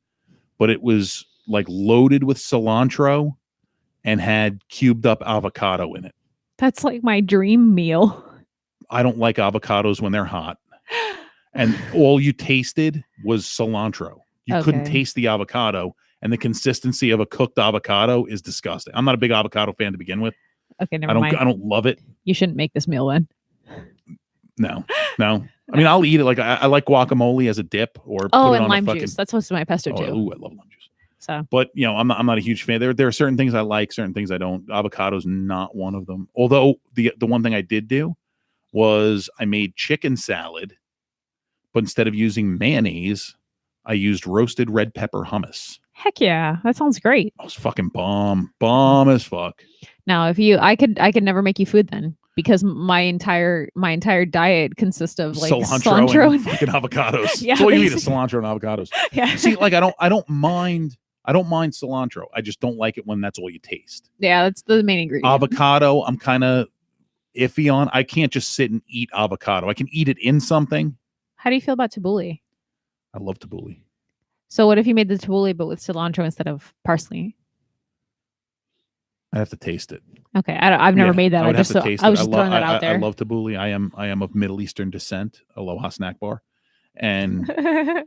but it was like loaded with cilantro and had cubed up avocado in it. That's like my dream meal. I don't like avocados when they're hot. And all you tasted was cilantro. You couldn't taste the avocado. And the consistency of a cooked avocado is disgusting. I'm not a big avocado fan to begin with. Okay, never mind. I don't love it. You shouldn't make this meal then. No. I mean, I'll eat it. Like I like guacamole as a dip, or put it on lime juice. That's supposed to be my pesto too. Ooh, I love lime juice. So, but you know, I'm not a huge fan. There are certain things I like, certain things I don't. Avocado's not one of them. Although the one thing I did do was I made chicken salad, but instead of using mayonnaise, I used roasted red pepper hummus. Heck yeah, that sounds great. That was fucking bomb as fuck. Now, I could never make you food then, because my entire diet consists of like cilantro and fucking avocados. Yeah, that's all you eat is cilantro and avocados. Yeah. See, like I don't mind cilantro. I just don't like it when that's all you taste. Yeah, that's the main ingredient. Avocado, I'm kind of iffy on. I can't just sit and eat avocado. I can eat it in something. How do you feel about tabbouleh? I love tabbouleh. So what if you made the tabbouleh but with cilantro instead of parsley? I have to taste it. Okay, I've never made that. I was just throwing that out there. I love tabbouleh. I am of Middle Eastern descent. Aloha snack bar, and I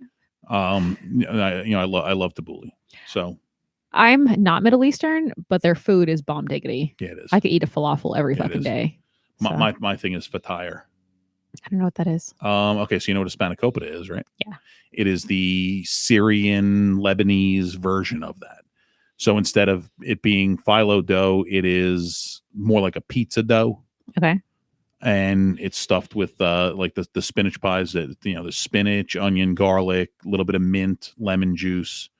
love tabbouleh. So I'm not Middle Eastern, but their food is bomb diggity. Yeah, it is. I could eat a falafel every Yeah, fucking day. So. My thing is fatire. I don't know what that is. Okay, so you know what a spanakopita is, right? Yeah. It is the Syrian Lebanese version of that. So instead of it being phyllo dough, it is more like a pizza dough. Okay. And it's stuffed with like the spinach pies that the spinach, onion, garlic, a little bit of mint, lemon juice,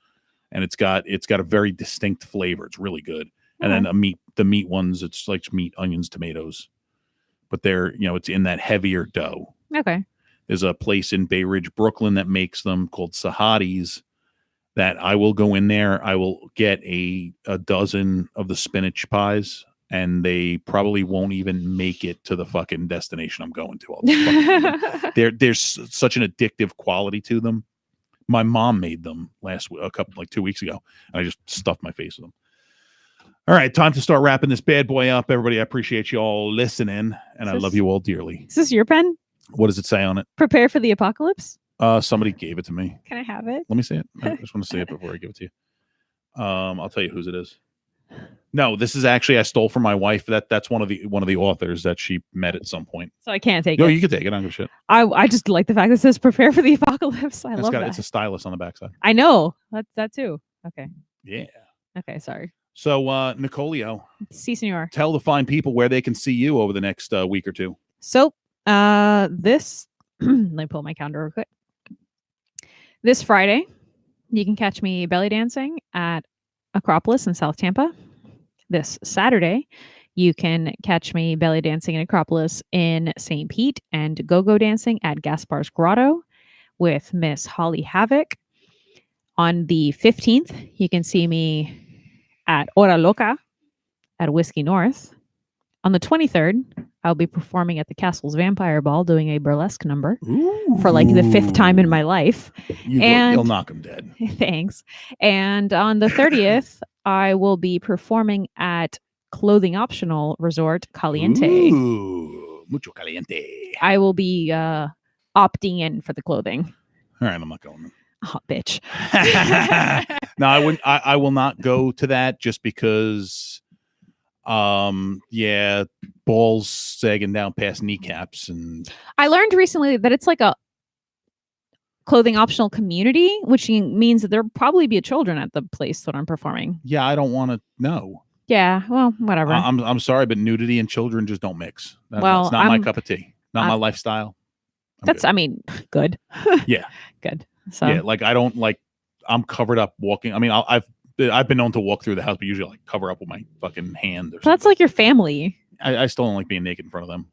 and it's got a very distinct flavor. It's really good. And then the meat ones, it's like meat, onions, tomatoes, but they're it's in that heavier dough. Okay. There's a place in Bay Ridge, Brooklyn that makes them called Sahadi's. That I will go in there. I will get a dozen of the spinach pies, and they probably won't even make it to the fucking destination I'm going to. I'll just fucking there's such an addictive quality to them. My mom made them like 2 weeks ago, and I just stuffed my face with them. All right, time to start wrapping this bad boy up. Everybody, I appreciate you all listening, and I love you all dearly. Is this your pen? What does it say on it? Prepare for the apocalypse. Somebody gave it to me. Can I have it? Let me see it. I just want to see it before I give it to you. I'll tell you whose it is. No, this is actually I stole from my wife. That's one of the authors that she met at some point. So I can't take No, it. you can take it. I don't give a shit. I just like the fact that it says prepare for the apocalypse. I love that. It's a stylus on the backside. I know. That too. Okay. Yeah. Okay, sorry. So Nicolio, Si, senor. tell the fine people where they can see you over the next week or two. So this let me pull my calendar real quick. This Friday, you can catch me belly dancing at Acropolis in South Tampa. This Saturday, you can catch me belly dancing in Acropolis in St. Pete and go-go dancing at Gaspar's Grotto with Miss Holly Havoc. On the 15th, you can see me at Hora Loca at Whiskey North. On the 23rd, I'll be performing at the Castle's Vampire Ball doing a burlesque number for like the 5th time in my life. You'll knock them dead. Thanks. And on the 30th, I will be performing at Clothing Optional Resort Caliente. Ooh, mucho caliente. I will be opting in for the clothing. All right, I'm not going. Oh, bitch. No, I wouldn't. I will not go to that just because. Yeah, balls sagging down past kneecaps, and I learned recently that it's like a clothing optional community, which means that there'll probably be children at the place that I'm performing. Yeah, I don't want to know. Yeah, well, whatever. I'm sorry, but nudity and children just don't mix. That's not my cup of tea. Not my lifestyle. I mean, good. Yeah, good. So yeah, like I don't like. I'm covered up walking. I mean, I've been known to walk through the house, but usually like cover up with my fucking hand. Or that's like your family. I still don't like being naked in front of them.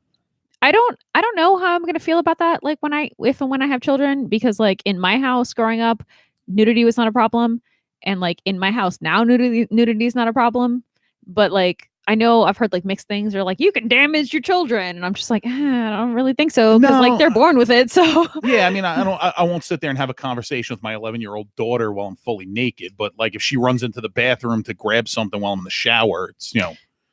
I don't know how I'm gonna feel about that. Like if and when I have children, because like in my house growing up, nudity was not a problem, and like in my house now, nudity is not a problem. But like I know I've heard like mixed things, or like you can damage your children, and I'm just like I don't really think so because like they're born with it. So yeah, I mean I won't sit there and have a conversation with my 11-year-old daughter while I'm fully naked. But like if she runs into the bathroom to grab something while I'm in the shower, it's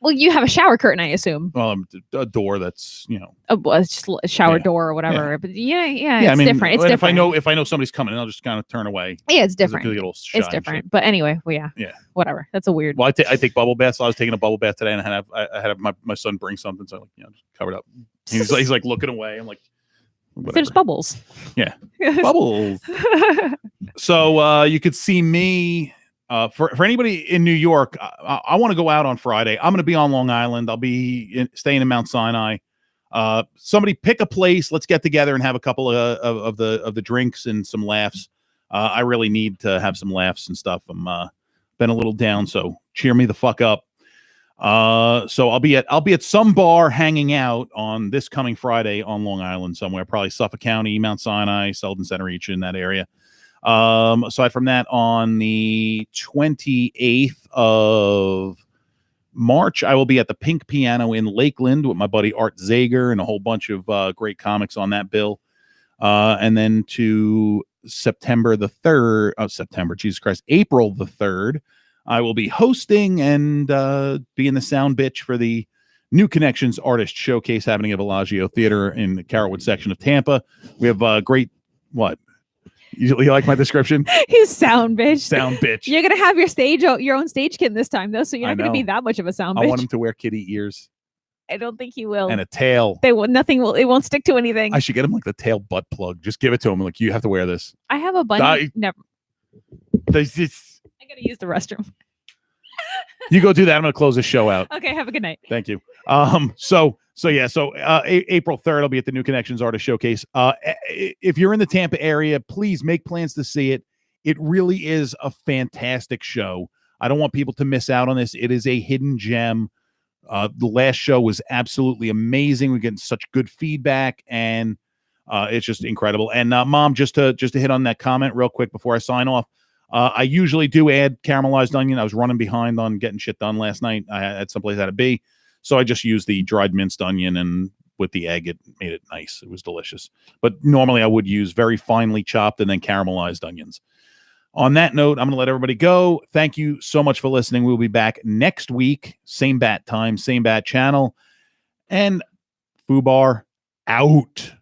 Well, you have a shower curtain, I assume. Well, a door that's it's just a shower door or whatever. Yeah. But it's different. It's different. If I know somebody's coming, I'll just kind of turn away. Yeah, it's different. It's different. But anyway, well, yeah, whatever. That's a weird. Well, I take bubble baths. So I was taking a bubble bath today, and I had my son bring something, so just covered up. He's like looking away. I'm like, whatever. There's bubbles. Yeah, bubbles. So you could see me. For anybody in New York, I want to go out on Friday. I'm going to be on Long Island. I'll be staying in Mount Sinai. Somebody pick a place. Let's get together and have a couple of the drinks and some laughs. I really need to have some laughs and stuff. I'm been a little down, so cheer me the fuck up. So I'll be at some bar hanging out on this coming Friday on Long Island somewhere, probably Suffolk County, Mount Sinai, Selden Center, each in that area. Aside from that, on the 28th of March, I will be at the Pink Piano in Lakeland with my buddy Art Zager and a whole bunch of great comics on that bill. And then to April the 3rd, I will be hosting and being the sound bitch for the New Connections Artist Showcase happening at Bellagio Theater in the Carrollwood section of Tampa. We have great, You like my description? He's sound bitch. Sound bitch. You're gonna have your own stage kitten this time though, so you're not gonna be that much of a sound bitch. I want him to wear kitty ears. I don't think he will. And a tail. It won't stick to anything. I should get him like the tail butt plug. Just give it to him. Like, you have to wear this. I have a bunny. Never. I gotta use the restroom. You go do that. I'm gonna close this show out. Okay, have a good night. Thank you. So April 3rd, I'll be at the New Connections Artist Showcase. If you're in the Tampa area, please make plans to see it. It really is a fantastic show. I don't want people to miss out on this. It is a hidden gem. The last show was absolutely amazing. We're getting such good feedback, and it's just incredible. And Mom, just to hit on that comment real quick before I sign off, I usually do add caramelized onion. I was running behind on getting shit done last night. I had someplace I had to be, so I just used the dried minced onion, and with the egg, it made it nice. It was delicious. But normally I would use very finely chopped and then caramelized onions. On that note, I'm going to let everybody go. Thank you so much for listening. We'll be back next week. Same bat time, same bat channel. And FUBAR out.